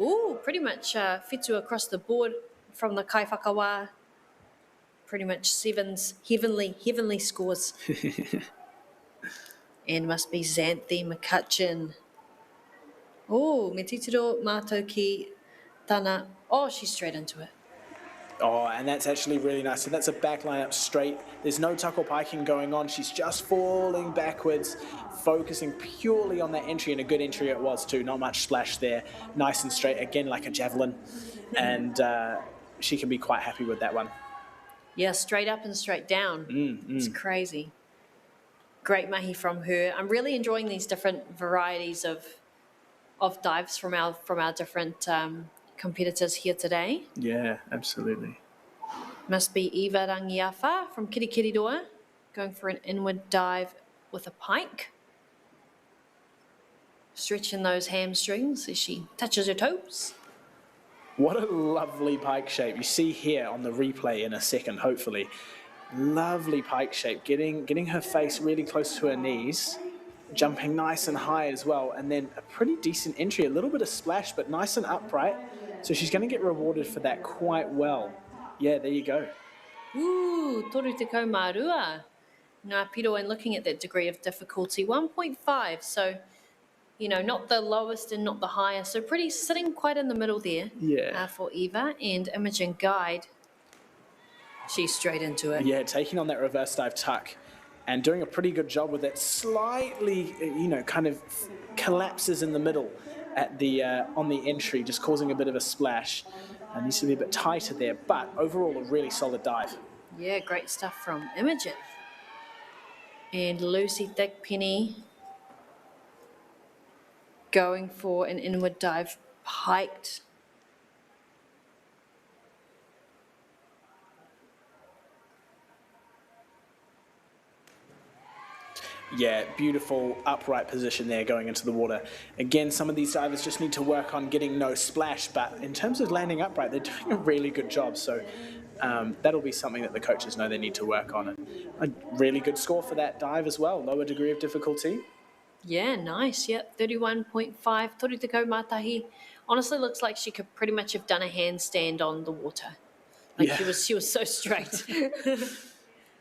Ooh, pretty much whitu across the board from the kaiwhakawā. Pretty much sevens, heavenly scores. And must be Xanthi McCutcheon. Oh, me titiro mātou ki tana. Oh, she's straight into it. Oh, and that's actually really nice. So that's a back line up straight. There's no tuck or piking going on. She's just falling backwards, focusing purely on that entry, and a good entry it was too. Not much splash there. Nice and straight, again like a javelin. And she can be quite happy with that one. Yeah, straight up and straight down. It's crazy. Great mahi from her. I'm really enjoying these different varieties of dives from our different competitors here today. Yeah, absolutely. Must be Eva Rangiafa from Kirikiriroa, going for an inward dive with a pike. Stretching those hamstrings as she touches her toes. What a lovely pike shape. You see here on the replay in a second, hopefully. Lovely pike shape, getting her face really close to her knees, jumping nice and high as well, and then a pretty decent entry, a little bit of splash, but nice and upright. So she's going to get rewarded for that quite well. Yeah, there you go. Ooh, toru te kaumā rua. Ngā piro, and looking at that degree of difficulty, 1.5. So, you know, not the lowest and not the highest. So pretty sitting quite in the middle there. Yeah. For Eva. And Imogen Guide. She's straight into it. Yeah, taking on that reverse dive tuck and doing a pretty good job with it. Slightly, you know, kind of collapses in the middle at the on the entry, just causing a bit of a splash. Needs to be a bit tighter there, but overall a really solid dive. Yeah, great stuff from Imogen. And Lucy Thickpenny going for an inward dive piked. Yeah, beautiful upright position there going into the water. Again, some of these divers just need to work on getting no splash, but in terms of landing upright, they're doing a really good job. So that'll be something that the coaches know they need to work on. And a really good score for that dive as well, lower degree of difficulty. Yeah, nice. Yep, 31.5. Toru te kaumātahi. Honestly, looks like she could pretty much have done a handstand on the water. Like Yeah. she was so straight.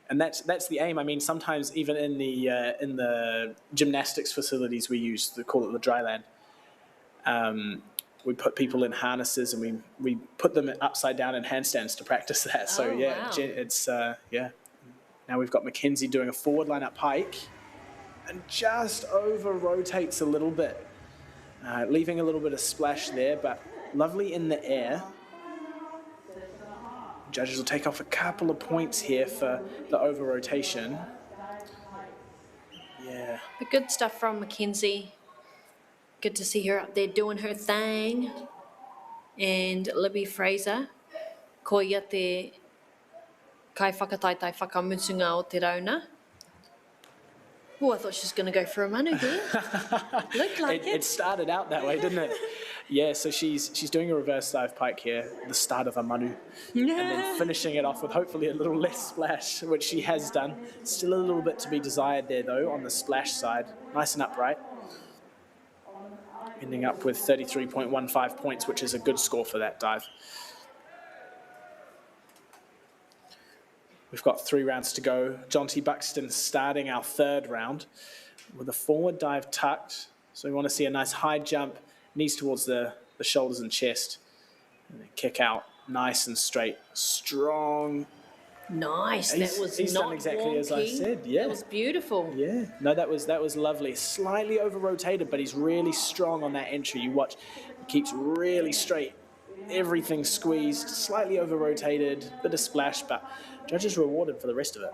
And that's the aim. I mean, sometimes even in the gymnastics facilities we use, they call it the dry land, we put people in harnesses and we put them upside down in handstands to practice that. So yeah, wow. it's yeah. Now we've got Mackenzie doing a forward line up pike and just over rotates a little bit, leaving a little bit of splash there, but lovely in the air. Judges will take off a couple of points here for the over rotation. Yeah. But good stuff from Mackenzie. Good to see her up there doing her thing. And Libby Fraser, ko ia te kai whakataitai whakamutunga o te rauna. Oh, I thought she was going to go for a manu there. Looked like It started out that way, didn't it? Yeah, so she's doing a reverse dive pike here, the start of a manu, and then finishing it off with hopefully a little less splash, which she has done. Still a little bit to be desired there, though, on the splash side. Nice and upright. Ending up with 33.15 points, which is a good score for that dive. We've got 3 rounds to go. Jonty Buxton starting our 3rd round with a forward dive tucked. So we want to see a nice high jump, knees towards the shoulders and chest. And then kick out, nice and straight, strong. Nice. He's done exactly as I said. Yeah, that was beautiful. Yeah, no, that was lovely. Slightly over rotated, but he's really strong on that entry. You watch, he keeps really straight. Everything squeezed, slightly over rotated, bit of splash, but judges rewarded for the rest of it.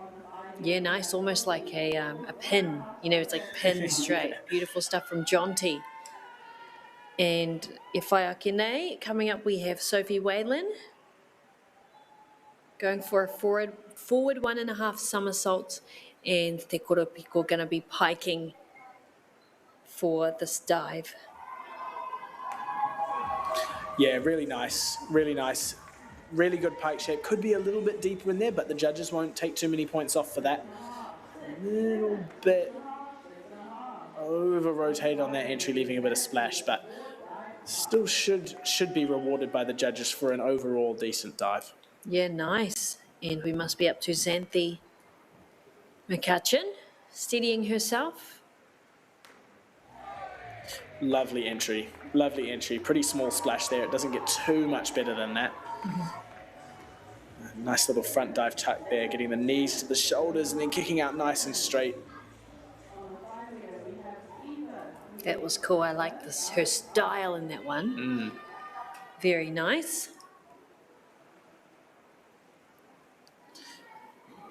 Yeah, nice. Almost like a pin. You know, it's like pin straight. Beautiful stuff from Jonty. And if I Akine, coming up we have Sophie Whalen. Going for a forward 1.5 somersaults, and Te Koropiko going to be piking for this dive. Yeah, really nice, really nice. Really good pike shape. Could be a little bit deeper in there, but the judges won't take too many points off for that. A little bit over-rotated on that entry, leaving a bit of splash, but still should be rewarded by the judges for an overall decent dive. Yeah, nice. And we must be up to Xanthi McCutcheon, steadying herself. Lovely entry, lovely entry. Pretty small splash there. It doesn't get too much better than that. Nice little front dive tuck there, getting the knees to the shoulders and then kicking out nice and straight. That was cool. I like this, her style in that one. Very nice.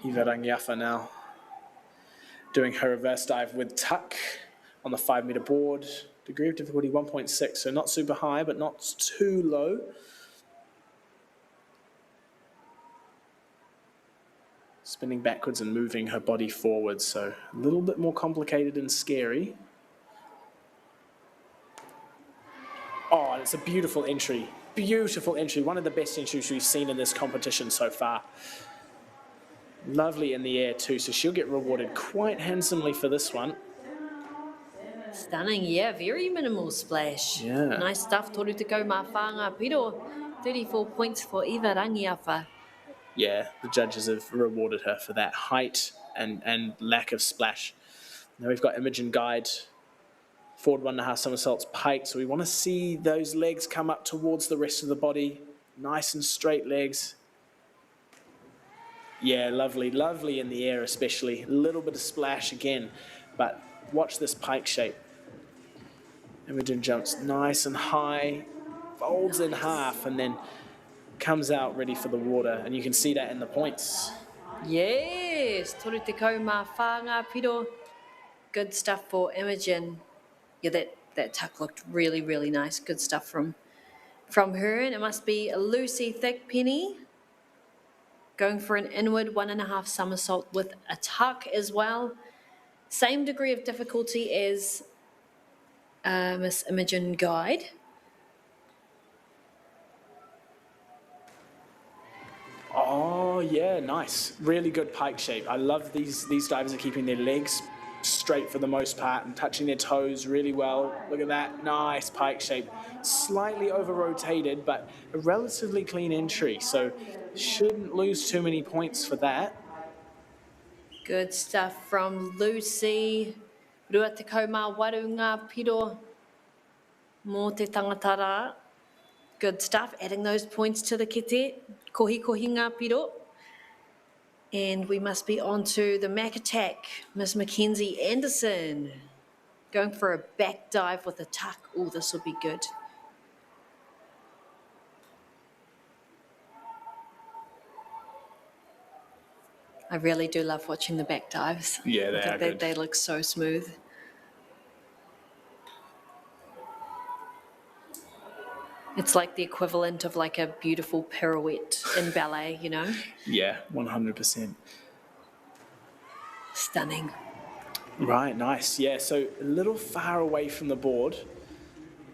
Iva Rangiafa now doing her reverse dive with tuck on the 5 meter board. Degree of difficulty 1.6, so not super high, but not too low. Spinning backwards and moving her body forward, so a little bit more complicated and scary. Oh, and it's a beautiful entry. Beautiful entry. One of the best entries we've seen in this competition so far. Lovely in the air too, so she'll get rewarded quite handsomely for this one. Stunning, yeah, very minimal splash. Yeah. Nice stuff, toru te kau mā whānga piro. 34 points for Iva Rangiafa. Yeah, the judges have rewarded her for that height and lack of splash. Now we've got Imogen Guide, forward 1.5 somersaults pike, so we want to see those legs come up towards the rest of the body. Nice and straight legs. Yeah, lovely, lovely in the air especially. A little bit of splash again, but watch this pike shape. Imogen jumps nice and high, folds in half, and then comes out ready for the water, and you can see that in the points. Yes, toru te kau mā whānga piro. Good stuff for Imogen. Yeah, that tuck looked really, really nice. Good stuff from her, and it must be Lucy Thickpenny going for an inward 1.5 somersault with a tuck as well. Same degree of difficulty as Miss Imogen Guide. Oh, yeah, nice. Really good pike shape. I love these divers are keeping their legs straight for the most part and touching their toes really well. Look at that. Nice pike shape. Slightly over-rotated, but a relatively clean entry, so shouldn't lose too many points for that. Good stuff from Lucy. Rua te kau mā warunga piro mō te tangatara. Good stuff, adding those points to the kete. Kohi ngā piro. And we must be on to the Mac attack. Miss Mackenzie Anderson going for a back dive with a tuck. Oh, this will be good. I really do love watching the back dives. Yeah, they are good. They look so smooth. It's like the equivalent of like a beautiful pirouette in ballet, you know? Yeah, 100%. Stunning. Right, nice. Yeah, so a little far away from the board.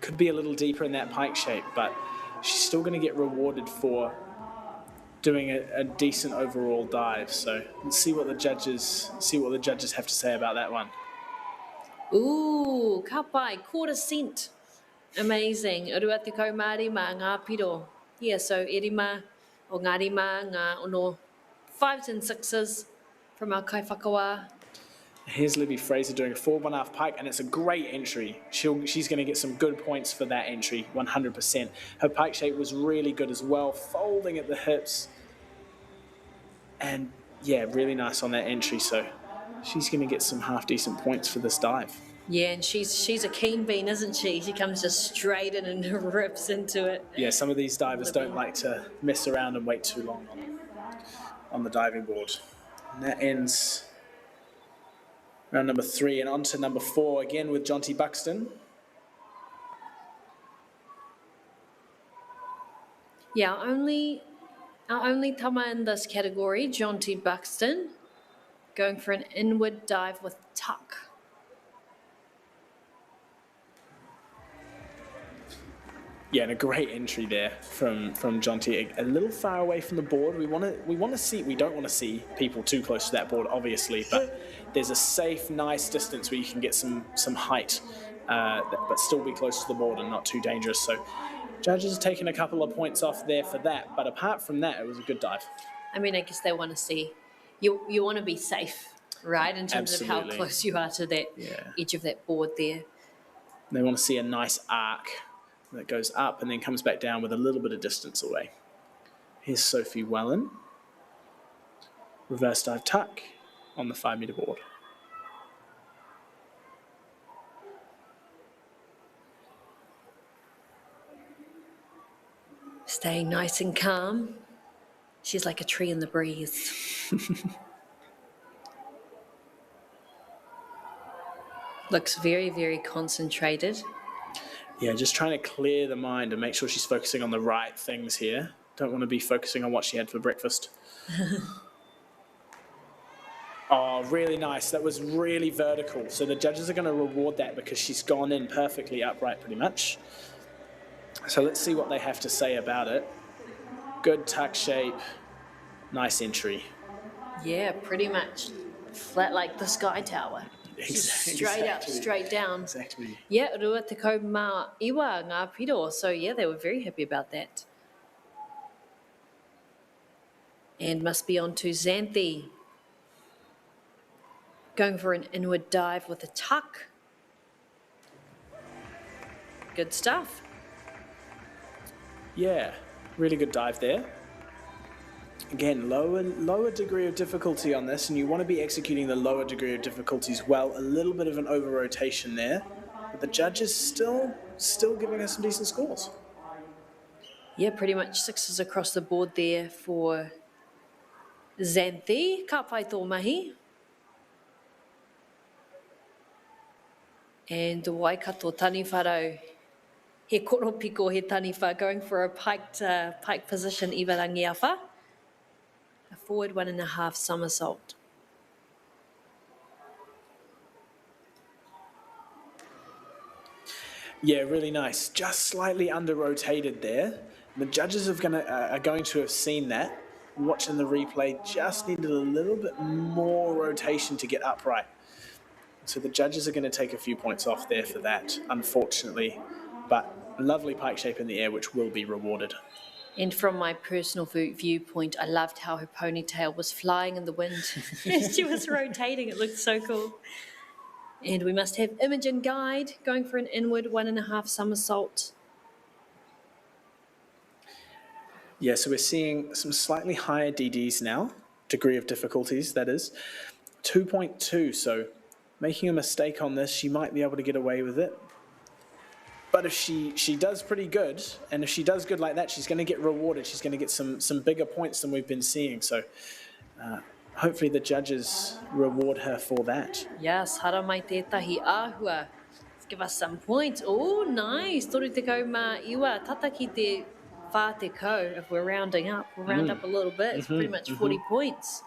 Could be a little deeper in that pike shape, but she's still going to get rewarded for doing a decent overall dive. So let's see what the judges have to say about that one. Ooh, ka pai, quarter cent. Amazing. Rua te kau mā rima ngā piro. Yeah, so e rima o ngā rima ngā ono 5s and 6s from our kaiwhakawa. Here's Libby Fraser doing a forward 1.5 pike, and it's a great entry. She's going to get some good points for that entry, 100%. Her pike shape was really good as well, folding at the hips. And yeah, really nice on that entry, so she's going to get some half-decent points for this dive. Yeah, and she's a keen bean, isn't she? She comes just straight in and rips into it. Yeah, some of these divers don't like to mess around and wait too long on the diving board. And that ends round number 3, and on to number 4 again with Jonty Buxton. Yeah, only Our only tama in this category, Jonty Buxton, going for an inward dive with tuck. Yeah, and a great entry there from Jonty. A little far away from the board. We want to see. We don't want to see people too close to that board, obviously. But there's a safe, nice distance where you can get some height, but still be close to the board and not too dangerous. So, judges are taking a couple of points off there for that. But apart from that, it was a good dive. I mean, I guess they want to see you want to be safe, right, in terms of how close you are to that edge of that board there. They want to see a nice arc that goes up and then comes back down with a little bit of distance away. Here's Sophie Wellen. Reverse dive tuck on the 5 metre board. Staying nice and calm. She's like a tree in the breeze. Looks very, very concentrated. Yeah, just trying to clear the mind and make sure she's focusing on the right things here. Don't want to be focusing on what she had for breakfast. Oh, really nice. That was really vertical. So the judges are going to reward that because she's gone in perfectly upright pretty much. So let's see what they have to say about it. Good tuck shape. Nice entry. Yeah, pretty much flat like the Sky Tower. Straight up, straight down. Exactly. Yeah, rua te kau mā iwa ngā piro. So yeah, they were very happy about that. And must be on to Xanthi. Going for an inward dive with a tuck. Good stuff. Yeah, really good dive there. Again, lower degree of difficulty on this, and you want to be executing the lower degree of difficulties well. A little bit of an over-rotation there, but the judges still giving us some decent scores. Yeah, pretty much sixes across the board there for Xanthi. Ka pai tō mahi. And Waikato Taniwharau. He koropiko he taniwha, going for a pike position iwa rangiawha. A forward 1.5 somersault. Yeah, really nice. Just slightly under-rotated there. The judges are going to have seen that. Watching the replay, just needed a little bit more rotation to get upright. So the judges are going to take a few points off there for that, unfortunately. But lovely pike shape in the air, which will be rewarded. And from my personal viewpoint, I loved how her ponytail was flying in the wind as she was rotating. It looked so cool. And we must have Imogen Guide going for an inward 1.5 somersault. Yeah, so we're seeing some slightly higher DDs now, degree of difficulties, that is. 2.2, so making a mistake on this, she might be able to get away with it. But if she does pretty good, and if she does good like that, she's going to get rewarded. She's going to get some bigger points than we've been seeing. So hopefully the judges reward her for that. Yes, hara mai tētahi āhua. Let's give us some points. Oh, nice. Toru te kau mā iwa. Tata ki te whā te kau. If we're rounding up, we'll round up a little bit. It's pretty much 40 points.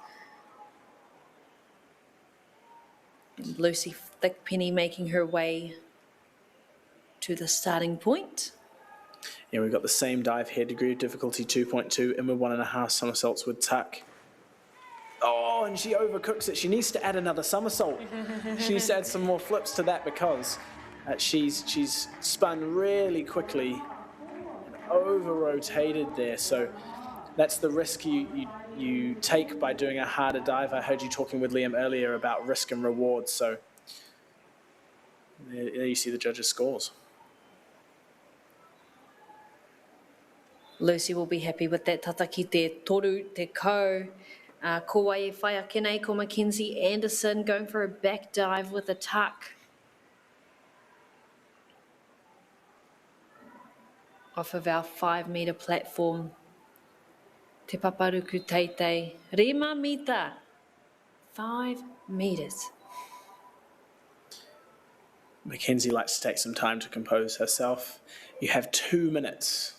And Lucy Thickpenny making her way to the starting point. Yeah, we've got the same dive here, degree of difficulty 2.2, inward 1.5 somersaults with tuck. Oh, and she overcooks it. She needs to add another somersault. She needs to add some more flips to that because she's spun really quickly and over-rotated there. So that's the risk you take by doing a harder dive. I heard you talking with Liam earlier about risk and reward. So there you see the judges' scores. Lucy will be happy with that. Tata ki te toru te kau. Ko wai whaiakenei, ko Mackenzie Anderson going for a back dive with a tuck. Off of our 5 metre platform. Te paparuku teitei. Rima mita. 5 metres. Mackenzie likes to take some time to compose herself. You have 2 minutes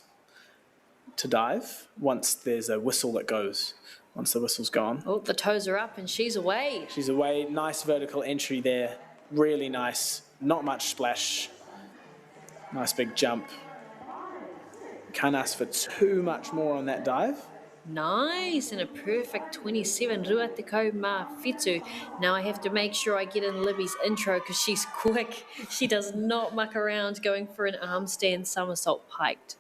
to dive once there's a whistle that goes. Once the whistle's gone. Oh, the toes are up and she's away. She's away. Nice vertical entry there. Really nice. Not much splash. Nice big jump. Can't ask for too much more on that dive. Nice, and a perfect 27. Rua te kau mā whitu. Now I have to make sure I get in Libby's intro because she's quick. She does not muck around going for an arm stand somersault piked.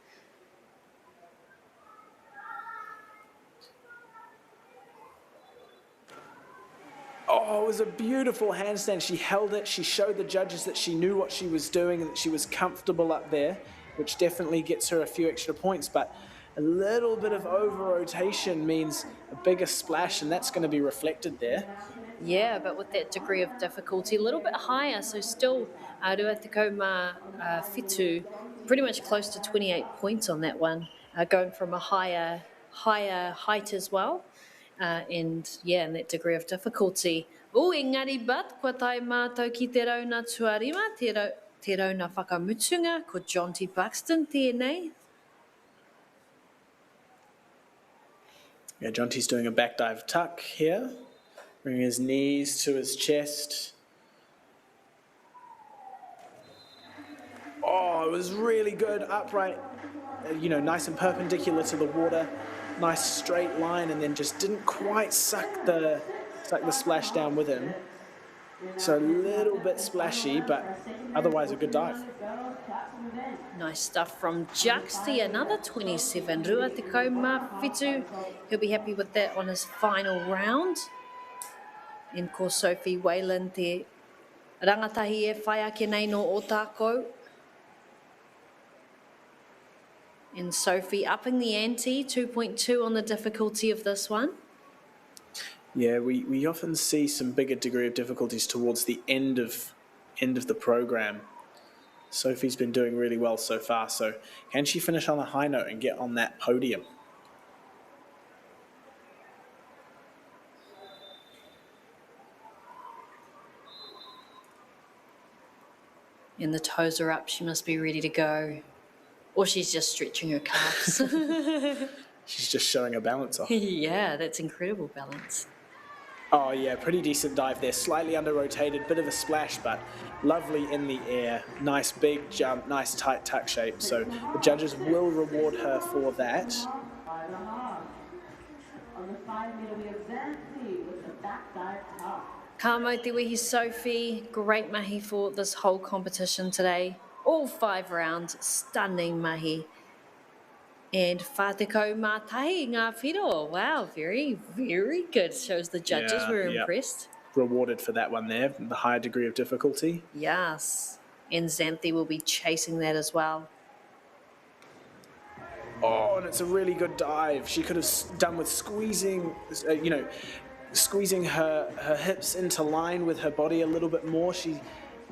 Oh, it was a beautiful handstand. She held it. She showed the judges that she knew what she was doing and that she was comfortable up there, which definitely gets her a few extra points. But a little bit of over-rotation means a bigger splash, and that's going to be reflected there. Yeah, but with that degree of difficulty, a little bit higher, so still rua te kau mā whitu, pretty much close to 28 points on that one, going from a higher height as well. And that degree of difficulty. O, engari bat, kua tai mātou ki te rauna tuarima, te rauna whakamutunga, ko John T. Buxton tēnei. Yeah, John T's doing a back dive tuck here, bringing his knees to his chest. Oh, it was really good, upright, nice and perpendicular to the water. Nice straight line, and then just didn't quite suck the splash down with him. So a little bit splashy, but otherwise a good dive. Nice stuff from Juxty, another 27. Rua te kau mā whitu. He'll be happy with that on his final round. And ko Sophie Whalen te rangatahi e whai ake nei no o tākou. And Sophie upping the ante, 2.2 on the difficulty of this one. Yeah, we often see some bigger degree of difficulties towards the end of the program. Sophie's been doing really well so far, so can she finish on a high note and get on that podium? And the toes are up, she must be ready to go. Or she's just stretching her calves. She's just showing her balance off. Yeah, that's incredible balance. Oh yeah, pretty decent dive there. Slightly under-rotated, bit of a splash, but lovely in the air. Nice big jump, nice tight tuck shape. So the judges will reward her for that. Ka mau te wihi Sophie, great mahi for this whole competition today. All 5 rounds, stunning mahi. And whātekau mā tahi ngā whiro. Wow, very, very good. Shows the judges were impressed. Rewarded for that one there, the higher degree of difficulty. Yes. And Xanthi will be chasing that as well. Oh, and it's a really good dive. She could have done with squeezing, squeezing her hips into line with her body a little bit more. She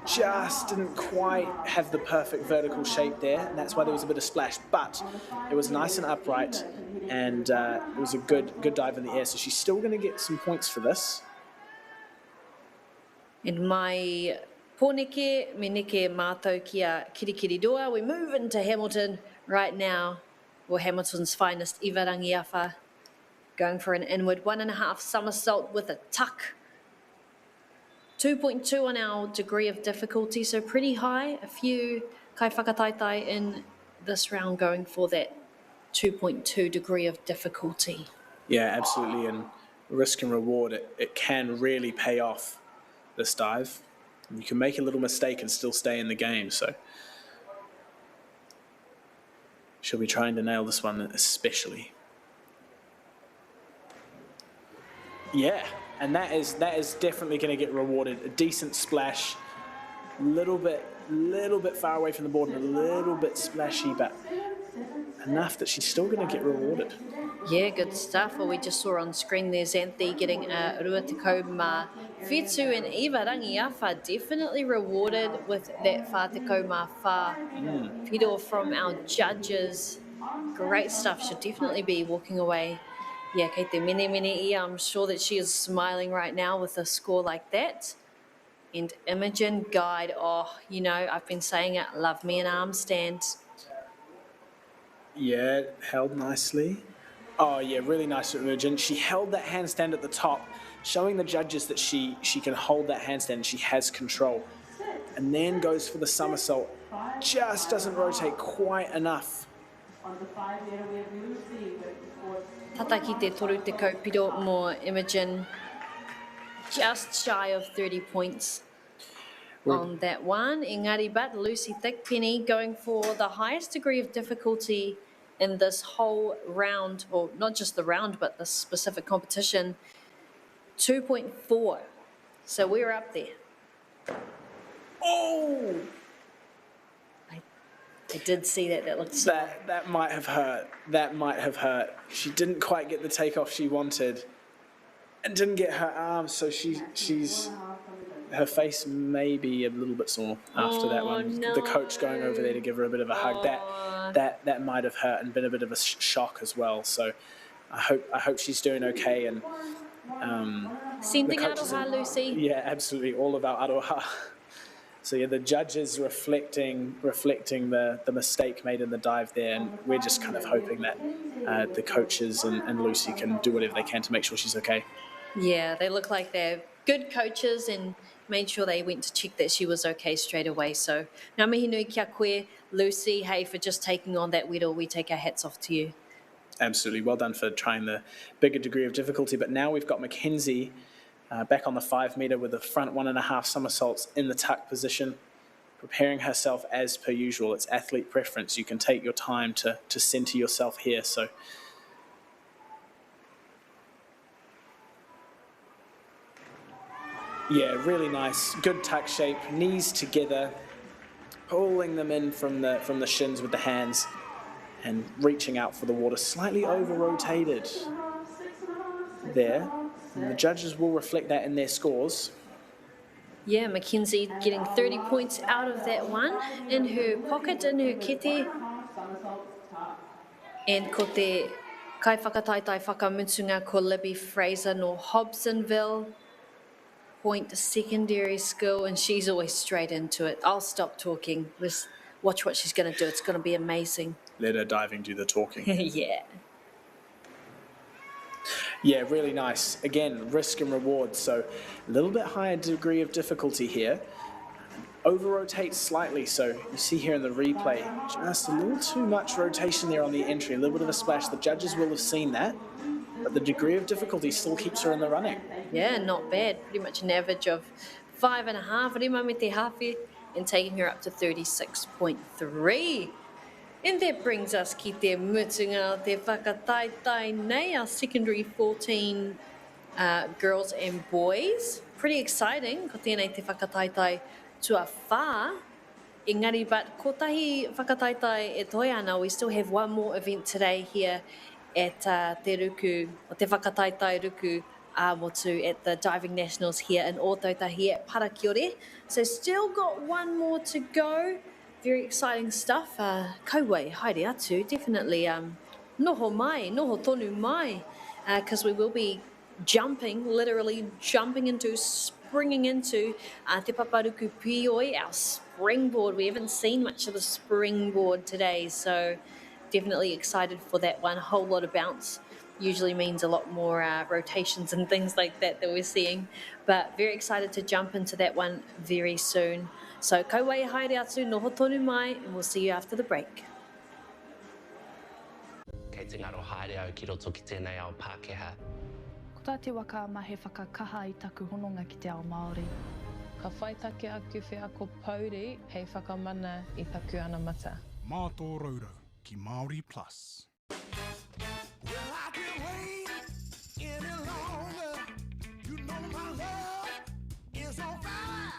just didn't quite have the perfect vertical shape there, and that's why there was a bit of splash, but it was nice and upright, and it was a good dive in the air, so she's still going to get some points for this. And my pōneke, me neke mātou kia kirikiridoa. We move into Hamilton right now, or Hamilton's finest, Ivarangi Awha, going for an inward 1.5 somersault with a tuck. 2.2 on our degree of difficulty, so pretty high. A few kai whakataitai in this round going for that 2.2 degree of difficulty. Yeah, absolutely, and risk and reward, it can really pay off, this dive. You can make a little mistake and still stay in the game, so she'll be trying to nail this one especially. Yeah. And that is definitely going to get rewarded. A decent splash, little bit far away from the board, and a little bit splashy, but enough that she's still going to get rewarded. Yeah, good stuff. Well, we just saw on screen there Xanthi getting a rua te kau mā whitu, and Ivarangi Awha definitely rewarded with that whā te kau mā whā whiro from our judges. Great stuff. She'll definitely be walking away. Yeah, kei te mene ia, I'm sure that she is smiling right now with a score like that. And Imogen Guide, oh, I've been saying it, love me an arm stand. Yeah, held nicely. Oh yeah, really nice with Imogen. She held that handstand at the top, showing the judges that she can hold that handstand, she has control. And then goes for the somersault. Just doesn't rotate quite enough. Tata ki te toru te kaupiro mō Imogen. Just shy of 30 points on that one. Engari, but Lucy Thickpenny going for the highest degree of difficulty in this whole round, or not just the round, but the specific competition, 2.4. So we're up there. Oh! I did see that. That looked that might have hurt. That might have hurt. She didn't quite get the takeoff she wanted, and didn't get her arm. So she's her face may be a little bit sore after that one. No. The coach going over there to give her a bit of a hug. That might have hurt and been a bit of a shock as well. So I hope she's doing okay. And sending aroha, Lucy. Yeah, absolutely, all about aroha. So yeah, the judges reflecting the mistake made in the dive there, and we're just kind of hoping that the coaches and Lucy can do whatever they can to make sure she's okay. Yeah, they look like they're good coaches and made sure they went to check that she was okay straight away. So ngā mihi nui kia koe, Lucy, hey, for just taking on that whittle. We take our hats off to you. Absolutely, well done for trying the bigger degree of difficulty. But now we've got Mackenzie back on the 5 metre with the front 1.5 somersaults in the tuck position, preparing herself as per usual. It's athlete preference. You can take your time to centre yourself here. So yeah, really nice. Good tuck shape, knees together, pulling them in from the shins with the hands and reaching out for the water. Slightly over-rotated there. And the judges will reflect that in their scores. Yeah, Mackenzie getting 30 points out of that one in her pocket, in her kete. And ko te kai whakataitai whakamutunga ko Libby Fraser no Hobsonville. Point secondary school, and she's always straight into it. I'll stop talking. Let's watch what she's going to do. It's going to be amazing. Let her diving do the talking. Yeah. Yeah, really nice. Again, risk and reward. So a little bit higher degree of difficulty here. Over-rotate slightly. So you see here in the replay, just a little too much rotation there on the entry. A little bit of a splash. The judges will have seen that. But the degree of difficulty still keeps her in the running. Yeah, not bad. Pretty much an average of 5.5. Rima me te hawhi, and taking her up to 36.3. And that brings us ki te mutunga te whakataitai nei, our secondary 14 girls and boys. Pretty exciting, ko tēnei te whakataitai tua whā. Engari, but ko tahi whakataitai e toi ana, we still have one more event today here at te ruku, o te whakataitai ruku motu at the Diving Nationals here in Ōtautahi at Parakiore. So still got one more to go. Very exciting stuff. Kauwei, haere atu, definitely noho mai, noho tonu mai, because we will be jumping, literally jumping into, springing into te paparuku pioi, our springboard. We haven't seen much of the springboard today, so definitely excited for that one. A whole lot of bounce usually means a lot more rotations and things like that we're seeing, but very excited to jump into that one very soon. So kauwei haere atu, noho tonu mai, and we'll see you after the break. Kei te ngaro haere au ki roto ki tēnei ao Pākehā. Ko tā te waka ma he whakakaha i taku hononga ki te ao Māori. Ka whaitake aku whea ko Pauri, hei whakamana I taku ana mata. Mātō ki MāORI Plus. Well, I can't wait any longer. You know my love is on fire.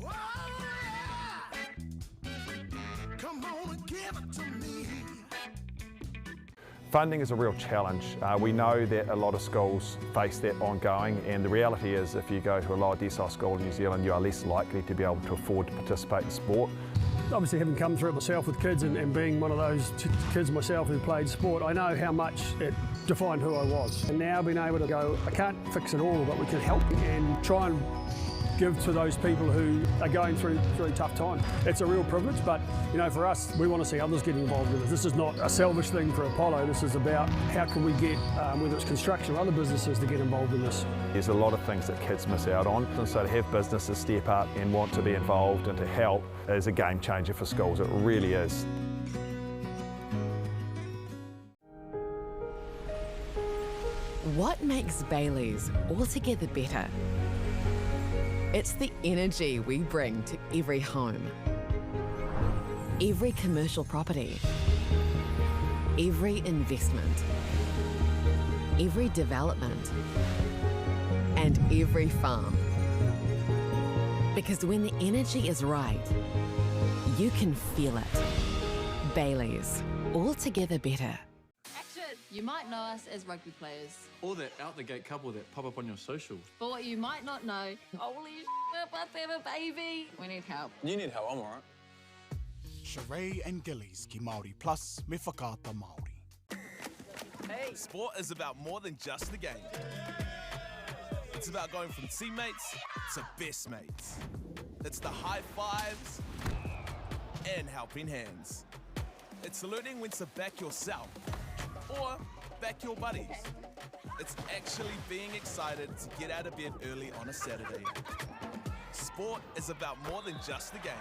Oh, yeah. Come on and give it to me. Funding is a real challenge. We know that a lot of schools face that ongoing, and the reality is if you go to a lower decile school in New Zealand, you are less likely to be able to afford to participate in sport. Obviously, having come through it myself with kids and being one of those kids myself who played sport, I know how much it defined who I was. And now being able to go, I can't fix it all, but we can help and try and give to those people who are going through a tough time. It's a real privilege, but you know, for us, we want to see others getting involved with it. This is not a selfish thing for Apollo. This is about how can we get, whether it's construction or other businesses, to get involved in this. There's a lot of things that kids miss out on, and so to have businesses step up and want to be involved and to help is a game changer for schools. It really is. What makes Bailey's altogether better? It's the energy we bring to every home, every commercial property, every investment, every development, and every farm. Because when the energy is right, you can feel it. Bailey's, altogether better. You might know us as rugby players. Or that out-the-gate couple that pop up on your socials. But what you might not know, holy shit, but they have a baby. We need help. You need help, I'm alright. Sheree and Gillies ki Māori plus me whakaata Māori. Hey. Sport is about more than just the game. It's about going from teammates to best mates. It's the high fives and helping hands. It's learning when to back yourself or back your buddies. It's actually being excited to get out of bed early on a Saturday. Sport is about more than just the game.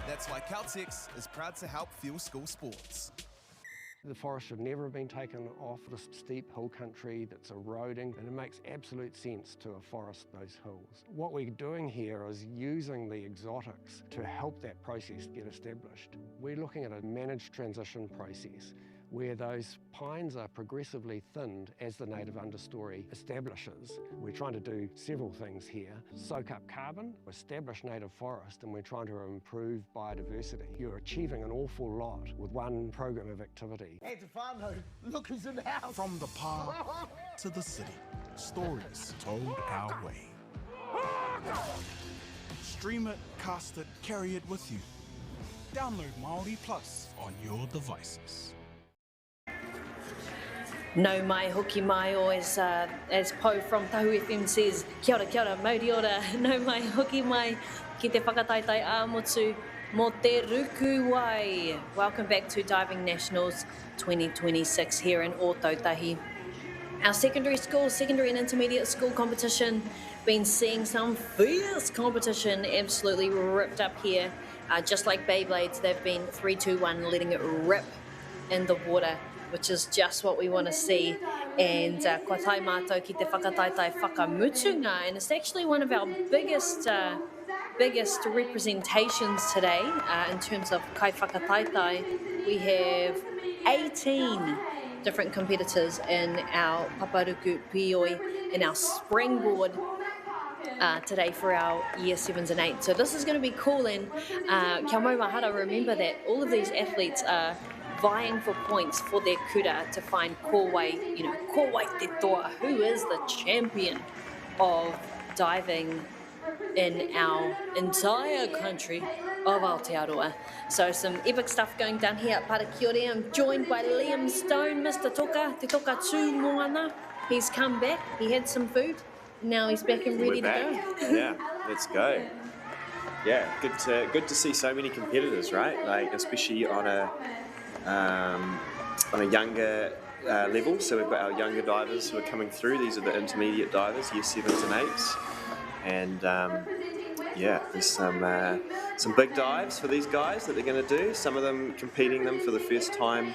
That's why Caltex is proud to help fuel school sports. The forest should never have been taken off this steep hill country that's eroding, and it makes absolute sense to afforest those hills. What we're doing here is using the exotics to help that process get established. We're looking at a managed transition process where those pines are progressively thinned as the native understory establishes. We're trying to do several things here. Soak up carbon, establish native forest, and we're trying to improve biodiversity. You're achieving an awful lot with one program of activity. Hey, Tefano, look who's in the house. From the park to the city, stories told our way. Stream it, cast it, carry it with you. Download MāORI Plus on your devices. No mai hoki mai, or as Po from Tahu FM says, kia ora, mauri ora, no mai hoki mai, ki te whakataitai āmotu mo te ruku wai. Welcome back to Diving Nationals 2026 here in Ōtautahi. Our secondary and intermediate school competition, been seeing some fierce competition, absolutely ripped up here. Just like Beyblades, they've been 3, 2, 1, letting it rip in the water, which is just what we want to see. And kua tai mātou ki te whakataitai whakamutunga, and it's actually one of our biggest representations today in terms of kai whakataitai. We have 18 different competitors in our paparuku pioi, in our springboard today for our year 7s and 8s. So this is going to be cool, and kia mau mahara, remember that all of these athletes are vying for points for their kura to find kōwai, kōwai te toa, who is the champion of diving in our entire country of Aotearoa. So some epic stuff going down here at Parakiore. I'm joined by Liam Stone, Mr. Toka, Te Toka Tū Moana. He's come back, he had some food, and now he's back and ready to go. Yeah, let's go. Yeah, good to see so many competitors, right? Like, especially on a younger level. So we've got our younger divers who are coming through. These are the intermediate divers, year 7s and 8s. And yeah, there's some big dives for these guys that they're going to do. Some of them competing them for the first time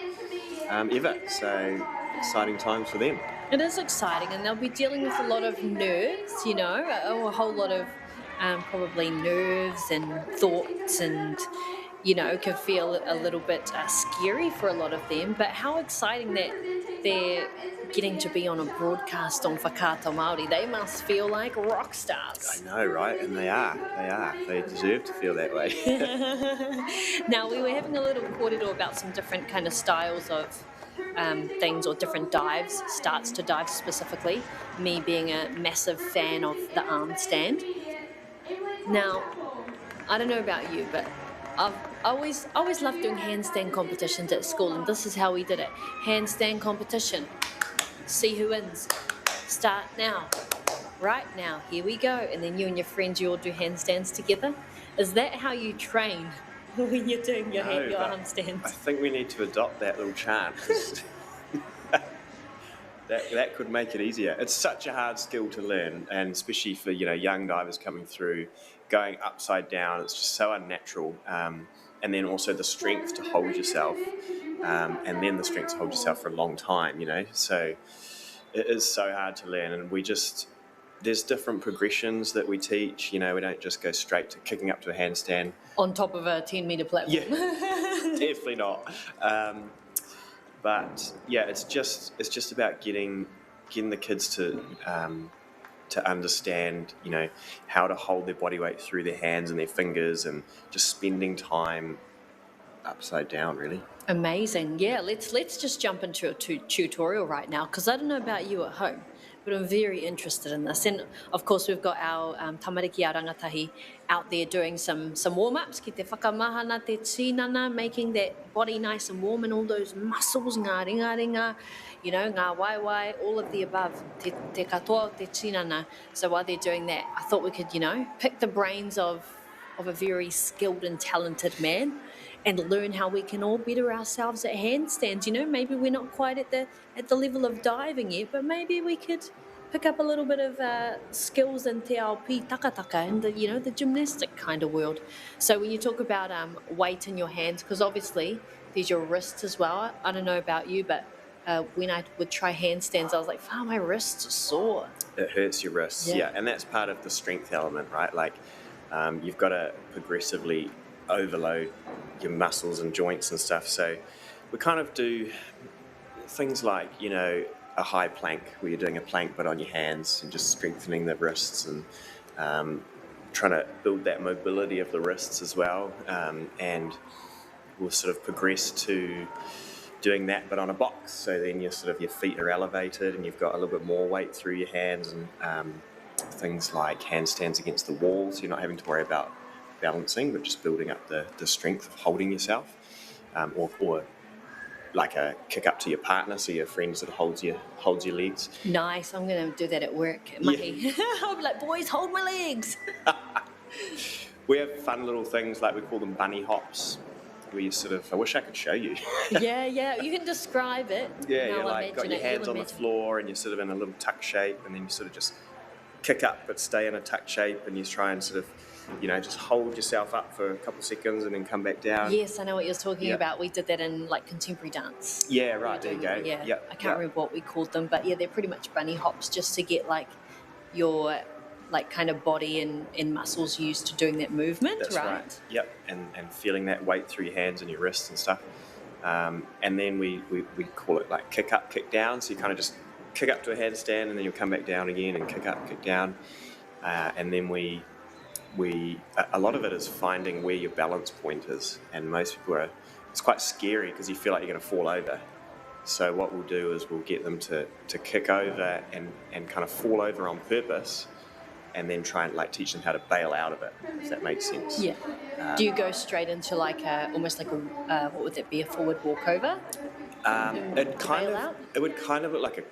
ever. So exciting times for them. It is exciting, and they'll be dealing with a lot of nerves, a whole lot of probably nerves and thoughts, and can feel a little bit scary for a lot of them. But how exciting that they're getting to be on a broadcast on Whakaata Māori. They must feel like rock stars. I know, right? And they are. They deserve to feel that way. Now, we were having a little kōrero about some different kind of styles of things, or different dives, starts to dive specifically. Me being a massive fan of the arm stand. Now, I don't know about you, but I've always loved doing handstand competitions at school, and this is how we did it. Handstand competition. See who wins. Start now. right now, here we go. And then you and your friends, you all do handstands together. Is that how you train when you're doing your handstands? I think we need to adopt that little chant. That could make it easier. It's such a hard skill to learn, and especially for young divers coming through, going upside down. It's just so unnatural. And then also the strength to hold yourself, and then the strength to hold yourself for a long time. So it is so hard to learn, and there's different progressions that we teach. We don't just go straight to kicking up to a handstand on top of a 10-meter platform. Yeah, definitely not. But yeah, it's just about getting the kids to understand, how to hold their body weight through their hands and their fingers, and just spending time upside down, really. Amazing. Yeah, let's just jump into a tutorial right now, because I don't know about you at home, but I'm very interested in this. And of course, we've got our tamariki a rangatahi out there doing some warm-ups, ki te whakamahana, te tinana, making that body nice and warm, and all those muscles, ngā ringa, ngā waiwai, all of the above, te katoa, te tinana. So while they're doing that, I thought we could, pick the brains of a very skilled and talented man, and learn how we can all better ourselves at handstands. Maybe we're not quite at the level of diving yet, but maybe we could pick up a little bit of skills in te ao pi takataka and the gymnastic kind of world. So when you talk about weight in your hands, because obviously there's your wrists as well. I don't know about you, but when I would try handstands, I was like, wow, my wrists are sore. It hurts your wrists, yeah. And that's part of the strength element, right? Like you've got to progressively overload your muscles and joints and stuff. So we kind of do things like, a high plank, where you're doing a plank but on your hands, and just strengthening the wrists, and trying to build that mobility of the wrists as well. And we'll sort of progress to doing that but on a box. So then your feet are elevated, and you've got a little bit more weight through your hands, and things like handstands against the wall, so you're not having to worry about balancing, but just building up the strength of holding yourself, or like a kick up to your partner, so your friend sort of holds your legs. Nice. I'm going to do that at work. I'll be like, boys, hold my legs. We have fun little things, like we call them bunny hops, where you I wish I could show you. Yeah, you can describe it. Yeah, you're like got your hands on the floor, and you're in a little tuck shape, and then you just kick up but stay in a tuck shape, and you try and just hold yourself up for a couple of seconds and then come back down. Yes, I know what you're talking about. We did that in contemporary dance. Yeah, right, there you go. Yeah, yep. I can't remember what we called them, but yeah, they're pretty much bunny hops, just to get your kind of body and muscles used to doing that movement. That's right. Yep, and feeling that weight through your hands and your wrists and stuff. And then we call it kick up, kick down. So you kind of just kick up to a handstand, and then you'll come back down again and kick up, kick down. And then a lot of it is finding where your balance point is, and most people it's quite scary because you feel like you're going to fall over. So what we'll do is we'll get them to kick over and kind of fall over on purpose, and then try and teach them how to bail out of it, if that makes sense. Yeah. Do you go straight into almost what would that be, a forward walkover? It would kind of look like a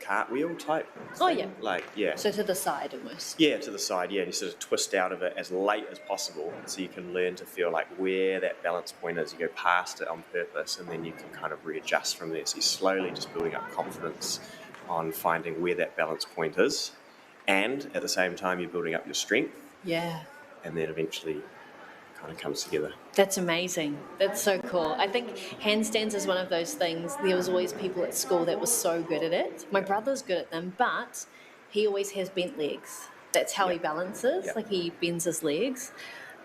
cartwheel type thing. Yeah. So to the side almost. Yeah, to the side, yeah. And you sort of twist out of it as late as possible, so you can learn to feel where that balance point is. You go past it on purpose, and then you can kind of readjust from there. So you're slowly just building up confidence on finding where that balance point is, and at the same time you're building up your strength. Yeah. And then eventually kind of comes together. That's amazing. That's so cool. I think handstands is one of those things. There was always people at school that were so good at it. My brother's good at them, but he always has bent legs. That's how he balances. He bends his legs.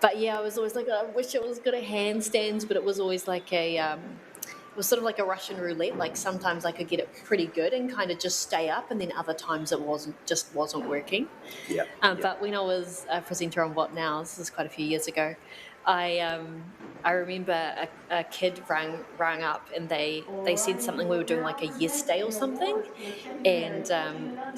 But yeah, I was always I wish I was good at handstands, but it was always it was sort of like a Russian roulette. Sometimes I could get it pretty good and kind of just stay up, and then other times it wasn't working. Yeah. But when I was a presenter on What Now, this is quite a few years ago, I remember a kid rang up, and they said something. We were doing a yes day or something, and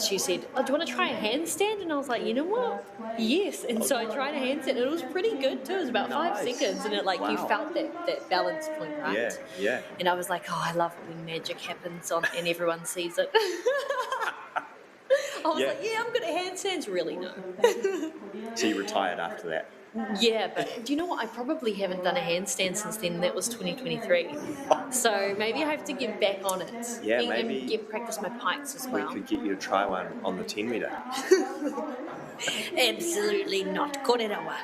she said, "Oh, do you want to try a handstand?" And I was like, you know what? Yes. And so I tried a handstand, and it was pretty good too. It was about 5 seconds, and you felt that balance point, right? Yeah. And I was like, oh, I love it when magic happens and everyone sees it. I was Yeah. like, yeah, I'm good at handstands. Really, no. So you retired after that. Yeah, but do you know what? I probably haven't done a handstand since then. That was 2023. So maybe I have to get back on it. Yeah, and maybe get practice my pikes as We well. could get you to try one on the 10 metre. Absolutely not. Korerawa.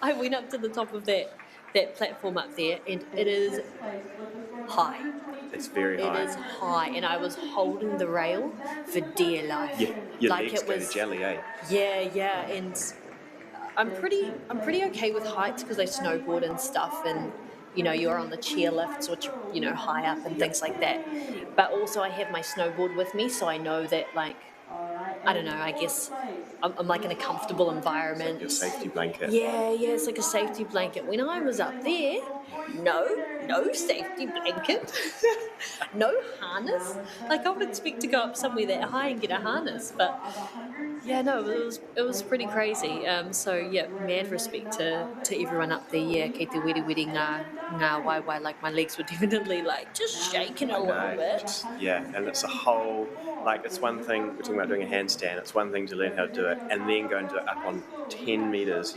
I went up to the top of that platform up there, and it is high. It's very high. It is high, and I was holding the rail for dear life. Yeah, your like legs it go was to jelly, eh? Yeah, and I'm pretty okay with heights because I snowboard and stuff, and you're on the chair lifts, which high up and things like that. But also I have my snowboard with me, so I know that I don't know. I guess I'm like in a comfortable environment. Your safety blanket. Yeah, it's like a safety blanket. When I was up there, no safety blanket, no harness. Like I would expect to go up somewhere that high and get a harness, but yeah, no, it was pretty crazy. So yeah, mad respect to everyone up there. Yeah, kei te wiri ngā waiwai. Like my legs were definitely just shaking a little bit. Yeah, and it's a whole, it's one thing, we're talking about doing a handstand, it's one thing to learn how to do it, and then go and do it up on 10 metres,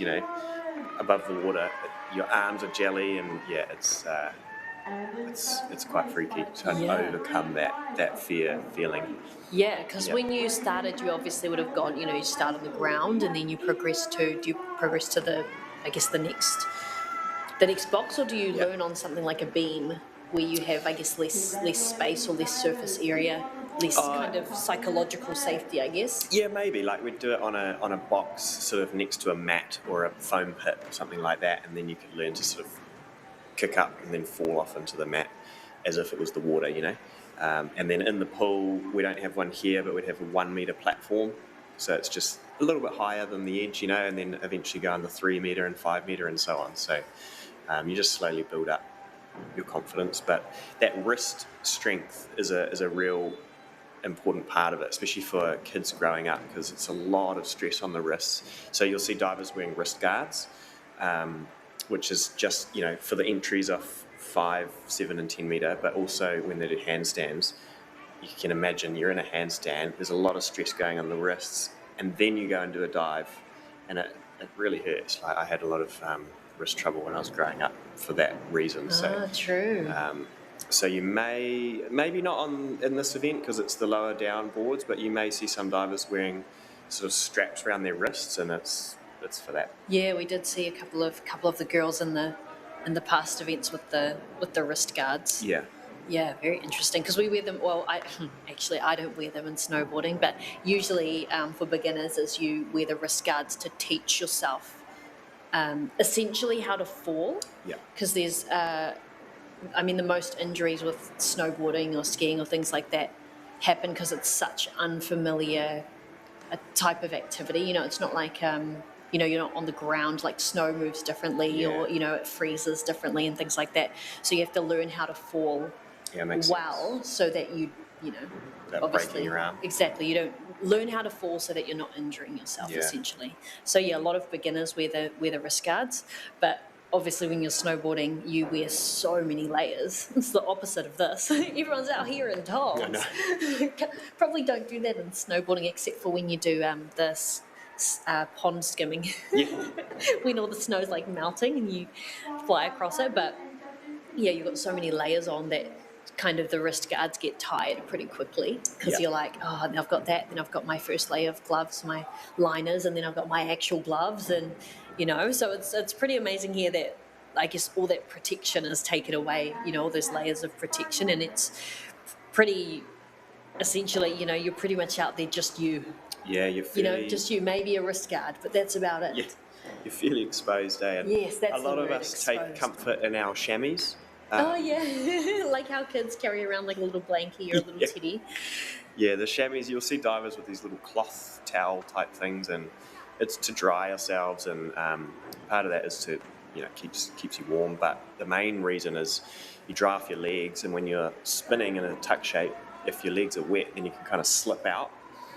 above the water. Your arms are jelly, and yeah, it's quite freaky to overcome that feeling. Yeah, because when you started, you obviously would have gone, you start on the ground, and then you progress to the, I guess, the next box, or do you learn on something like a beam where you have, I guess, less space or less surface area, less kind of psychological safety, I guess? Yeah, maybe. We'd do it on a box sort of next to a mat or a foam pit or something like that, and then you could learn to sort of kick up and then fall off into the mat as if it was the water, and then in the pool, we don't have one here, but we'd have a 1 metre platform, so it's just a little bit higher than the edge, and then eventually go on the 3 metre and 5 metre and so on. So you just slowly build up your confidence, but that wrist strength is a real important part of it, especially for kids growing up, because it's a lot of stress on the wrists. So you'll see divers wearing wrist guards, which is just for the entries off 5, 7 and 10 metre, but also when they do handstands, you can imagine you're in a handstand, there's a lot of stress going on the wrists, and then you go and do a dive, and it really hurts. I had a lot of wrist trouble when I was growing up for that reason. So true. So you maybe not in this event because it's the lower down boards, but you may see some divers wearing sort of straps around their wrists, and it's for that. Yeah, we did see a couple of the girls in the past events with the wrist guards. Yeah. Yeah, very interesting because we wear them. Well, I don't wear them in snowboarding, but usually for beginners, is you wear the wrist guards to teach yourself essentially how to fall. Yeah. Because there's, the most injuries with snowboarding or skiing or things like that happen because it's such unfamiliar a type of activity. It's not like you're not on the ground, like snow moves differently, or it freezes differently and things like that. So you have to learn how to fall well, so that you Without breaking your arm. Exactly. You don't learn how to fall so that you're not injuring yourself, essentially. So yeah, a lot of beginners wear the wrist guards, but obviously when you're snowboarding, you wear so many layers. It's the opposite of this. Everyone's out here in togs. Probably don't do that in snowboarding, except for when you do this pond skimming. When all the snow's melting and you fly across it. But yeah, you've got so many layers on that kind of the wrist guards get tired pretty quickly, because you're like, oh, I've got that, then I've got my first layer of gloves, my liners, and then I've got my actual gloves, and so it's pretty amazing here that I guess all that protection is taken away, all those layers of protection, and it's pretty essentially, you're pretty much out there just you. Yeah, you're fairly... just you, maybe a wrist guard, but that's about it. Yeah, you're fairly exposed, eh? And yes, that's a lot of us take comfort in our chamois. Oh yeah, like how kids carry around like a little blankie or a little teddy. Yeah, the chamois, you'll see divers with these little cloth towel type things, and it's to dry ourselves, and part of that is to, keeps you warm, but the main reason is you dry off your legs, and when you're spinning in a tuck shape, if your legs are wet, then you can kind of slip out.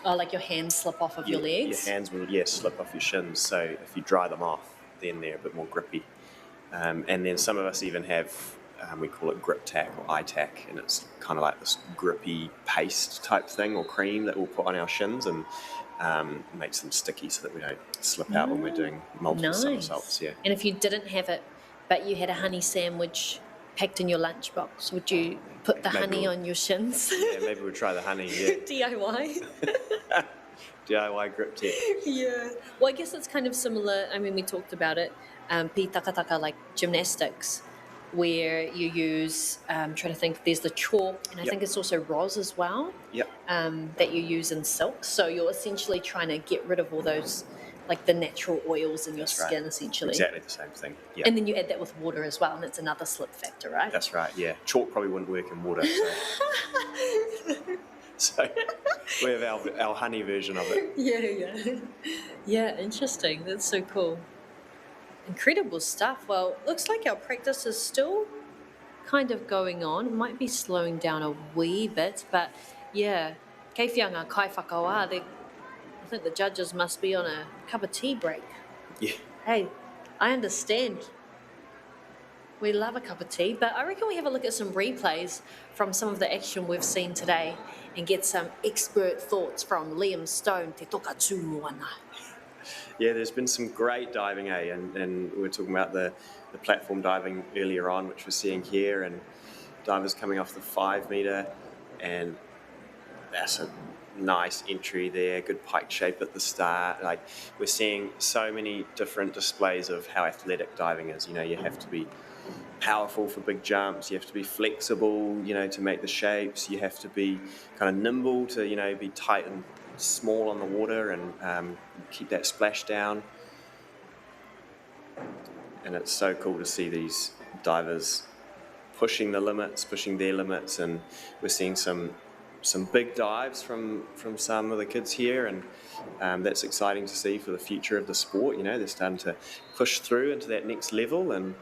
Oh, like your hands slip off of your legs? Your hands will, slip off your shins, so if you dry them off, then they're a bit more grippy. And then some of us even have we call it grip tack or eye tack, and it's kind of like this grippy paste type thing or cream that we'll put on our shins and makes them sticky so that we don't slip out when we're doing multiple somersaults. Yeah. And if you didn't have it, but you had a honey sandwich packed in your lunchbox, would you put the honey on your shins? Yeah, maybe we'll try the honey. Yeah. DIY. DIY grip tack. Yeah. Well, I guess it's kind of similar. I mean, we talked about it. Pi takataka, like gymnastics, where you use, trying to think, there's the chalk, and I think it's also rosin as well, that you use in silk. So you're essentially trying to get rid of all those, like the natural oils in your skin, essentially. Exactly the same thing. Yeah. And then you add that with water as well, and it's another slip factor, right? That's right, yeah. Chalk probably wouldn't work in water. So we have our honey version of it. Yeah. Yeah, interesting. That's so cool. Incredible stuff. Well, looks like our practice is still kind of going on. It might be slowing down a wee bit, but yeah, kei whianga kai whakawa, I think the judges must be on a cup of tea break. Yeah. Hey, I understand. We love a cup of tea, but I reckon we have a look at some replays from some of the action we've seen today and get some expert thoughts from Liam Stone, Te Toka Tū Moana. Yeah, there's been some great diving, and we were talking about the platform diving earlier on, which we're seeing here, and divers coming off the 5 metre, and that's a nice entry there, good pike shape at the start. Like, we're seeing so many different displays of how athletic diving is. You know, you have to be powerful for big jumps, you have to be flexible, you know, to make the shapes, you have to be kind of nimble to, you know, be tight and small on the water and keep that splash down. And it's so cool to see these divers pushing their limits, and we're seeing some big dives from some of the kids here, and that's exciting to see for the future of the sport. You know, they're starting to push through into that next level, and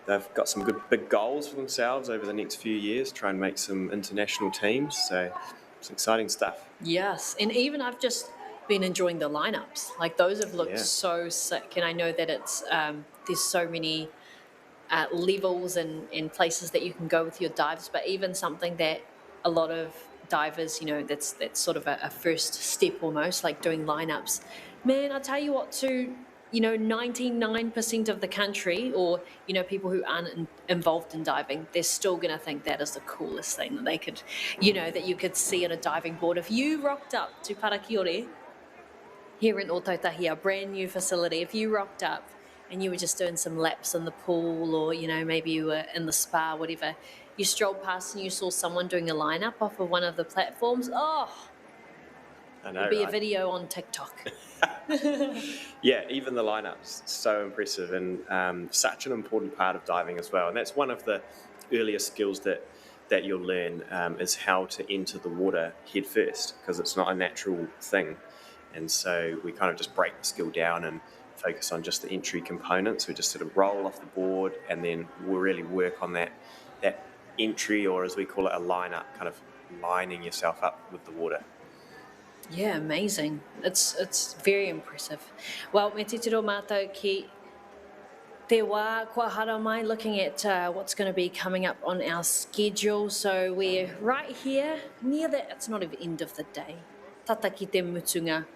they've got some good big goals for themselves over the next few years, try and make some international teams. So it's exciting stuff. Yes, and even I've just been enjoying the lineups. Like, those have looked so sick, and I know that it's there's so many levels and places that you can go with your dives, but even something that a lot of divers, you know, that's sort of a first step almost, like doing lineups. Man, I'll tell you what, to, you know, 99% of the country, or, you know, people who aren't involved in diving, they're still going to think that is the coolest thing that they could, you know, that you could see on a diving board. If you rocked up to Parakiore here in Otautahi, a brand new facility, if you rocked up and you were just doing some laps in the pool, or, you know, maybe you were in the spa, whatever, you strolled past and you saw someone doing a lineup off of one of the platforms, I know, it'd be a video on TikTok. Yeah, even the lineups, so impressive, and such an important part of diving as well. And that's one of the earlier skills that you'll learn, is how to enter the water head first, because it's not a natural thing. And so we kind of just break the skill down and focus on just the entry components. We just sort of roll off the board, and then we'll really work on that entry, or as we call it, a line-up, kind of lining yourself up with the water. Yeah, amazing. It's very impressive. Well, me te tiro mātou ki te wā kua hara mai, looking at what's going to be coming up on our schedule. So we're right here, near the, it's not even end of the day, tata ki te mutunga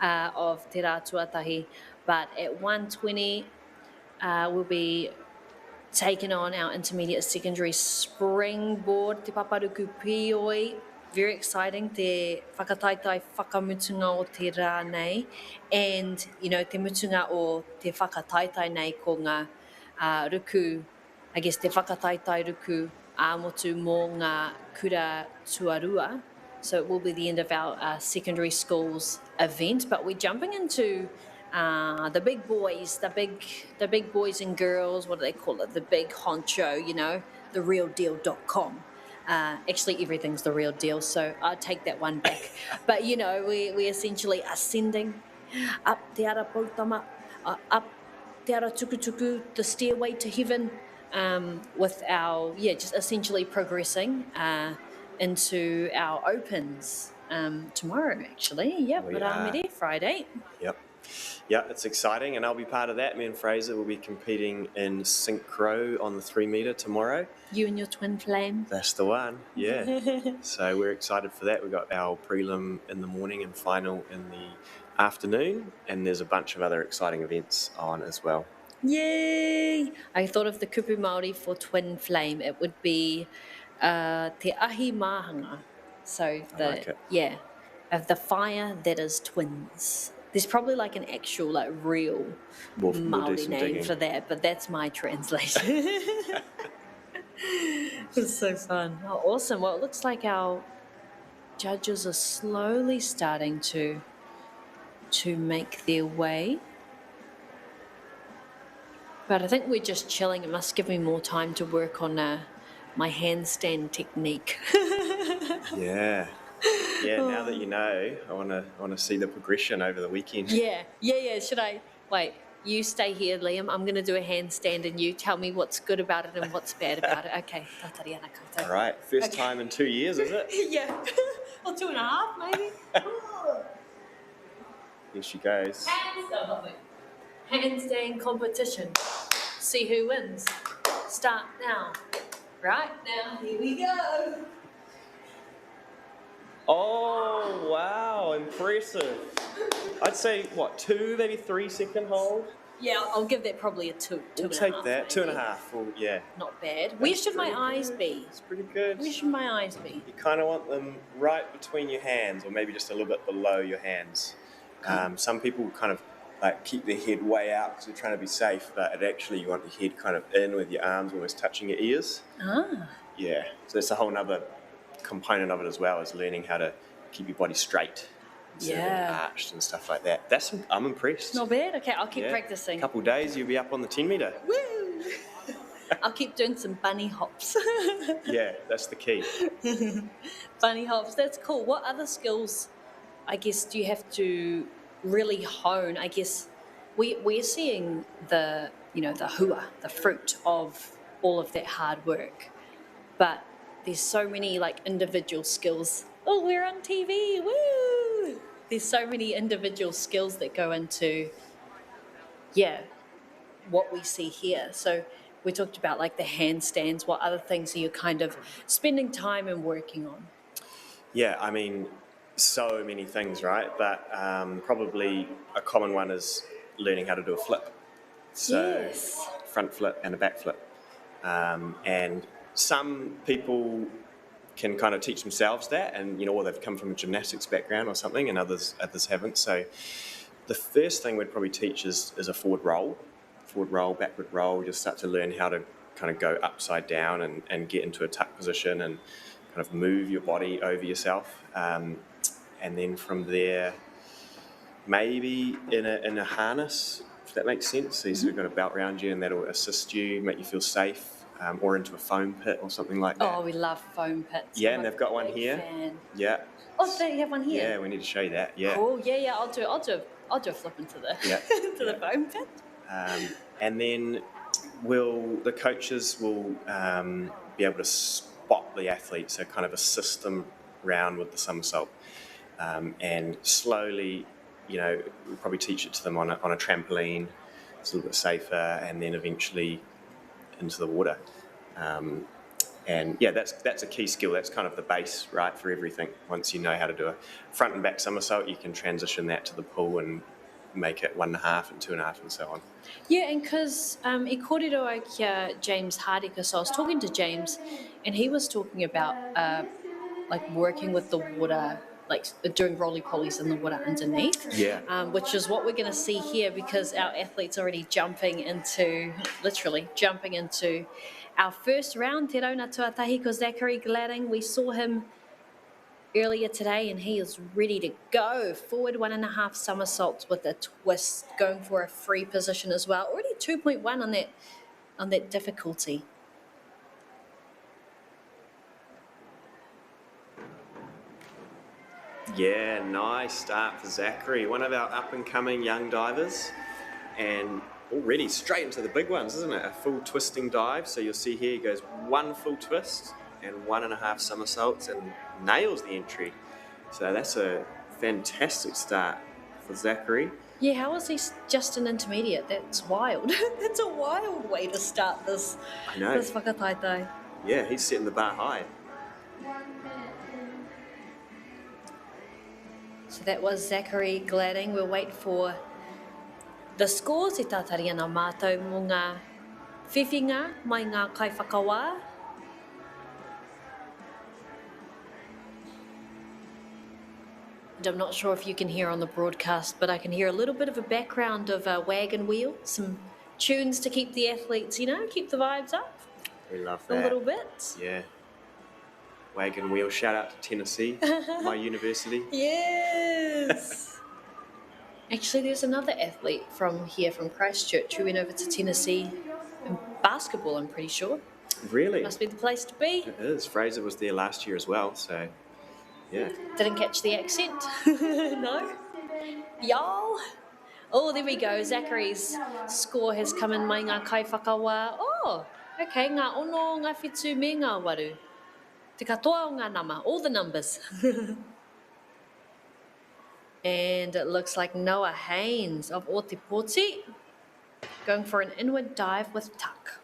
of te rā tuatahi. But at 1:20, we'll be taking on our intermediate secondary springboard, te paparuku pioi. Very exciting, te whakataitai whakamutunga o te rā nei. And, you know, te mutunga o te whakataitai nei ko ngā ruku, I guess te whakataitai ruku āmotu mō ngā kura tuarua. So it will be the end of our secondary schools event, but we're jumping into the big boys, the big boys and girls, what do they call it? The big honcho, you know, therealdeal.com. Actually, everything's the real deal, so I'll take that one back. But, you know, we essentially are ascending up te ara pautama, up te ara tukutuku, the stairway to heaven, with our, just essentially progressing into our opens tomorrow, actually. Yep, but I'm there Friday. Yep. Yeah, it's exciting, and I'll be part of that. Me and Fraser will be competing in synchro on the 3 metre tomorrow. You and your twin flame. That's the one, yeah. So we're excited for that. We've got our prelim in the morning and final in the afternoon, and there's a bunch of other exciting events on as well. Yay! I thought of the kupu Māori for twin flame. It would be te ahi mahanga. So of the fire that is twins. There's probably like an actual, like real We'll do Māori some name digging. for that, but that's my translation. It's so fun. Oh, awesome. Well, it looks like our judges are slowly starting to make their way. But I think we're just chilling. It must give me more time to work on my handstand technique. Yeah. Now that you know, I want to see the progression over the weekend. Yeah. Should I wait? You stay here, Liam. I'm going to do a handstand, and you tell me what's good about it and what's bad about it. Okay. All right. First time in 2 years, is it? Yeah. Or 2.5, maybe. Here she goes. Handstand competition. See who wins. Start now. Right now, here we go. Oh, wow, impressive. I'd say, 2, maybe 3 second hold? Yeah, I'll give that probably a 2. We'll take that, 2.5. Well, yeah. Not bad. Where should my eyes be? It's pretty good. Where should my eyes be? You kind of want them right between your hands, or maybe just a little bit below your hands. Some people kind of like keep their head way out because they're trying to be safe, but you want your head kind of in with your arms almost touching your ears. Yeah, so that's a whole nother component of it as well, is learning how to keep your body straight instead of being arched and stuff like that. I'm impressed. Not bad. Okay, I'll keep practicing. A couple of days, you'll be up on the 10 metre. Woo! I'll keep doing some bunny hops. Yeah, that's the key. Bunny hops, that's cool. What other skills, I guess, do you have to really hone? I guess we're seeing the hua, the fruit of all of that hard work, but there's so many like individual skills. Oh, we're on TV, woo! There's so many individual skills that go into what we see here. So we talked about like the handstands. What other things are you kind of spending time and working on? Yeah, I mean, so many things, right? But probably a common one is learning how to do a flip. So front flip and a back flip. And some people can kind of teach themselves that, and or they've come from a gymnastics background or something, and others haven't. So the first thing we'd probably teach is a forward roll, backward roll. You'll start to learn how to kind of go upside down and get into a tuck position and kind of move your body over yourself. And then from there, maybe in a harness, if that makes sense. So you've got a belt around you, and that'll assist you, make you feel safe. Or into a foam pit or something like that. Oh, we love foam pits. Yeah, and they've got one here. Fan. Yeah. Oh, so you have one here? Yeah, we need to show you that. Yeah. Cool. Yeah. I'll do a flip into the the foam pit. And then the coaches will be able to spot the athlete, so kind of assist them round with the somersault, and slowly, we'll probably teach it to them on a trampoline. It's a little bit safer, and then eventually into the water. And that's a key skill. That's kind of the base, right, for everything. Once you know how to do a front and back somersault, you can transition that to the pool and make it 1.5 and 2.5 and so on. Yeah, and because I kōrero kia James Hardika, so I was talking to James, and he was talking about like working with the water, like doing roly-polies in the water underneath, which is what we're going to see here, because our athlete's already literally jumping into our first round. Te rauna tuatahi ko Zachary Gladding. We saw him earlier today, and he is ready to go. Forward 1.5 somersaults with a twist, going for a free position as well. Already 2.1 on that difficulty. Yeah, nice start for Zachary, one of our up-and-coming young divers, and already straight into the big ones, isn't it? A full twisting dive. So you'll see here he goes 1 full twist and 1.5 somersaults and nails the entry. So that's a fantastic start with Zachary. Yeah, how is he just an intermediate? That's wild. That's a wild way to start this. I know. This whakataitai. Yeah, he's setting the bar high. So that was Zachary Gladding. We'll wait for the scores. I tātari ana mātou mō ngā whiwhinga mai ngā kaiwhakawā. And I'm not sure if you can hear on the broadcast, but I can hear a little bit of a background of a wagon wheel, some tunes to keep the athletes, you know, keep the vibes up. We love that. A little bit. Yeah. Wagon wheel. Shout out to Tennessee, my university. Yes. Actually, there's another athlete from here, from Christchurch, who went over to Tennessee in basketball, I'm pretty sure. Really? Must be the place to be. It is. Fraser was there last year as well, so yeah. Didn't catch the accent. No? Y'all. Oh, there we go. Zachary's score has come in mai ngā kaiwhakawā. Oh, okay. Ngā ono, ngā whetū me ngā waru. Te katoa o ngā nama. All the numbers. And it looks like Noah Haynes of Otepoti going for an inward dive with tuck.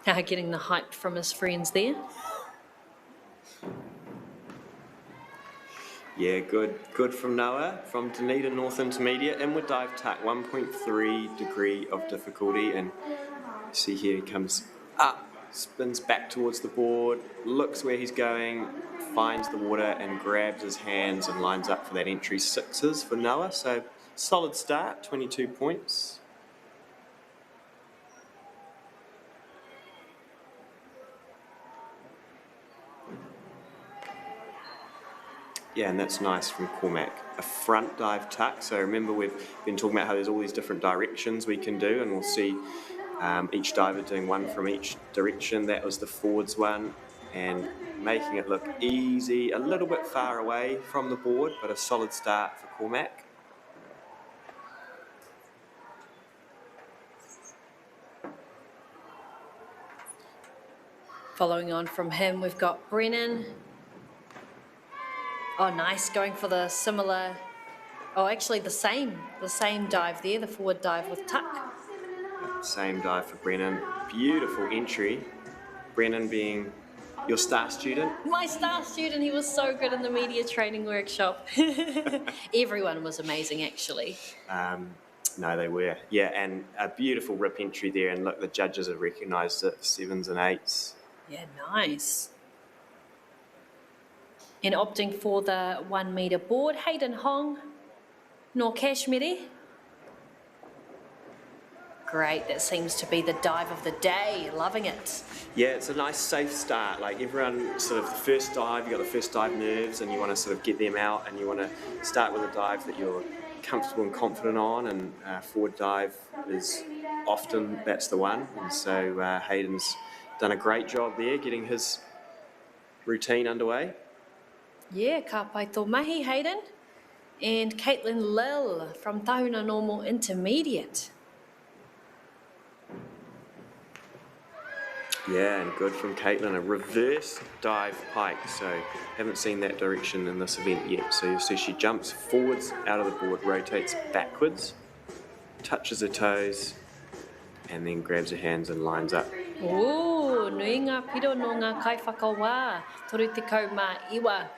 Getting the hype from his friends there. Yeah, good from Noah, from Dunedin North Intermediate. Inward dive tuck, 1.3 degree of difficulty. And see here he comes up, spins back towards the board, looks where he's going, finds the water and grabs his hands and lines up for that entry sixes for Noah. So solid start, 22 points. Yeah, and that's nice from Cormac. A front dive tuck. So remember, we've been talking about how there's all these different directions we can do, and we'll see each diver doing one from each direction. That was the forwards one, and making it look easy, a little bit far away from the board, but a solid start for Cormac. Following on from him, we've got Brennan. Oh, nice, going for the similar, oh, actually the same dive there, the forward dive with tuck. Same dive for Brennan. Beautiful entry. Brennan being your star student. My star student, he was so good in the media training workshop. Everyone was amazing, actually. No, they were. Yeah, and a beautiful rip entry there, and look, the judges have recognised it, 7s and 8s. Yeah, nice. And opting for the 1 metre board, Hayden Hong, nor Kashmiri. Great, that seems to be the dive of the day, loving it. Yeah, it's a nice safe start. Like everyone, sort of the first dive, you've got the first dive nerves and you want to sort of get them out, and you want to start with a dive that you're comfortable and confident on, and forward dive is often, that's the one. And so Hayden's done a great job there getting his routine underway. Yeah, ka pai tō mahi, Hayden. And Caitlin Lil from Tahuna Normal Intermediate. Yeah, and good from Caitlin, a reverse dive pike. So haven't seen that direction in this event yet. So you'll see she jumps forwards out of the board, rotates backwards, touches her toes, and then grabs her hands and lines up. Ooh, nui ngā piro no ngā kaiwhakawā. Toru tekau mā iwa.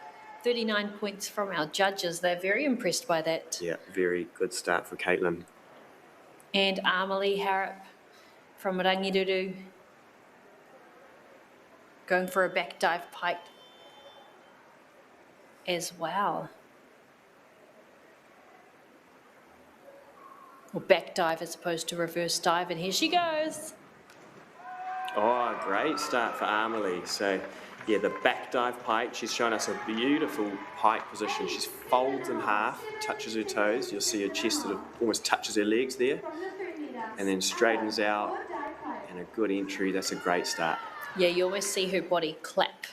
39 points from our judges. They're very impressed by that. Yeah, very good start for Caitlin. And Amelie Harrop from Rangiruru going for a back dive pike as well. Or back dive as opposed to reverse dive, and here she goes. Oh, great start for Amelie. So yeah, the back dive pike, she's shown us a beautiful pike position. She folds in half, touches her toes. You'll see her chest sort of almost touches her legs there, and then straightens out, and a good entry. That's a great start. Yeah, you always see her body clap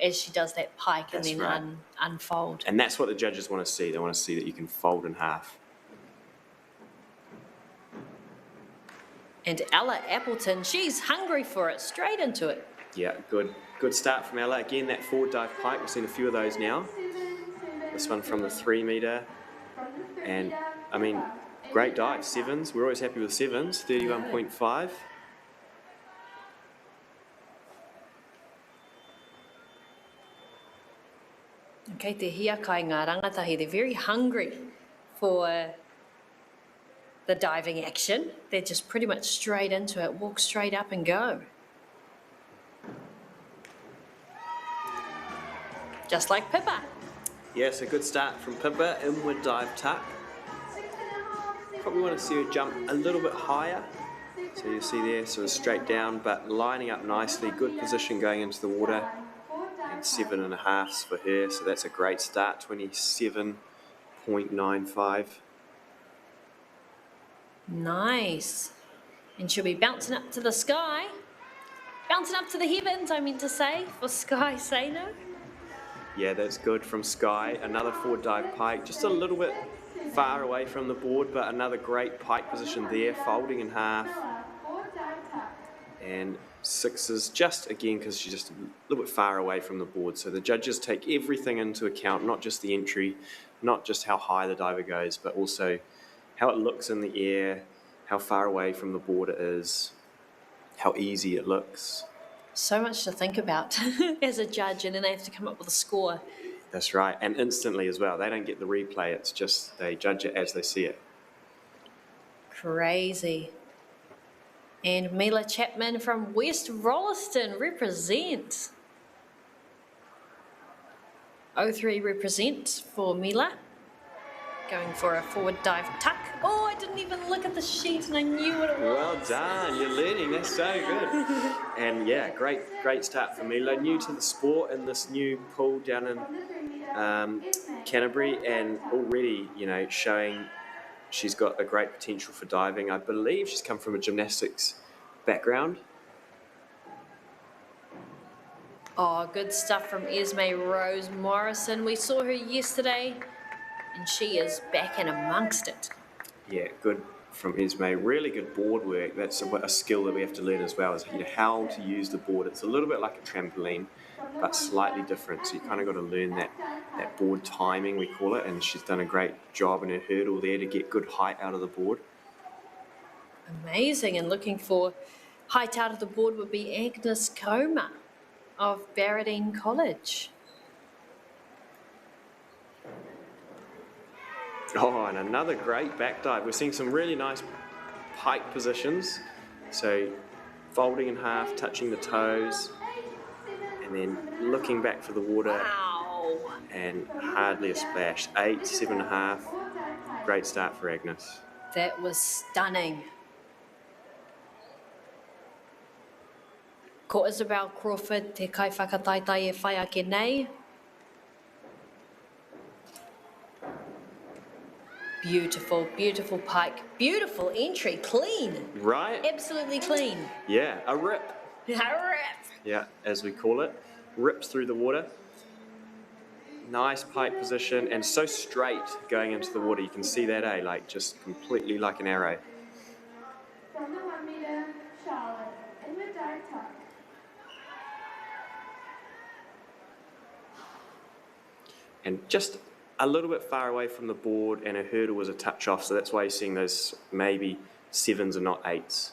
as she does that pike. That's and then right. Unfold. And that's what the judges want to see. They want to see that you can fold in half. And Ella Appleton, she's hungry for it, straight into it. Yeah, good start from Ella. Again, that forward dive pike, we've seen a few of those now. This one from the 3 metre. And, I mean, great dive, sevens. We're always happy with sevens, 31.5. Okay, te hiakai ngā rangatahi, they're very hungry for the diving action. They're just pretty much straight into it, walk straight up and go. Just like Pippa. Yes, a good start from Pippa, inward dive tuck. Probably want to see her jump a little bit higher. So you see there, sort of straight down, but lining up nicely, good position going into the water. And 7.5 for her, so that's a great start, 27.95. Nice. And she'll be bouncing up to the sky. Bouncing up to the heavens, I meant to say, for Sky Sano. Yeah, that's good from Sky. Another forward dive pike, just a little bit far away from the board, but another great pike position there, folding in half. And sixes, just again, because she's just a little bit far away from the board. So the judges take everything into account, not just the entry, not just how high the diver goes, but also how it looks in the air, how far away from the board it is, how easy it looks. So much to think about as a judge, and then they have to come up with a score. That's right, and instantly as well. They don't get the replay, it's just they judge it as they see it. Crazy. And Mila Chapman from West Rolleston represent. 03 represent for Mila. Going for a forward dive tuck. Oh, I didn't even look at the sheet and I knew what it was. Well done, you're learning, that's so good. And yeah, great start for Mila. New to the sport in this new pool down in Canterbury, and already, you know, showing she's got a great potential for diving. I believe she's come from a gymnastics background. Oh, good stuff from Esme Rose Morrison. We saw her yesterday and she is back and amongst it. Yeah, good from Esme. Really good board work. That's a skill that we have to learn as well, is, you know, how to use the board. It's a little bit like a trampoline, but slightly different. So you kind of got to learn that board timing, we call it, and she's done a great job in her hurdle there to get good height out of the board. Amazing, and looking for height out of the board would be Agnes Comer of Barradine College. Oh, and another great back dive. We're seeing some really nice pike positions. So folding in half, touching the toes, and then looking back for the water. Wow. And hardly a splash. 8, 7.5. Great start for Agnes. That was stunning. Ko Isabel Crawford, te kai whakataitai e whai ake nei. Beautiful, beautiful pike. Beautiful entry, clean. Right? Absolutely clean. Yeah, a rip. A rip. Yeah, as we call it. Rips through the water. Nice pike position, and so straight going into the water. You can see that, eh? Like, just completely like an arrow. From the 1 metre, Charlotte, inward dive tuck. And just a little bit far away from the board, and her hurdle was a touch off, so that's why you're seeing those maybe 7s and not 8s.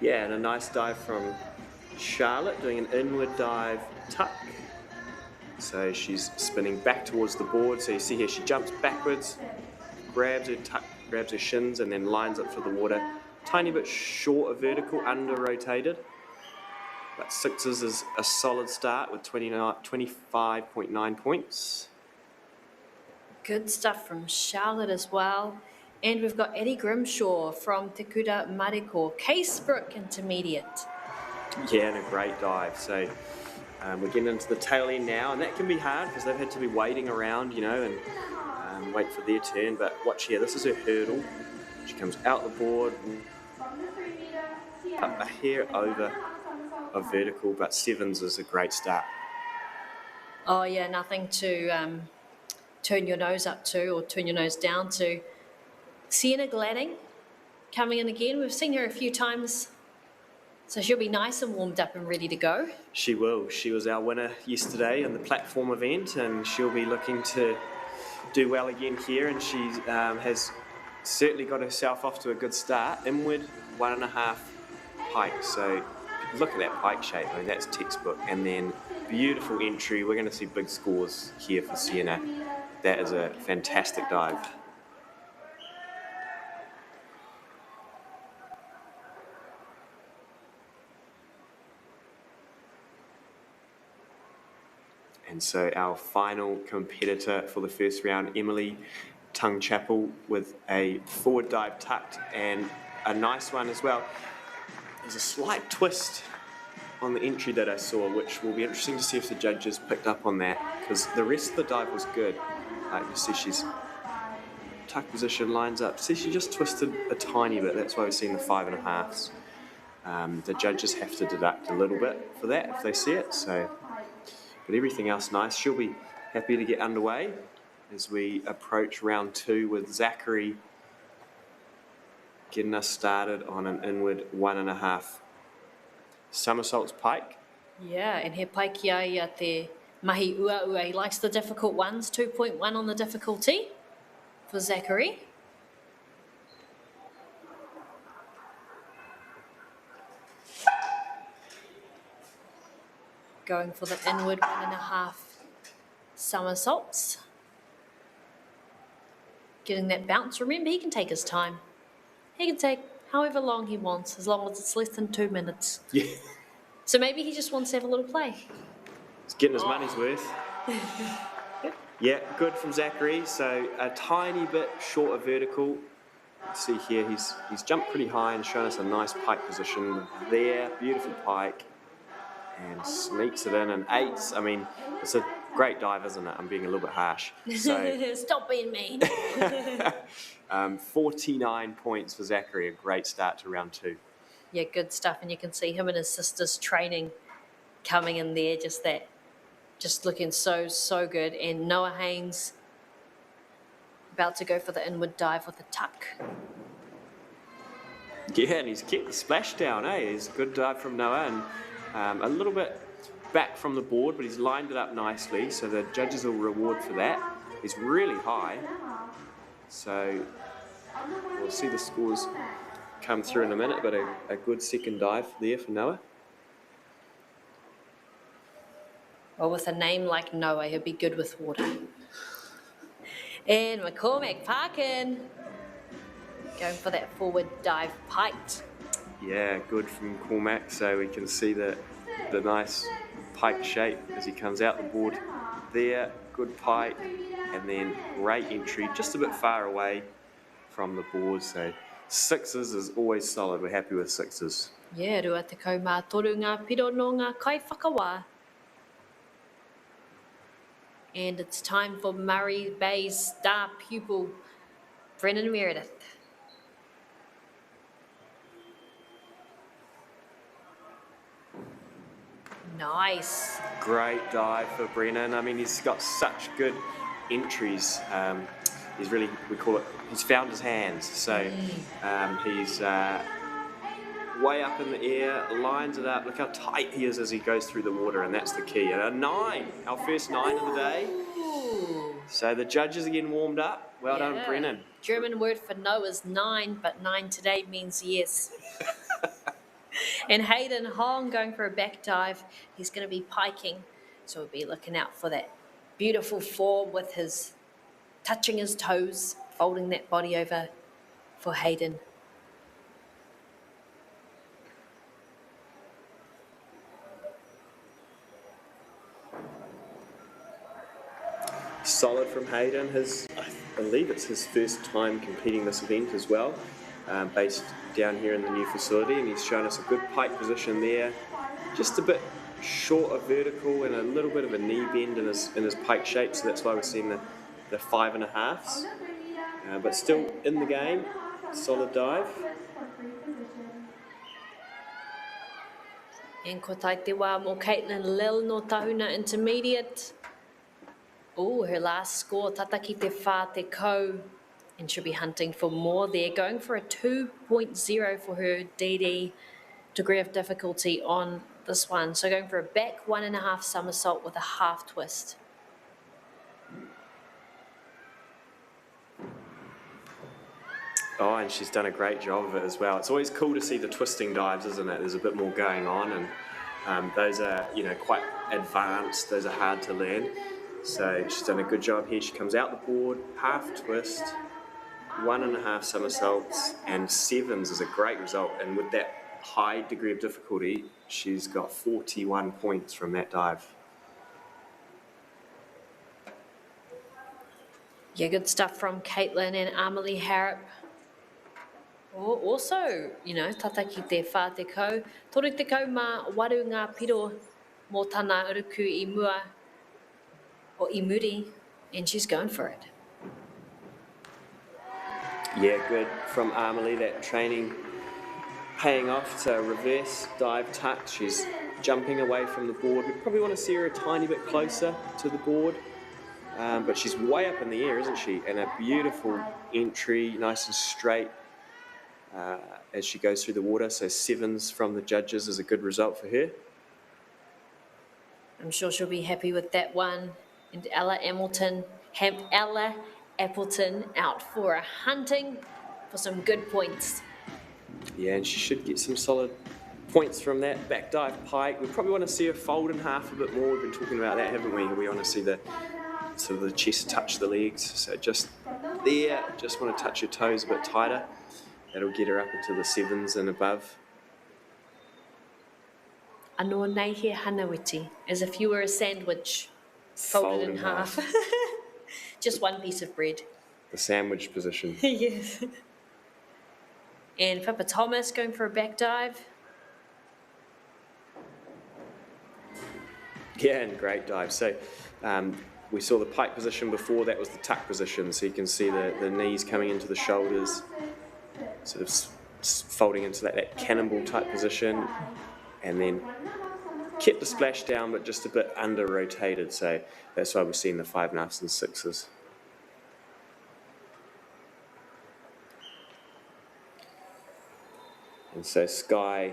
Yeah, and a nice dive from Charlotte, doing an inward dive tuck. So she's spinning back towards the board. So you see here, she jumps backwards, grabs her tuck, grabs her shins, and then lines up for the water. Tiny bit short of vertical, under rotated. But 6s is a solid start with 25.9 points. Good stuff from Charlotte as well. And we've got Eddie Grimshaw from Te Kura Mariko, Casebrook Intermediate. Yeah, and a great dive. So we're getting into the tail end now, and that can be hard because they've had to be waiting around, you know, and wait for their turn. But watch here, this is her hurdle. She comes out the board, a hair over of vertical, but 7s is a great start. Oh yeah, nothing to turn your nose up to or turn your nose down to. Sienna Gladding coming in again. We've seen her a few times, so she'll be nice and warmed up and ready to go. She will. She was our winner yesterday in the platform event, and she'll be looking to do well again here, and she has certainly got herself off to a good start. Inward 1.5 pike, so look at that pike shape. I mean, that's textbook. And then beautiful entry. We're going to see big scores here for Sienna. That is a fantastic dive. And so our final competitor for the first round, Emily Tung-Chapel, with a forward dive tucked and a nice one as well. There's a slight twist on the entry that I saw, which will be interesting to see if the judges picked up on that, because the rest of the dive was good. Like you see, she's tuck position, lines up. See, she just twisted a tiny bit. That's why we're seeing the 5.5s. The judges have to deduct a little bit for that if they see it. So, but everything else nice. She'll be happy to get underway as we approach round 2 with Zachary getting us started on an inward 1.5 somersaults pike. Yeah, and he paikia ia te mahi ua ua. He likes the difficult ones, 2.1 on the difficulty for Zachary. Going for the inward 1.5 somersaults. Getting that bounce. Remember, he can take his time. He can take however long he wants, as long as it's less than 2 minutes. Yeah. So maybe he just wants to have a little play. He's getting his money's worth. Yeah, good from Zachary. So a tiny bit short of vertical. You see here, he's jumped pretty high and shown us a nice pike position there. Beautiful pike. And sneaks it in and 8s. I mean, it's a great dive, isn't it? I'm being a little bit harsh. So stop being mean. 49 points for Zachary. A great start to round 2. Yeah, good stuff. And you can see him and his sisters training, coming in there, just looking so good. And Noah Haynes about to go for the inward dive with a tuck. Yeah, and he's kept the splash down, eh? It's a good dive from Noah, and a little bit back from the board, but he's lined it up nicely, so the judges will reward for that. He's really high, so we'll see the scores come through in a minute, but a good second dive there for Noah. Well, with a name like Noah, he'll be good with water. And McCormack Parkin going for that forward dive piked. Yeah, good from Cormac, so we can see the nice pike shape as he comes out the board there. Good pike, and then great entry, just a bit far away from the board, so 6s is always solid. We're happy with 6s. Yeah, rua te kau mā toru ngā piro no ngā kai whakawā. And it's time for Murray Bay's star pupil, Brennan Meredith. Nice. Great dive for Brennan. I mean, he's got such good entries. He's really, we call it, he's found his hands. So he's way up in the air, lines it up. Look how tight he is as he goes through the water, and that's the key. And a 9, our first 9 of the day. So the judges are getting warmed up. Well done, Brennan. German word for no is 9, but 9 today means yes. And Hayden Hong going for a back dive. He's going to be piking, so we'll be looking out for that beautiful form with his touching his toes, folding that body over for Hayden. Solid from Hayden. I believe it's his first time competing this event as well, based down here in the new facility, and he's shown us a good pike position there. Just a bit short of vertical and a little bit of a knee bend in his pike shape, so that's why we're seeing the 5.5s. But still in the game, solid dive. And ko tai te wā mō Caitlin Lil no Tahuna Intermediate. Oh, her last score, tata ki te whā te kau, and she'll be hunting for more there, going for a 2.0 for her DD degree of difficulty on this one. So going for a back 1.5 somersault with a half twist. Oh, and she's done a great job of it as well. It's always cool to see the twisting dives, isn't it? There's a bit more going on, and those are, you know, quite advanced. Those are hard to learn. So she's done a good job here. She comes out the board, half twist, 1.5 somersaults, and sevens is a great result. And with that high degree of difficulty, she's got 41 points from that dive. Yeah, good stuff from Caitlin and Amelie Harrop. Also, you know, tata ki te whā te kau. Toru te kau mā waru ngā piro mō tāna uruku I mua, or I muri, and she's going for it. Yeah, good from Amelie, that training paying off. So reverse dive tuck, she's jumping away from the board. We probably want to see her a tiny bit closer to the board, but she's way up in the air, isn't she? And a beautiful entry, nice and straight as she goes through the water. So sevens from the judges is a good result for her. I'm sure she'll be happy with that one. And Ella Appleton out for a hunting for some good points. Yeah, and she should get some solid points from that back dive pike. We probably want to see her fold in half a bit more. We've been talking about that, haven't we? We want to see the sort of the chest touch the legs. So just there, just want to touch your toes a bit tighter. That'll get her up into the sevens and above. Anō nei he hanawiti, as if you were a sandwich folded in half. Just one piece of bread. The sandwich position. Yes. And Papa Thomas going for a back dive. Yeah, and great dive. So we saw the pike position before, that was the tuck position. So you can see the knees coming into the shoulders, sort of folding into that cannonball type position, and then kept the splash down but just a bit under rotated. So that's why we're seeing the 5.5s and 6s. And so Sky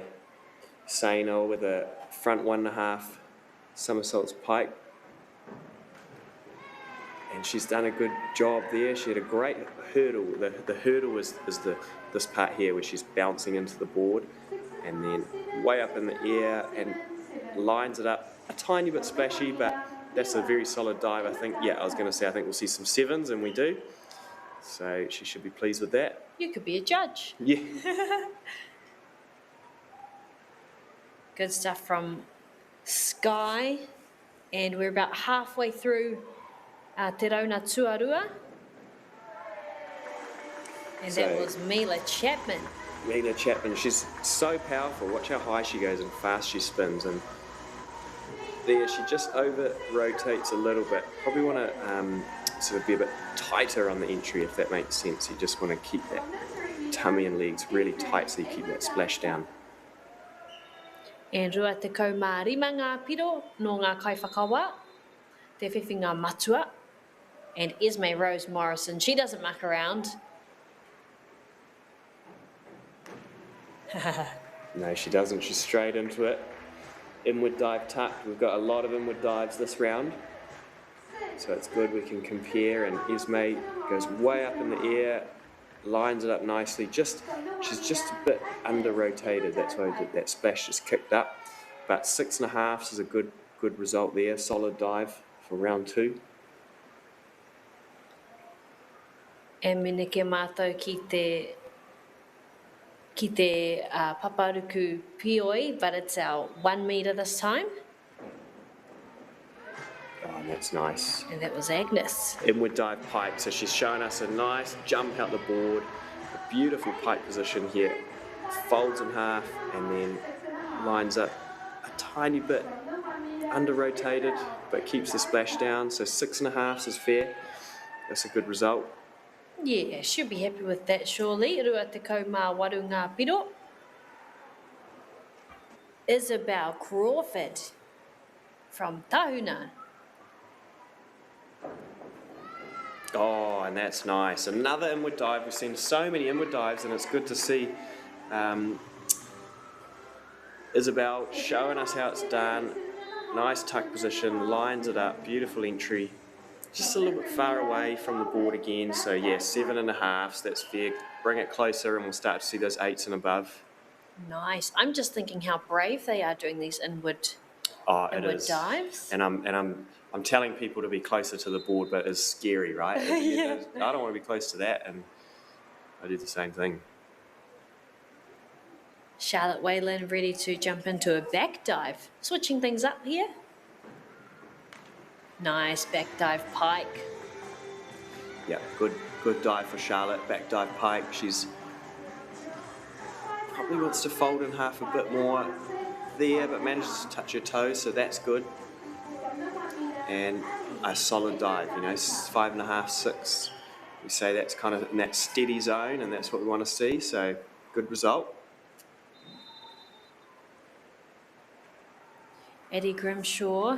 Saino with a front 1.5 somersaults pike. And she's done a good job there. She had a great hurdle. The hurdle is this part here where she's bouncing into the board and then way up in the air and lines it up a tiny bit splashy, but that's a very solid dive, I think. Yeah, I was going to say I think we'll see some sevens, and we do. So she should be pleased with that. You could be a judge. Yeah. Good stuff from Sky. And we're about halfway through Te Rauna Tuarua. And So- that was Mila Chapman. Mila Chapman, she's so powerful. Watch how high she goes and fast she spins. And there, she just over rotates a little bit. Probably want to sort of be a bit tighter on the entry, if that makes sense. You just want to keep that tummy and legs really tight so you keep that splash down. And rua te kau mā rima ngā piro no ngā kaiwhakawa, te whiwhi ngā matua. And Esme Rose Morrison, she doesn't muck around. No, she doesn't. She's straight into it. Inward dive tucked. We've got a lot of inward dives this round. So it's good we can compare. And Esme goes way up in the air, lines it up nicely. She's just a bit under rotated. That's why that splash just kicked up. But 6.5s is a good result there. Solid dive for round 2. E mineke mātou ki te paparuku pioi, but it's our 1 metre this time. Oh, that's nice. And that was Agnes. Inward dive pike. So she's showing us a nice jump out the board. A beautiful pike position here. Folds in half and then lines up a tiny bit under rotated, but keeps the splash down. So 6.5s is fair. That's a good result. Yeah, she'll be happy with that, surely. Rua te kau mā waru ngā piro. Isabel Crawford from Tahuna. Oh, and that's nice. Another inward dive. We've seen so many inward dives, and it's good to see Isabel showing us how it's done. Nice tuck position, lines it up, beautiful entry. Just a little bit far away from the board again, so yeah, 7.5, so that's fair. Bring it closer and we'll start to see those 8s and above. Nice. I'm just thinking how brave they are doing these inward dives. And I'm telling people to be closer to the board, but it's scary, right? Yeah. I don't want to be close to that, and I do the same thing. Charlotte Whalen ready to jump into a back dive. Switching things up here. Nice back dive pike. Yeah, good dive for Charlotte. Back dive pike. She's probably wants to fold in half a bit more there, but manages to touch her toes, so that's good. And a solid dive, 5.5, 6. We say that's kind of in that steady zone, and that's what we want to see, so good result. Eddie Grimshaw.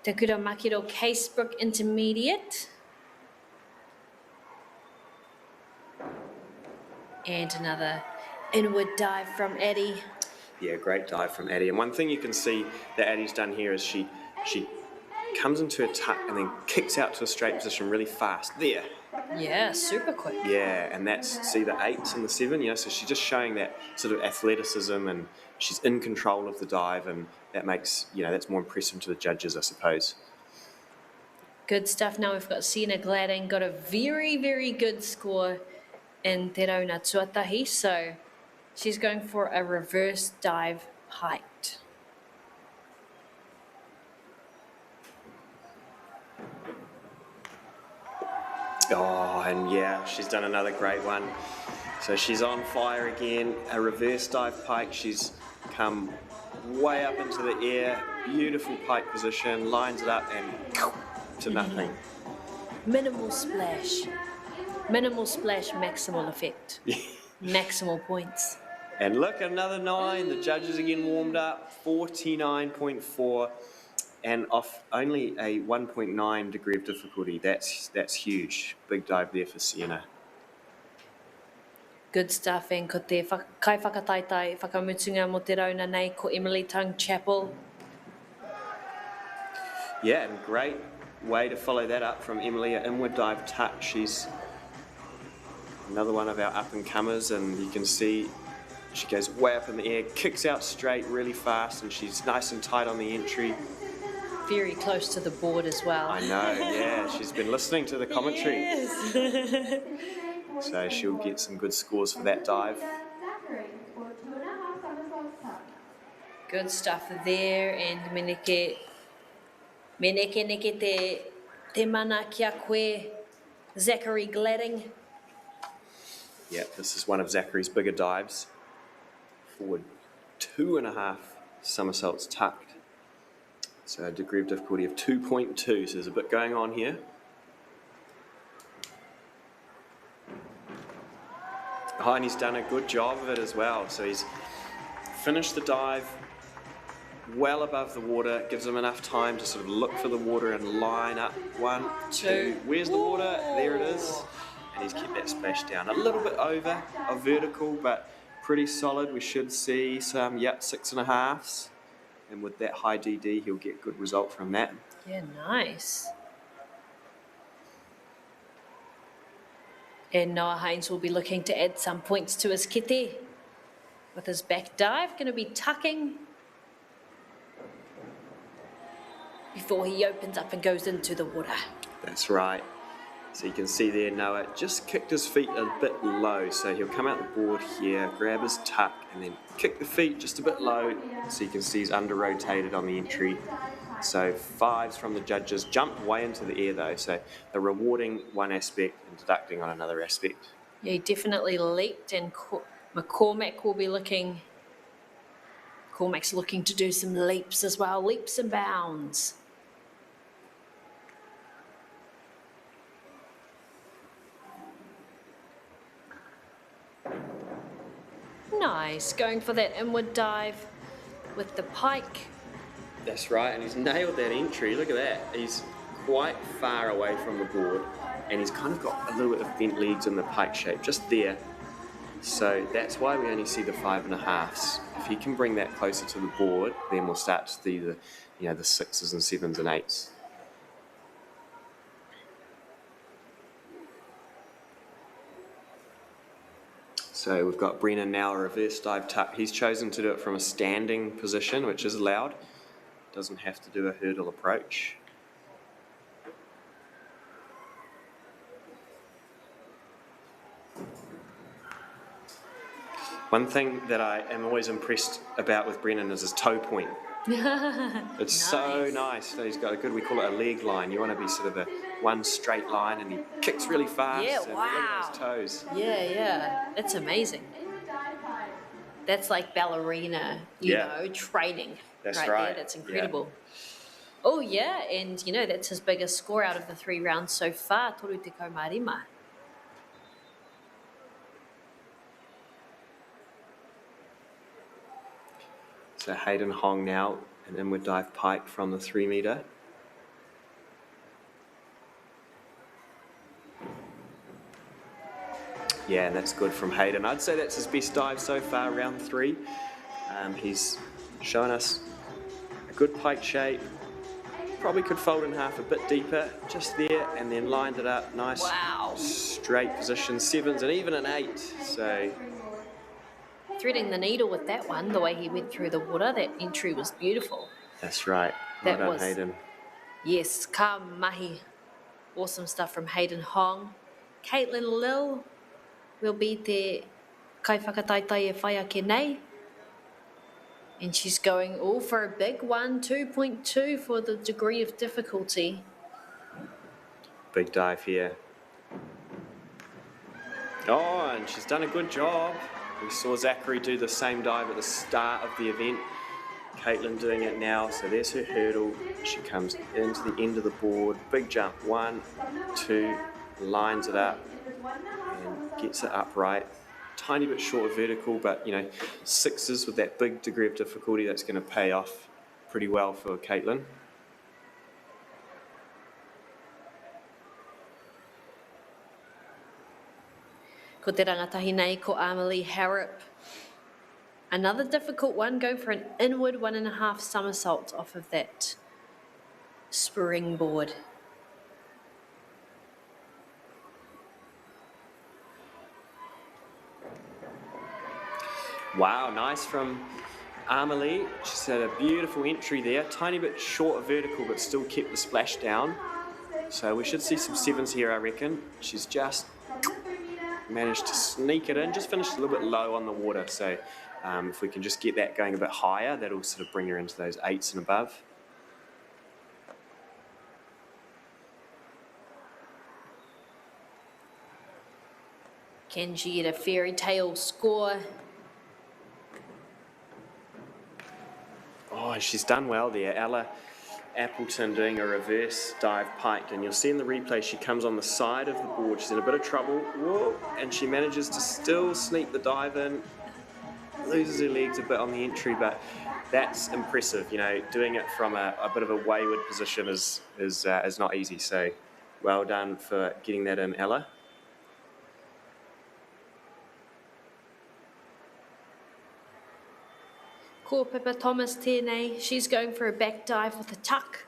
Takura Makiro Casebrook Intermediate. And another inward dive from Eddie. Yeah, great dive from Addie. And one thing you can see that Addie's done here is she comes into a tuck and then kicks out to a straight position really fast. There. Yeah, super quick. Yeah, and that's, see the 8s and the 7, so she's just showing that sort of athleticism, and she's in control of the dive, and that makes, that's more impressive to the judges, I suppose. Good stuff. Now we've got Sienna Gladding, got a very, very good score in Te Rauna Tuatahi, so she's going for a reverse dive height. Oh, and yeah, she's done another great one. So she's on fire again, a reverse dive pike. She's come way up into the air, beautiful pike position, lines it up and to nothing. Minimal splash, maximal effect, maximal points. And look, another 9. The judges again warmed up, 49.4. And off only a 1.9 degree of difficulty. That's huge. Big dive there for Sienna. Good stuff, and ko te kai whakataitai whakamutunga mo te rauna nei ko Emily Tung Chapel. Yeah, and great way to follow that up from Emily, an inward dive tuck. She's another one of our up-and-comers, and you can see she goes way up in the air, kicks out straight really fast, and she's nice and tight on the entry. Very close to the board as well. I know, yeah. She's been listening to the commentary. Yes. So she'll get some good scores for that dive. Good stuff there, and meneke te mana kia koe, Zachary Gladding. Yeah, this is one of Zachary's bigger dives. Forward 2.5 somersaults tucked. So a degree of difficulty of 2.2, so there's a bit going on here. Oh, and he's done a good job of it as well. So he's finished the dive well above the water, gives him enough time to sort of look for the water and line up. 1, 2, where's the water? There it is. And he's kept that splash down a little bit over a vertical, but pretty solid. We should see some, 6.5s. And with that high DD, he'll get good result from that. Yeah, nice. And Noah Haynes will be looking to add some points to his kete. With his back dive, going to be tucking before he opens up and goes into the water. That's right. So you can see there, Noah just kicked his feet a bit low. So he'll come out the board here, grab his tuck, and then kick the feet just a bit low. So you can see he's under-rotated on the entry. So 5s from the judges, jumped way into the air though. So they're rewarding one aspect and deducting on another aspect. Yeah, he definitely leaped, and McCormack will be looking. Cormac's looking to do some leaps as well, leaps and bounds. Nice, going for that inward dive with the pike. That's right, and he's nailed that entry. Look at that. He's quite far away from the board, and he's kind of got a little bit of bent legs in the pike shape, just there. So that's why we only see the 5.5s. If he can bring that closer to the board, then we'll start to see the, the 6s and 7s and 8s. So we've got Brennan now a reverse dive tuck. He's chosen to do it from a standing position, which is allowed. Doesn't have to do a hurdle approach. One thing that I am always impressed about with Brennan is his toe point. It's so nice. So he's got a good, we call it a leg line. You want to be sort of a one straight line, and he kicks really fast. Yeah, and wow. look at those toes. Yeah. That's amazing. That's like ballerina, you know, training. That's right. right. There. That's incredible. Yeah. Oh, yeah. And, that's his biggest score out of the 3 rounds so far, toru te kaumarima. So Hayden Hong now, an inward dive pike from the 3 metre. Yeah, and that's good from Hayden. I'd say that's his best dive so far, round 3. He's shown us a good pike shape. Probably could fold in half a bit deeper, just there, and then lined it up. Nice, straight position, 7s and even an 8. So Threading the needle with that one, the way he went through the water, that entry was beautiful. that's right. Well done, Hayden. Yes, ka mahi. Awesome stuff from Hayden Hong. Caitlin Lil will be te kaiwhakataitai e whai ake nei. And she's going all for a big one, 2.2 for the degree of difficulty. Big dive here. Oh, and she's done a good job. We saw Zachary do the same dive at the start of the event. Caitlin doing it now, so there's her hurdle. She comes into the end of the board, big jump, 1, 2, lines it up and gets it upright. Tiny bit short of vertical, but 6s with that big degree of difficulty, that's going to pay off pretty well for Caitlin. Ko te rangatahi nei ko Amelie Harrop. Another difficult one, going for an inward 1.5 somersault off of that springboard. Wow, nice from Amelie. She's had a beautiful entry there. Tiny bit short of vertical, but still kept the splash down. So we should see some 7s here, I reckon. She's just managed to sneak it in, just finished a little bit low on the water. So if we can just get that going a bit higher, that'll sort of bring her into those 8s and above. Can she get a fairy tale score? Oh, she's done well there. Ella Appleton doing a reverse dive pike, and you'll see in the replay she comes on the side of the board. She's in a bit of trouble. Whoa, and she manages to still sneak the dive in. Loses her legs a bit on the entry, but that's impressive. Doing it from a bit of a wayward position is not easy. So well done for getting that in, Ella. Ko Pippa Thomas tēnei. She's going for a back dive with a tuck.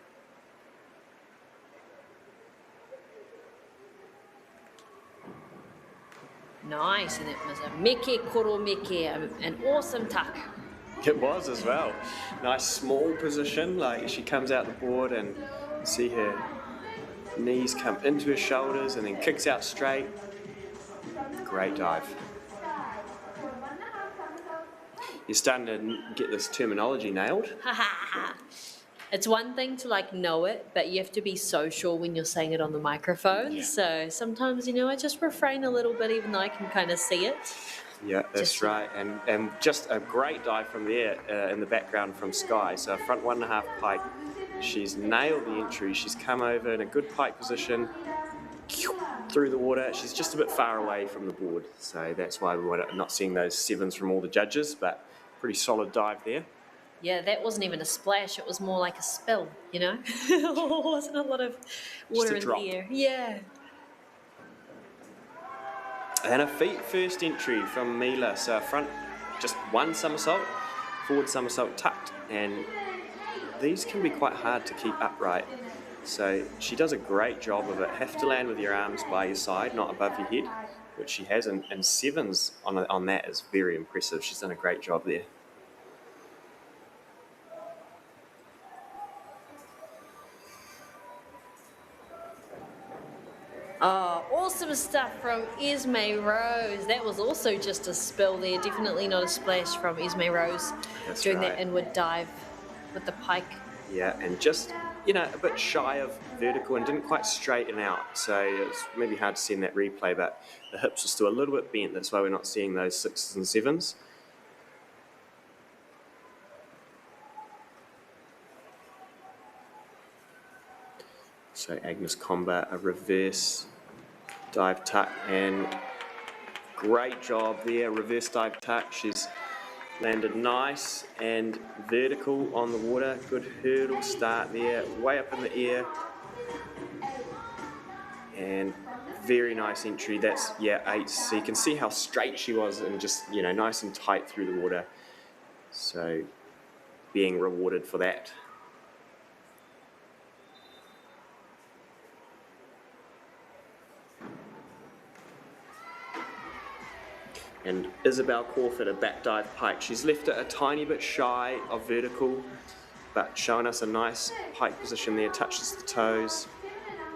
Nice, and it was a meke koro meke, an awesome tuck. It was as well. Nice small position, like she comes out the board and see her knees come into her shoulders and then kicks out straight. Great dive. You're starting to get this terminology nailed. It's one thing to know it, but you have to be so sure when you're saying it on the microphone. Yeah. So sometimes, I just refrain a little bit even though I can kind of see it. Yeah, that's right. And just a great dive from there in the background from Sky. So front 1.5 pike. She's nailed the entry. She's come over in a good pike position through the water. She's just a bit far away from the board. So that's why we're not seeing those 7s from all the judges, but pretty solid dive there. Yeah, that wasn't even a splash. It was more like a spill, you know? Wasn't a lot of water in drop. the air. Yeah. And a feet first entry from Mila. So front, just one somersault, forward somersault tucked, and these can be quite hard to keep upright. So she does a great job of it. Have to land with your arms by your side, not above your head, which she has, and sevens on that is very impressive. She's done a great job there. Oh, awesome stuff from Esme Rose. That was also just a spill there. Definitely not a splash from Esme Rose. That's doing right. that inward dive with the pike. Yeah, and just, you know, a bit shy of vertical and didn't quite straighten out. So it's maybe hard to see in that replay, but the hips are still a little bit bent. That's why we're not seeing those 6s and 7s. So Agnes Comba, a reverse dive tuck, and great job there, reverse dive tuck. She's landed nice and vertical on the water. Good hurdle start there, way up in the air. And very nice entry. That's, yeah, 8. So you can see how straight she was and just, you know, nice and tight through the water. So being rewarded for that. And Isabel Crawford, a back dive pike. She's left it a tiny bit shy of vertical, but showing us a nice pike position there, touches the toes,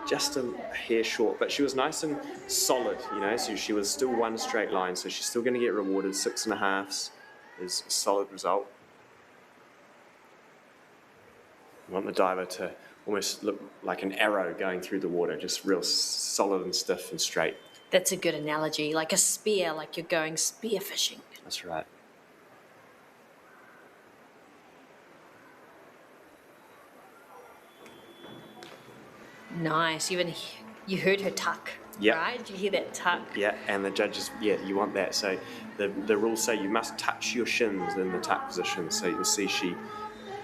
just a hair short, but she was nice and solid, you know, so she was still one straight line, so she's still going to get rewarded. 6.5s is a solid result. You want the diver to almost look like an arrow going through the water, just real solid and stiff and straight. That's a good analogy, like a spear, like you're going spear fishing. That's right. Nice. You heard her tuck, Yep. right? Did you hear that tuck? Yeah, and the judges, yeah, you want that. So the rules say you must touch your shins in the tuck position. So you'll see she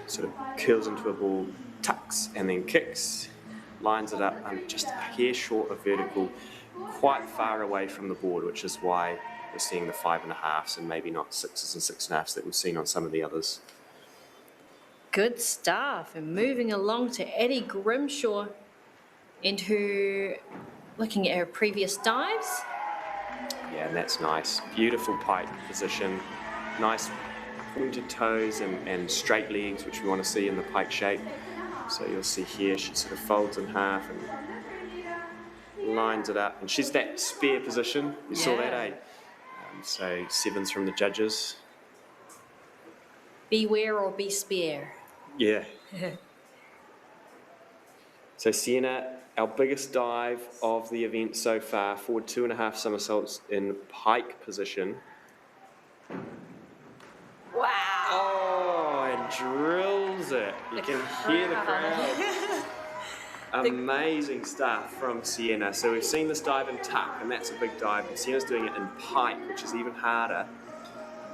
sort of curls into a ball, tucks, and then kicks, lines it up, and just a hair short of vertical, quite far away from the board, which is why we're seeing the 5.5s and maybe not 6s and 6.5s that we've seen on some of the others. Good stuff. And moving along to Addie Grimshaw and her, looking at her previous dives. Yeah, and that's nice. Beautiful pike position. Nice pointed toes and straight legs, which we want to see in the pike shape. So you'll see here she sort of folds in half and lines it up. And she's that spear position. You saw that, eh? So 7s from the judges. Beware or be spare. Yeah. So Sienna, our biggest dive of the event so far, forward 2.5 somersaults in pike position. Wow. Oh, and drills it. You can hear the crowd. Amazing stuff from Sienna. So we've seen this dive in tuck, and that's a big dive. And Sienna's doing it in pike, which is even harder.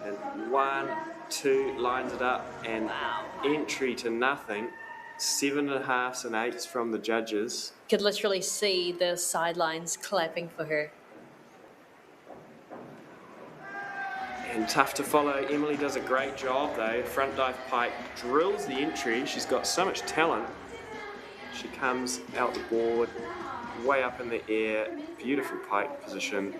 And 1, 2, lines it up, and entry to nothing. 7.5s and 8s from the judges. Could literally see the sidelines clapping for her. And tough to follow. Emily does a great job though. Front dive pike, drills the entry. She's got so much talent. She comes out the board, way up in the air. Beautiful pike position.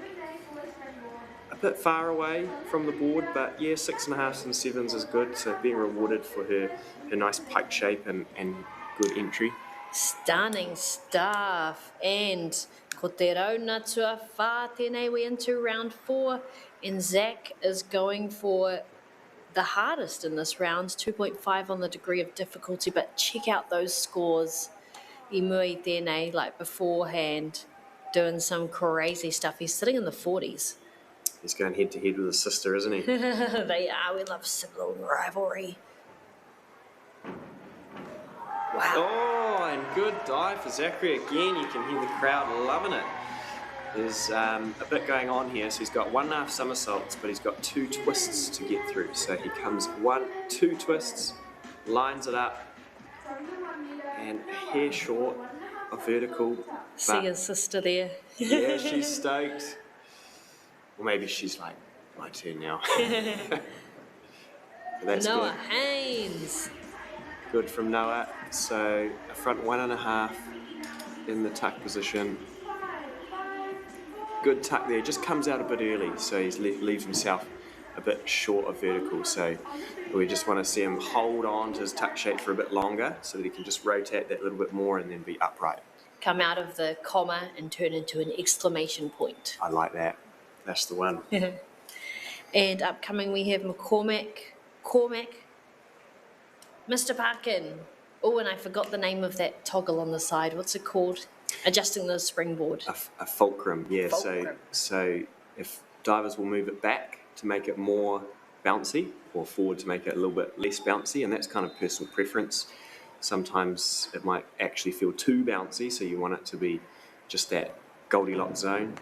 A bit far away from the board, but yeah, 6.5s and 7s is good. So being rewarded for her nice pike shape and good entry. Stunning stuff. And ko te rauna tua whā tēnei, we're into round 4. And Zach is going for the hardest in this round, 2.5 on the degree of difficulty. But check out those scores. I mui tēnei, like beforehand, doing some crazy stuff. He's sitting in the 40s. He's going head to head with his sister, isn't he? They are. We love sibling rivalry. Wow. Oh, and good dive for Zachary again. You can hear the crowd loving it. There's a bit going on here. So he's got 1.5 somersaults, but he's got 2 twists to get through. So he comes 2 twists, lines it up, and a hair short of vertical. See his sister there. Yeah, she's stoked. Or maybe she's like, my turn now. That's Noah good. Haynes. Good from Noah. So a front 1.5 in the tuck position. Good tuck there. Just comes out a bit early, so he leaves himself a bit short of vertical. So we just want to see him hold on to his tuck shape for a bit longer so that he can just rotate that little bit more and then be upright. Come out of the comma and turn into an exclamation point. I like that. That's the one. And upcoming we have Cormac, Mr. Parkin. Oh, and I forgot the name of that toggle on the side. What's it called? Adjusting the springboard. A fulcrum, yeah. Fulcrum. So if divers will move it back to make it more bouncy, or forward to make it a little bit less bouncy, and that's kind of personal preference. Sometimes it might actually feel too bouncy, so you want it to be just that Goldilocks zone.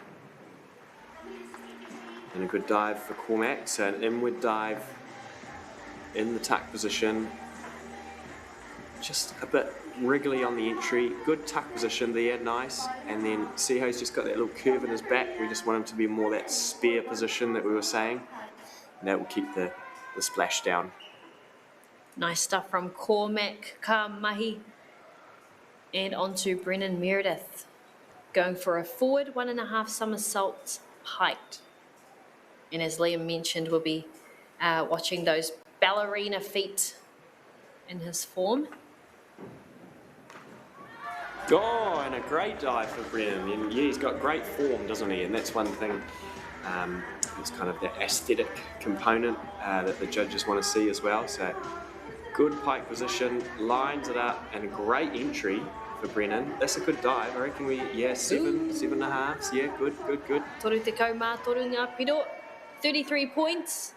And a good dive for Cormac. So an inward dive in the tuck position. Just a bit wriggly on the entry. Good tuck position there, nice. And then see how he's just got that little curve in his back. We just want him to be more that spear position that we were saying. And that will keep the splash down. Nice stuff from Cormac, ka mahi. And on to Brennan Meredith. Going for a forward 1.5 somersault pike. And as Liam mentioned, we'll be watching those ballerina feet in his form. Oh, and a great dive for Brennan. And yeah, he's got great form, doesn't he? And that's one thing. It's kind of that aesthetic component that the judges want to see as well. So good pike position, lines it up, and a great entry for Brennan. That's a good dive. I reckon 7.5. Yeah, good. Toru te kaumā, toru ngā piro. 33 points.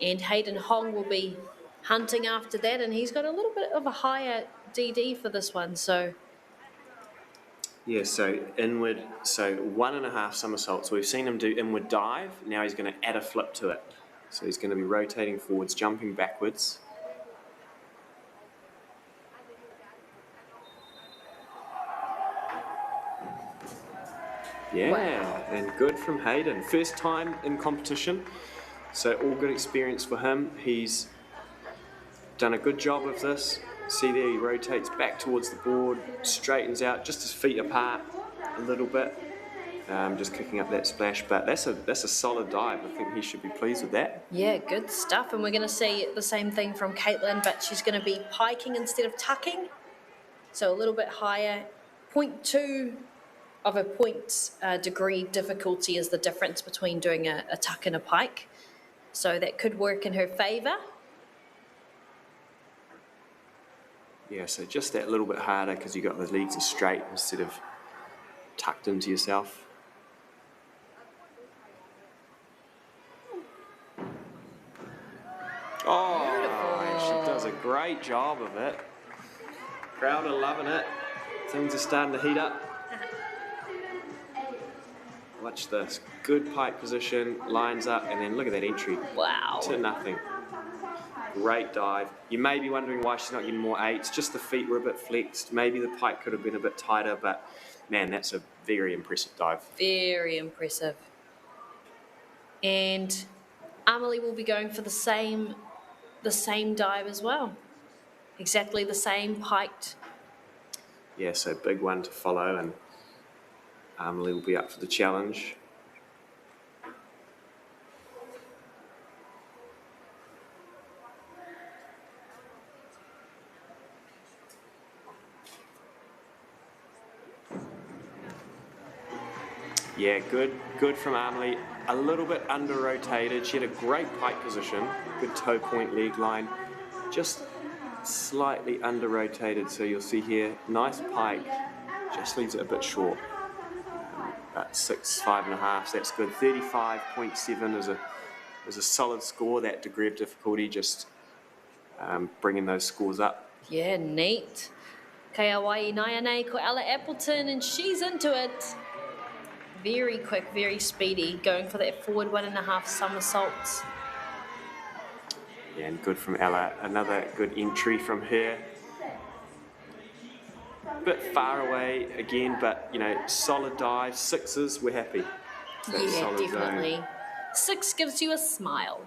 And Hayden Hong will be hunting after that, and he's got a little bit of a higher DD for this one, so... Yeah, so inward, so 1.5 somersaults. So we've seen him do inward dive. Now he's going to add a flip to it. So he's going to be rotating forwards, jumping backwards. Yeah, wow. And good from Hayden. First time in competition, so all good experience for him. He's done a good job of this. See there, he rotates back towards the board, straightens out, just his feet apart a little bit, just kicking up that splash. But that's a solid dive. I think he should be pleased with that. Yeah, good stuff. And we're going to see the same thing from Caitlin, but she's going to be piking instead of tucking. So a little bit higher. 0.2 of a point degree difficulty is the difference between doing a tuck and a pike. So that could work in her favour. Yeah, so just that little bit harder because you got the legs are straight instead of tucked into yourself. Oh, and she does a great job of it. Crowd are loving it. Things are starting to heat up. Watch this. Good pike position, lines up, and then look at that entry. Wow. To nothing. Great dive. You may be wondering why she's not getting more 8s. Just the feet were a bit flexed. Maybe the pike could have been a bit tighter, but man, that's a very impressive dive. Very impressive. And Amelie will be going for the same dive as well. Exactly the same, piked. Yeah, so big one to follow, and Amelie will be up for the challenge. Yeah, good from Amelie. A little bit under-rotated. She had a great pike position. Good toe point, leg line. Just slightly under-rotated, so you'll see here, nice pike. Just leaves it a bit short. About 6, 5.5, so that's good. 35.7 is a solid score. That degree of difficulty, just bringing those scores up. Yeah, neat. Kei Hawaii Naya nei ko Ella Appleton, and she's into it. Very quick, very speedy, going for that forward 1.5 somersaults. Yeah, and good from Ella. Another good entry from her. Bit far away again, but you know, solid dive, 6s, we're happy. That Yeah, solid definitely. zone. 6 gives you a smile.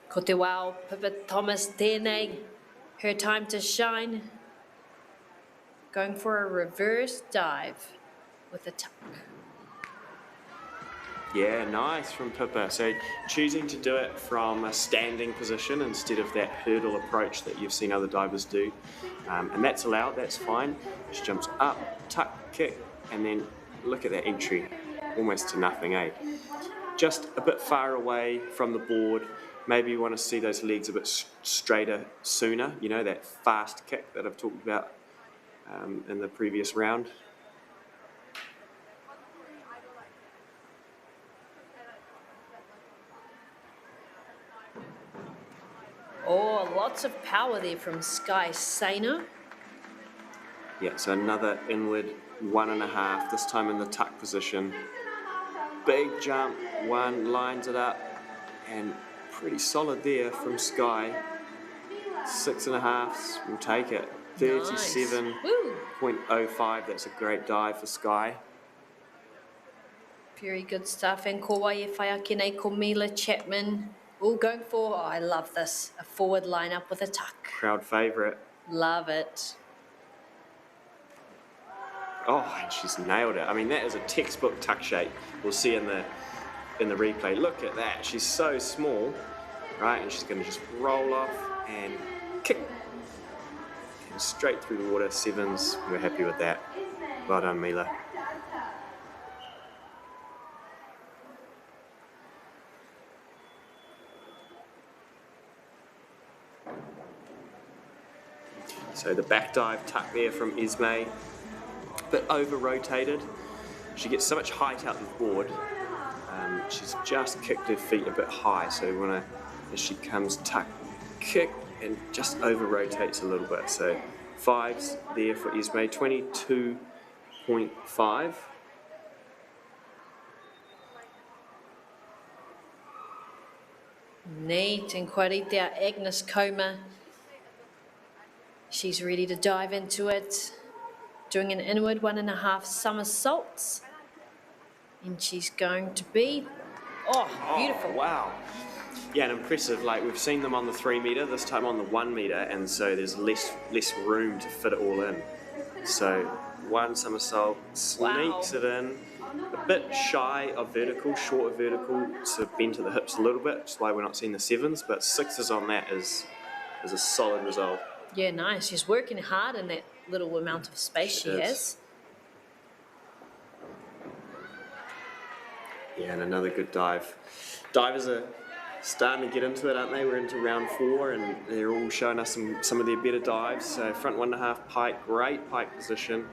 Ko te wao, Pippa Thomas tēnei. Her time to shine. Going for a reverse dive with a tuck. Yeah, nice from Pippa. So choosing to do it from a standing position instead of that hurdle approach that you've seen other divers do. And that's allowed, that's fine. She jumps up, tuck, kick, and then look at that entry. Almost to nothing, eh? Just a bit far away from the board. Maybe you want to see those legs a bit straighter sooner. You know, that fast kick that I've talked about in the previous round. Oh, lots of power there from Sky Sainer. Yeah, so another inward 1.5, this time in the tuck position. Big jump, 1, lines it up, and pretty solid there from Sky. 6.5, we'll take it. 37.05, that's a great dive for Sky. Very good stuff. And ko wai e whai ake nei ko Mila Chapman. All going for, oh, I love this, a forward line up with a tuck. Crowd favourite. Love it. Oh, and she's nailed it. I mean, that is a textbook tuck shape. We'll see in the replay. Look at that. She's so small, right? And she's going to just roll off and kick. And straight through the water. 7s. We're happy with that. Well done, Mila. So the back dive tuck there from Ismay. Bit over-rotated. She gets so much height out of the board. She's just kicked her feet a bit high, so we want to, as she comes, tuck, kick, and just over-rotates a little bit. So 5s there for Ismay, 22.5. Neat, and kouaritea Agnes Coma. She's ready to dive into it. Doing an inward 1.5 somersaults. And she's going to be, oh, beautiful. Oh, wow. Yeah, and impressive. Like, we've seen them on the 3 metre, this time on the 1 metre, and so there's less room to fit it all in. So 1 somersault, sneaks it in. A bit shy of vertical, short of vertical, so bend to the hips a little bit. That's why we're not seeing the 7s, but 6s on that is a solid result. Yeah, nice. She's working hard in that little amount of space she has. Yeah, and another good dive. Divers are starting to get into it, aren't they? We're into round 4, and they're all showing us some of their better dives. So front 1.5 pike, great pike position.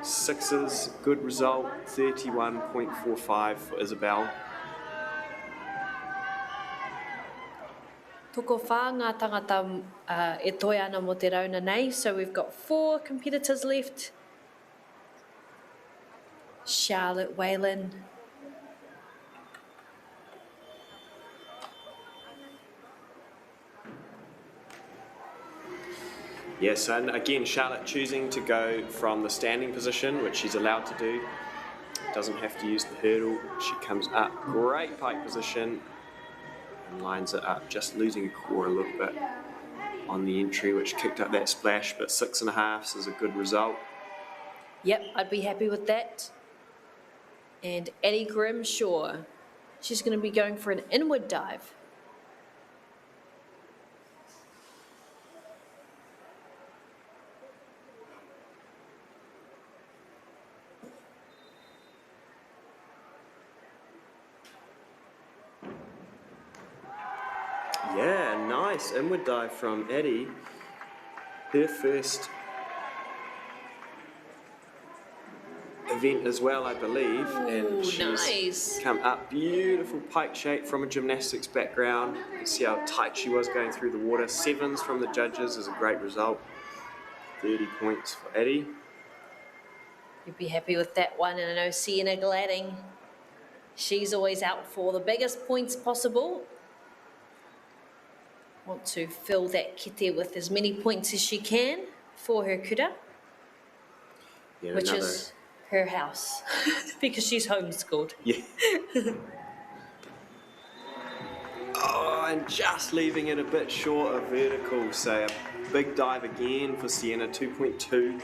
6s, good result, 31.45 for Isabel. Toko whā ngā tangata e toi ana mo te rauna nei. So we've got 4 competitors left. Charlotte Whalen. Yes, and again, Charlotte choosing to go from the standing position, which she's allowed to do. Doesn't have to use the hurdle. She comes up, great pike position, and lines it up, just losing core a little bit on the entry, which kicked up that splash, but 6.5 is a good result. Yep, I'd be happy with that. And Addie Grimshaw, she's going to be going for an inward dive. Yeah, nice inward dive from Addie. Her first event as well, I believe. And she's come up, beautiful pike shape from a gymnastics background. You can see how tight she was going through the water. 7s from the judges is a great result. 30 points for Eddie. You'd be happy with that one. And I know Sienna Gladding, she's always out for the biggest points possible. Want to fill that kete with as many points as she can for her kura, Yeah, which is her house, because she's homeschooled. Yeah. Oh, and just leaving it a bit short of vertical. So a big dive again for Sienna, 2.2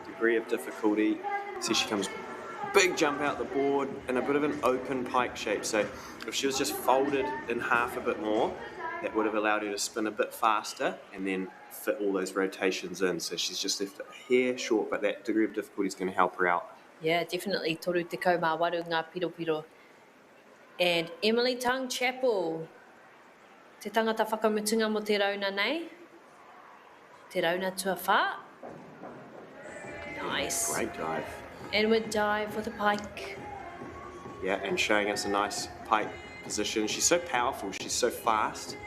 degree of difficulty. See, she comes big jump out the board in a bit of an open pike shape. So if she was just folded in half a bit more, that would have allowed her to spin a bit faster and then fit all those rotations in. So she's just left a hair short, but that degree of difficulty is going to help her out. Yeah, definitely. Toru te kau mā waru ngā piro piro. And Emily Tung Chapel. Te tangata whakamutunga mo te rauna nei. Te rauna tua whā. Nice. Great dive. And we dive with a pike. Yeah, and showing us a nice pike position. She's so powerful, she's so fast.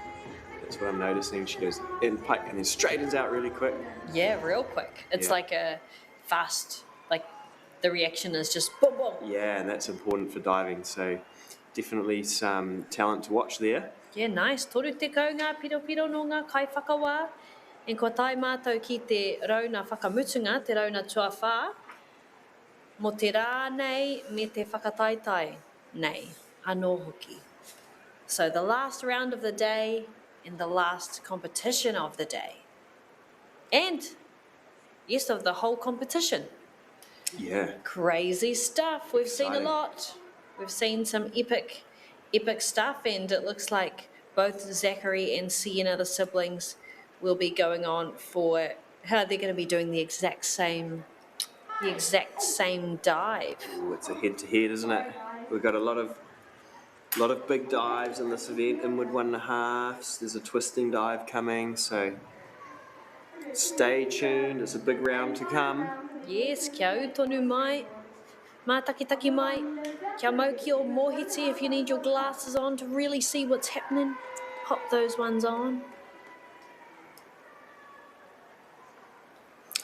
That's what I'm noticing. She goes in pike and then straightens out really quick. Yeah, real quick. It's Yeah. like a fast, like the reaction is just boom, boom. Yeah, and that's important for diving. So definitely some talent to watch there. Yeah, nice. Toru te kau ngā piro piro no ngā kai whakawā. And ko tai mātou ki te rauna whakamutunga, te rauna tua whā, mo te rā nei me te whakataitai nei, anō hoki. So the last round of the day and the last competition of the day. And, yes, of the whole competition. Yeah. Crazy stuff. We've seen a Exciting. lot. We've seen some epic stuff, and it looks like both Zachary and Sienna, the siblings, will be going on for how they're going to be doing the exact same dive. Ooh, it's a head-to-head, isn't it? We've got a lot of big dives in this event. Inward 1.5s. There's a twisting dive coming, so stay tuned. It's a big round to come. Yes, kia utonu mai, mā takitaki mai, kia mauki o mohiti if you need your glasses on to really see what's happening. Pop those ones on.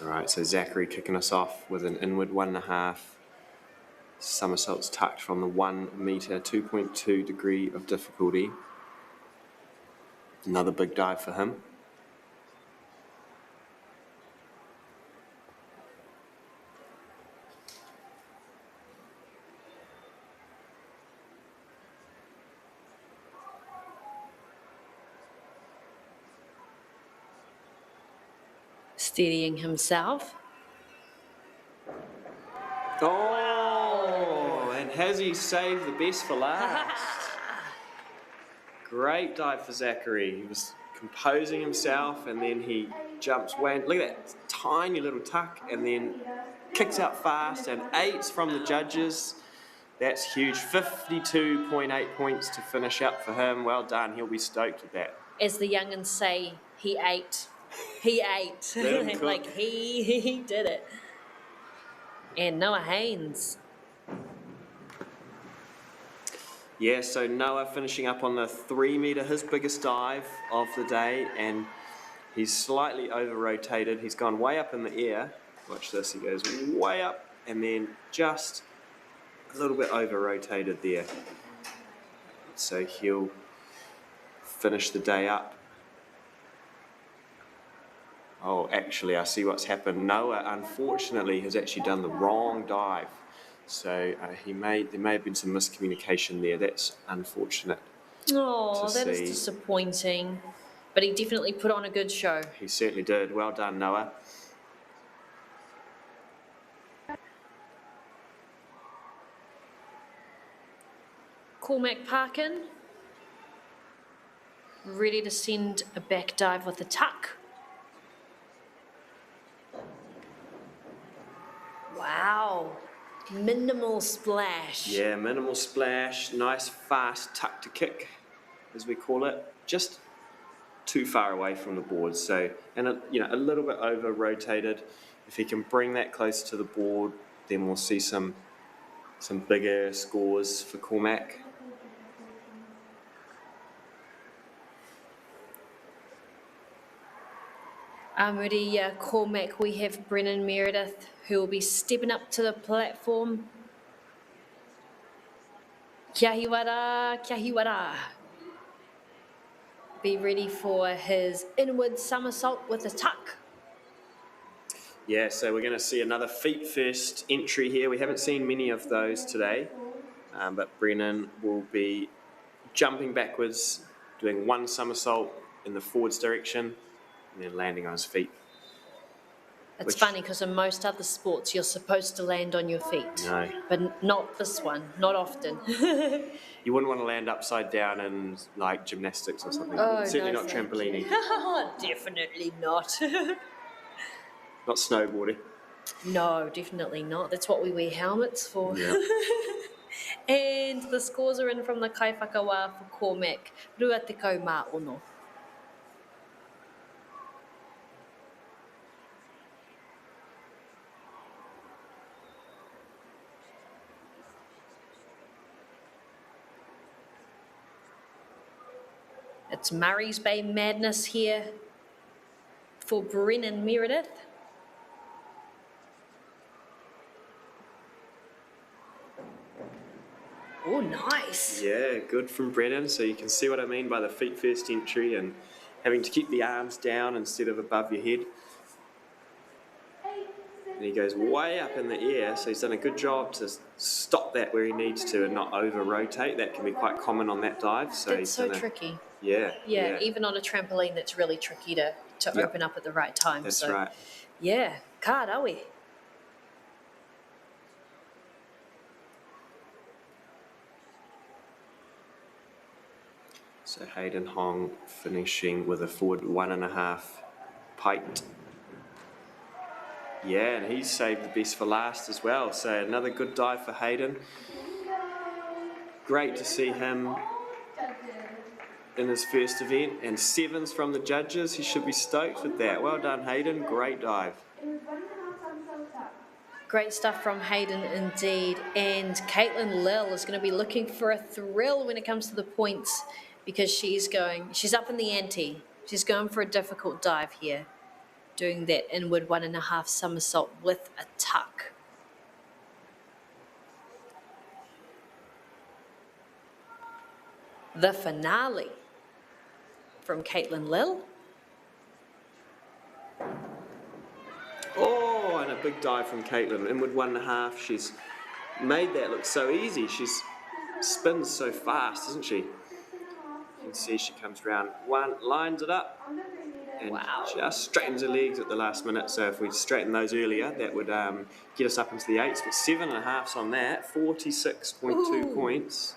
All right, so Zachary kicking us off with an inward 1.5. Somersaults tucked from the 1 metre, 2.2 degree of difficulty. Another big dive for him. Steadying himself. Oh, and has he saved the best for last? Great dive for Zachary. He was composing himself and then he jumps way in. Look at that tiny little tuck and then kicks out fast and 8s from the judges. That's huge. 52.8 points to finish up for him. Well done. He'll be stoked with that. As the young'uns say, he ate. He ate. Let him cook. Like he did it. And Noah Haynes. Yeah, so Noah finishing up on the 3 metre, his biggest dive of the day, and he's slightly over-rotated. He's gone way up in the air. Watch this, he goes way up and then just a little bit over-rotated there. So he'll finish the day up. Oh, actually, I see what's happened. Noah, unfortunately, has actually done the wrong dive. So there may have been some miscommunication there. That's unfortunate. Oh, that is disappointing. But he definitely put on a good show. He certainly did. Well done, Noah. Cormac Parkin. Ready to send a back dive with a tuck. Wow. Minimal splash. Yeah, minimal splash. Nice, fast tuck to kick, as we call it. Just too far away from the board. So, and a little bit over rotated. If he can bring that close to the board, then we'll see some bigger scores for Cormac. MΑORI Cormac, we have Brennan Meredith, who will be stepping up to the platform. Kia hiwara, kia hiwara. Be ready for his inward somersault with a tuck. Yeah, so we're going to see another feet first entry here. We haven't seen many of those today, but Brennan will be jumping backwards, doing one somersault in the forwards direction, and then landing on his feet. It's funny because in most other sports you're supposed to land on your feet. No. But not this one, not often. You wouldn't want to land upside down in like gymnastics or something. Oh, Certainly no, not thank trampolining. you. Definitely not. Not snowboarding. No, definitely not. That's what we wear helmets for. Yeah. And the scores are in from the kaiwhakawa for Cormac. Rua tekau mā ono. It's Murray's Bay madness here for Brennan Meredith. Oh, nice. Yeah, good from Brennan. So you can see what I mean by the feet first entry and having to keep the arms down instead of above your head. And he goes way up in the air, so he's done a good job to stop that where he needs to and not over-rotate. That can be quite common on that dive. So It's so tricky. Yeah. Yeah, even on a trampoline, that's really tricky to Yep. open up at the right time. That's so, right. Yeah, ka rawe. So Hayden Hong finishing with a forward 1.5 piped. Yeah, and he's saved the best for last as well. So another good dive for Hayden. Great to see him in his first event, and 7s from the judges. He should be stoked with that. Well done, Hayden. Great dive. Great stuff from Hayden indeed. And Caitlin Lill is going to be looking for a thrill when it comes to the points because she's up in the ante. She's going for a difficult dive here, doing that inward 1.5 somersault with a tuck. The finale from Caitlin Lill. Oh, and a big dive from Caitlin. Inward 1.5. She's made that look so easy. She spins so fast, doesn't she? You can see she comes around one, lines it up, and just straightens her legs at the last minute. So if we straightened those earlier, that would get us up into the 8s. But 7.5s on that, 46.2 points.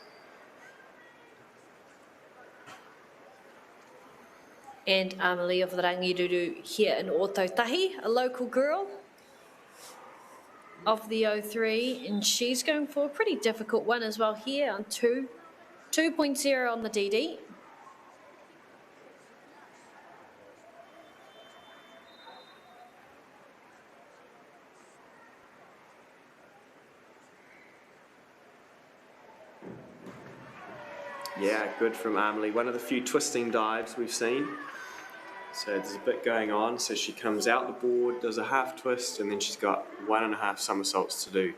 And Amelie of the Rangiruru here in Ōtautahi, a local girl of the 03, and she's going for a pretty difficult one as well here on 2.0 on the DD. Yeah, good from Amelie. One of the few twisting dives we've seen. So there's a bit going on. So she comes out the board, does a half twist, and then she's got 1.5 somersaults to do.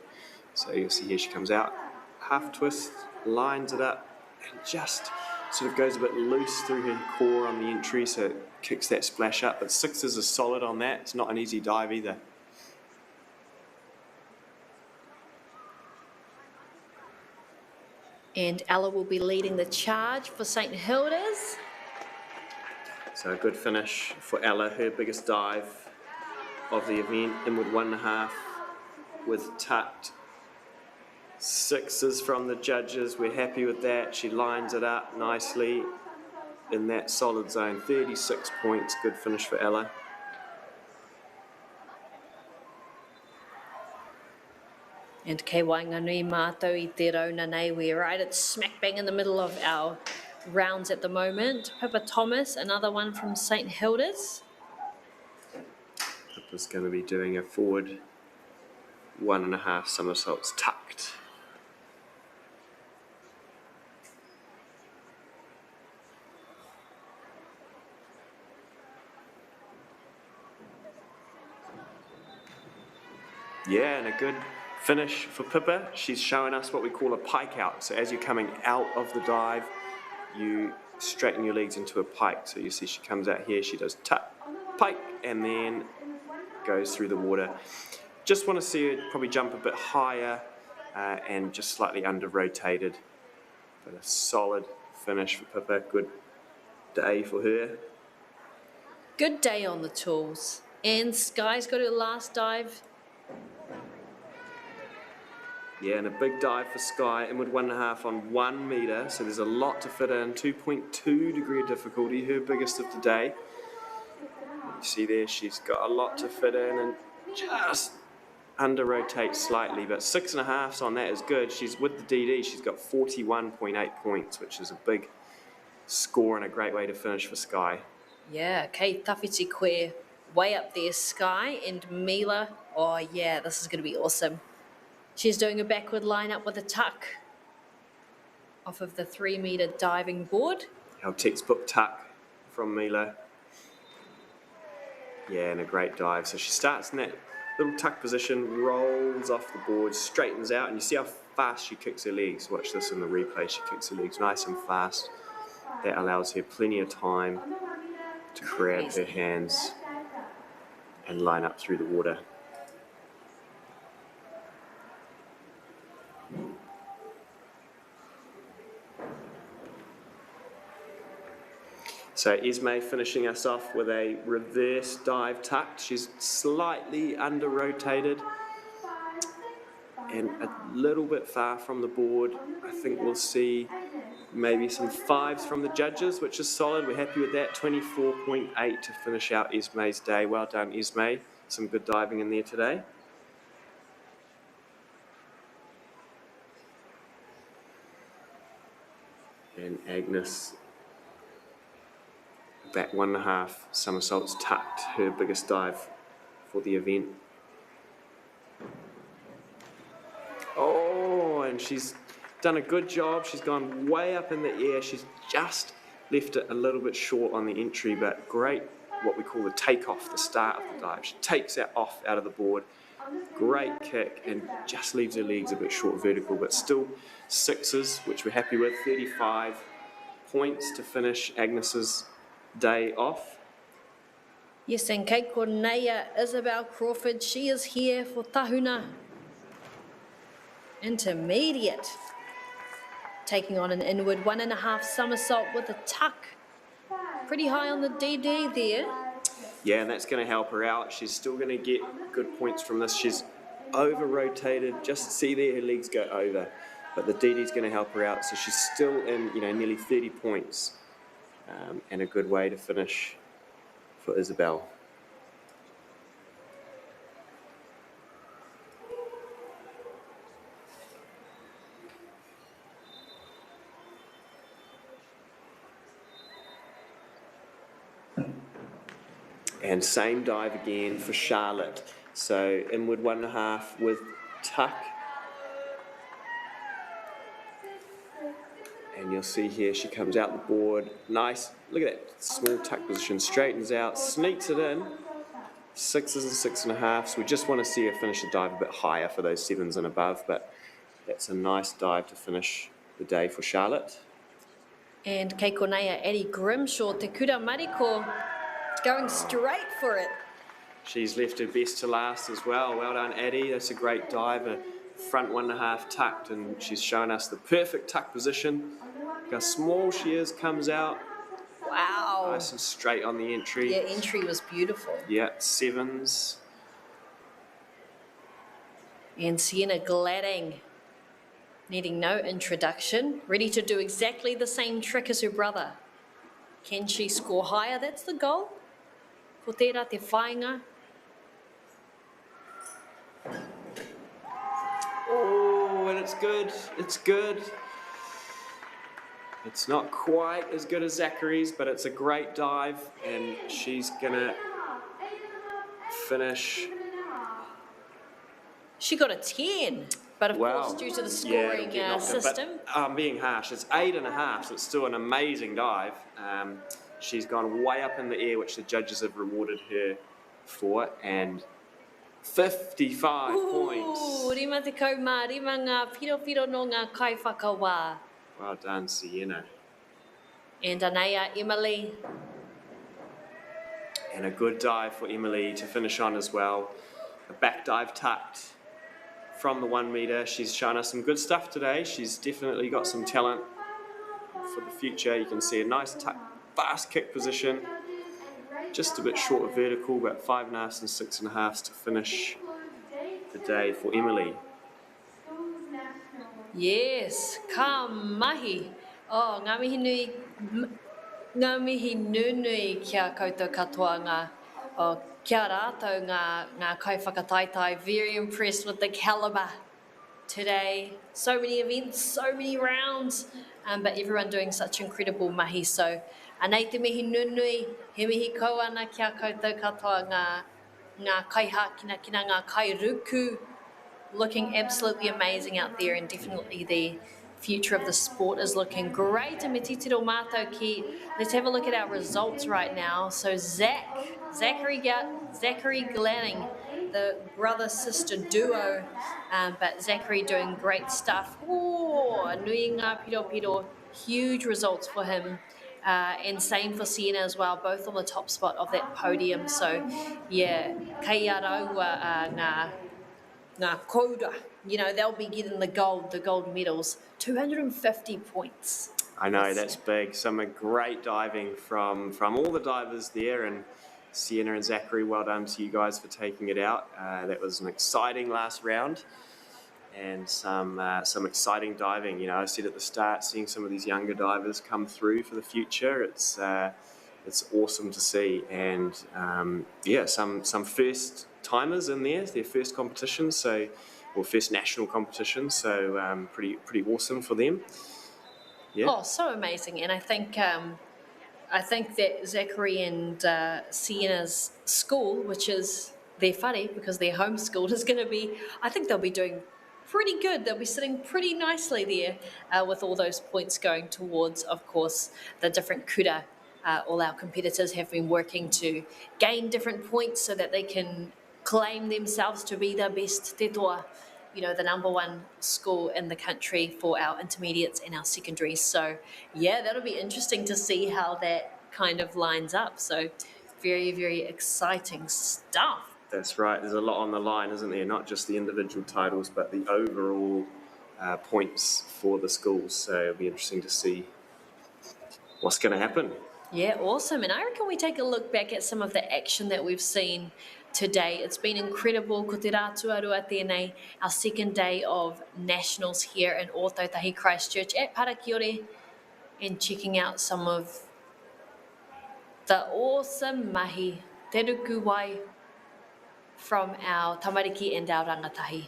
So you'll see here she comes out, half twist, lines it up, and just sort of goes a bit loose through her core on the entry, so it kicks that splash up. But 6s are solid on that. It's not an easy dive either. And Ella will be leading the charge for St Hilda's. So a good finish for Ella, her biggest dive of the event, inward 1.5 with tucked. 6s from the judges, we're happy with that. She lines it up nicely in that solid zone, 36 points, good finish for Ella. And kei wainganui mātou I te rauna nei, we're right at smack bang in the middle of our rounds at the moment. Pippa Thomas, another one from St Hilda's. Pippa's going to be doing a forward 1.5 somersaults tucked. Yeah, and a good finish for Pippa. She's showing us what we call a pike out. So as you're coming out of the dive, you straighten your legs into a pike. So you see she comes out here, she does tuck, pike, and then goes through the water. Just want to see her probably jump a bit higher and just slightly under-rotated. But a solid finish for Pippa. Good day for her. Good day on the tools. And Sky's got her last dive. Yeah, and a big dive for Sky, inward 1.5 on 1 metre, so there's a lot to fit in. 2.2 degree of difficulty, her biggest of the day. You see there, she's got a lot to fit in and just under-rotate slightly, but 6.5s on that is good. She's with the DD, she's got 41.8 points, which is a big score and a great way to finish for Sky. Yeah, kei tawhiti koe way up there, Sky, and Mila. Oh yeah, this is going to be awesome. She's doing a backward line up with a tuck off of the 3 metre diving board. Our textbook tuck from Mila. Yeah, and a great dive. So she starts in that little tuck position, rolls off the board, straightens out, and you see how fast she kicks her legs. Watch this in the replay. She kicks her legs nice and fast. That allows her plenty of time to grab her hands and line up through the water. So Esme finishing us off with a reverse dive tuck. She's slightly under-rotated and a little bit far from the board. I think we'll see maybe some 5s from the judges, which is solid. We're happy with that. 24.8 to finish out Esme's day. Well done, Esme. Some good diving in there today. And Agnes, back 1.5 somersaults tucked, her biggest dive for the event. Oh, and she's done a good job. She's gone way up in the air. She's just left it a little bit short on the entry, but great, what we call the takeoff, the start of the dive. She takes that off out of the board. Great kick and just leaves her legs a bit short vertical, but still 6s, which we're happy with. 35 points to finish Agnes's day off. Yes, and kei Corneia Isabel Crawford, she is here for Tahuna. Intermediate. Taking on an inward 1.5 somersault with a tuck. Pretty high on the DD there. Yeah, and that's going to help her out. She's still going to get good points from this. She's over-rotated. Just see there, her legs go over. But the DD's going to help her out. So she's still in, nearly 30 points. And a good way to finish for Isabel. And same dive again for Charlotte. So inward 1.5 with tuck. And you'll see here she comes out the board. Nice. Look at that small tuck position. Straightens out, sneaks it in. 6s and 6.5s. We just want to see her finish the dive a bit higher for those 7s and above. But that's a nice dive to finish the day for Charlotte. And kei Corneia Eddie Grimshaw, Te Kura Mariko, going straight for it. She's left her best to last as well. Well done, Addie. That's a great dive. A front 1.5 tucked, and she's shown us the perfect tuck position. Look how small she is, comes out. Wow. Nice and straight on the entry. Yeah, entry was beautiful. Yeah, 7s. And Sienna Gladding, needing no introduction, ready to do exactly the same trick as her brother. Can she score higher? That's the goal. Ko tērā te whāinga. Oh, and it's good. It's good. It's not quite as good as Zachary's, but it's a great dive, and she's gonna finish. She got a 10, but of course, due to the scoring system. But I'm being harsh. It's 8.5, so it's still an amazing dive. She's gone way up in the air, which the judges have rewarded her for, and 55 points. Rima te kaumā, rima ngā whiro no ngā kai whakawā. Well done, Sienna. And Anaya, Emily. And a good dive for Emily to finish on as well. A back dive tucked from the 1 metre. She's shown us some good stuff today. She's definitely got some talent for the future. You can see a nice tuck, fast kick position. Just a bit short of vertical, about 5.5 and 6.5 to finish the day for Emily. Yes, ka mahi. Oh, ngā mihi nui kia koutou katoa kia rātou ngā kai whakataitai. Very impressed with the calibre today. So many events, so many rounds, but everyone doing such incredible mahi. So, anei te mihi nui, he mihi kau ana kia koutou katoa ngā kai hākina kina ngā kai ruku. Looking absolutely amazing out there, and definitely the future of the sport is looking great. And me titiro mātou ki. Let's have a look at our results right now. So Zachary Glanning, the brother-sister duo, but Zachary doing great stuff. Oh, nui ngā piro, huge results for him. And same for Sienna as well, both on the top spot of that podium. So, yeah, kei araua ngā koura, they'll be getting the gold medals. 250 points. I know, that's big. Some great diving from all the divers there, and Sienna and Zachary, well done to you guys for taking it out. That was an exciting last round, and some exciting diving. I said at the start, seeing some of these younger divers come through for the future, it's awesome to see. And some first timers in there, their first competition, or first national competition, so pretty awesome for them. Yeah. Oh, so amazing. And I think that Zachary and Sienna's school, which is their whare, because they're homeschooled, is going to be, I think they'll be doing pretty good. They'll be sitting pretty nicely there with all those points going towards, of course, the different kura. All our competitors have been working to gain different points so that they can claim themselves to be the best te toa, the number one school in the country for our intermediates and our secondaries. So, yeah, that'll be interesting to see how that kind of lines up. So, very, very exciting stuff. That's right. There's a lot on the line, isn't there? Not just the individual titles, but the overall points for the schools. So, it'll be interesting to see what's going to happen. Yeah, awesome. And I reckon we take a look back at some of the action that we've seen today. It's been incredible. Ko te rātuarua tēnei, our second day of nationals here in Ōtautahi Christchurch at Parakiore, and checking out some of the awesome mahi, te ruku wai, from our tamariki and our rangatahi.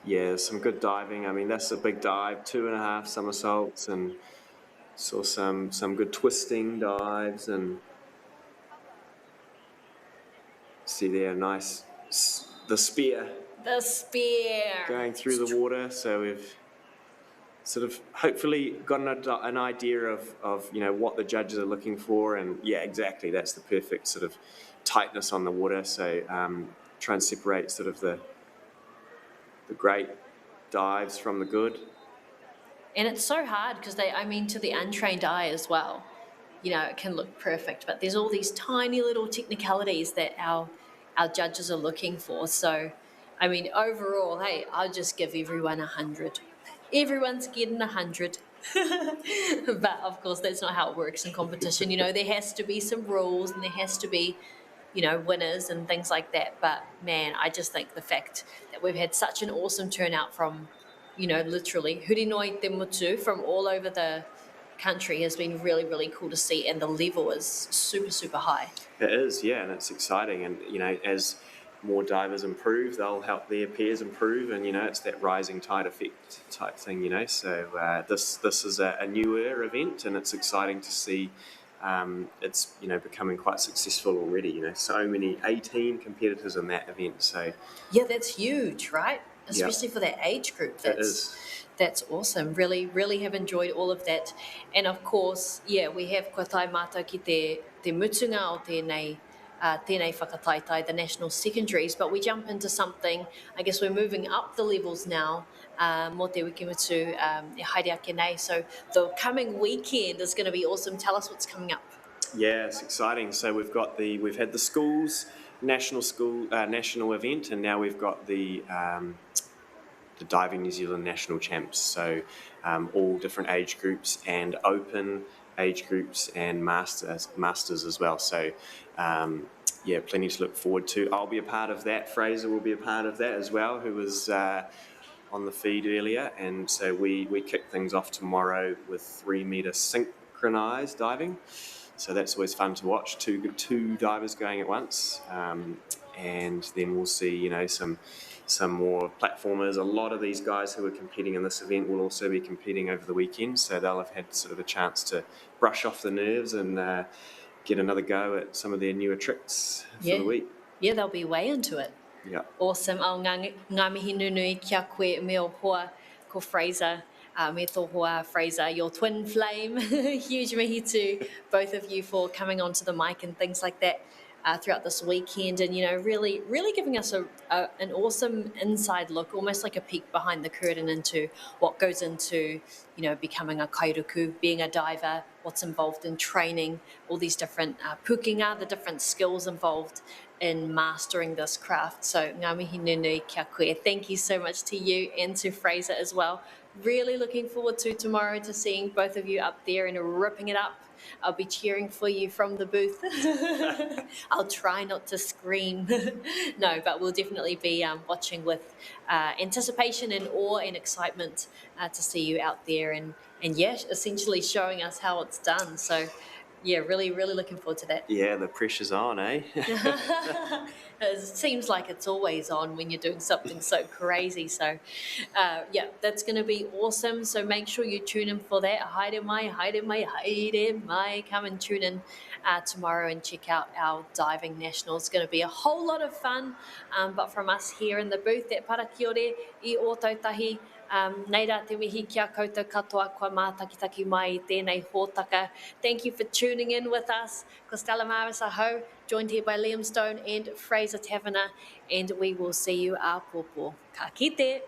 Yeah, some good diving. I mean, that's a big dive, 2.5 somersaults, and saw some good twisting dives, and see there, nice, the spear going through the water. So we've sort of hopefully got an idea of what the judges are looking for, and yeah, exactly, that's the perfect sort of tightness on the water. So try and separate sort of the great dives from the good. And it's so hard because to the untrained eye as well, it can look perfect, but there's all these tiny little technicalities that our judges are looking for. So, overall, hey, I'll just give everyone 100. Everyone's getting 100. But of course, that's not how it works in competition. There has to be some rules, and there has to be, winners and things like that. But man, I just think the fact that we've had such an awesome turnout from, literally hurinoi te mutu from all over the country has been really, really cool to see, and the level is super, super high. It is, yeah, and it's exciting. And as more divers improve, they'll help their peers improve, and it's that rising tide effect type thing. So this is a newer event, and it's exciting to see. It's becoming quite successful already. So many 18 competitors in that event. So yeah, that's huge, right? Especially for that age group. That's awesome. Really, really have enjoyed all of that. And of course, yeah, we have kua tai mātou ki te mutunga o tēnei tēnei whakataitai, the national secondaries, but we jump into something, I guess we're moving up the levels now, mō te wikimutu e haere ake nei. So the coming weekend is going to be awesome. Tell us what's coming up. Yeah, it's exciting. So we've had the schools national event, and now we've got the Diving New Zealand National Champs. So all different age groups and open age groups and masters as well. So yeah, plenty to look forward to. I'll be a part of that. Fraser will be a part of that as well, who was on the feed earlier. And so we kick things off tomorrow with 3 metre synchronised diving. So that's always fun to watch. Two divers going at once, and then we'll see, some more platformers. A lot of these guys who are competing in this event will also be competing over the weekend, so they'll have had sort of a chance to brush off the nerves and get another go at some of their newer tricks for the week. Yeah, they'll be way into it. Yeah. Awesome. Ngā mihi nunui kia koe me o hoa ko Fraser. Me tō hoa, Fraser, your twin flame. Huge mihi to both of you for coming onto the mic and things like that throughout this weekend, and really giving us an awesome inside look, almost like a peek behind the curtain into what goes into becoming a kairuku, being a diver, what's involved in training, all these different pukinga, the different skills involved in mastering this craft. So ngā mihi nunui kia koe. Thank you so much to you and to Fraser as well. Really looking forward to tomorrow, to seeing both of you up there and ripping it up. I'll be cheering for you from the booth. I'll try not to scream. No, but we'll definitely be watching with anticipation and awe and excitement to see you out there and yeah, essentially showing us how it's done. So yeah, really looking forward to that. Yeah, the pressure's on, eh? It seems like it's always on when you're doing something so crazy. So yeah, that's going to be awesome. So make sure you tune in for that. Haere mai, haere mai, haere mai. Come and tune in tomorrow and check out our Diving Nationals. It's going to be a whole lot of fun. But from us here in the booth at Parakiore I o tautahi, nei rā te mihi kia koutou katoa kua mātakitaki mai I tēnei hōtaka. Thank you for tuning in with us. Ko Stella Maris aho, joined here by Liam Stone and Fraser Taverner, and we will see you a popo. Ka kite!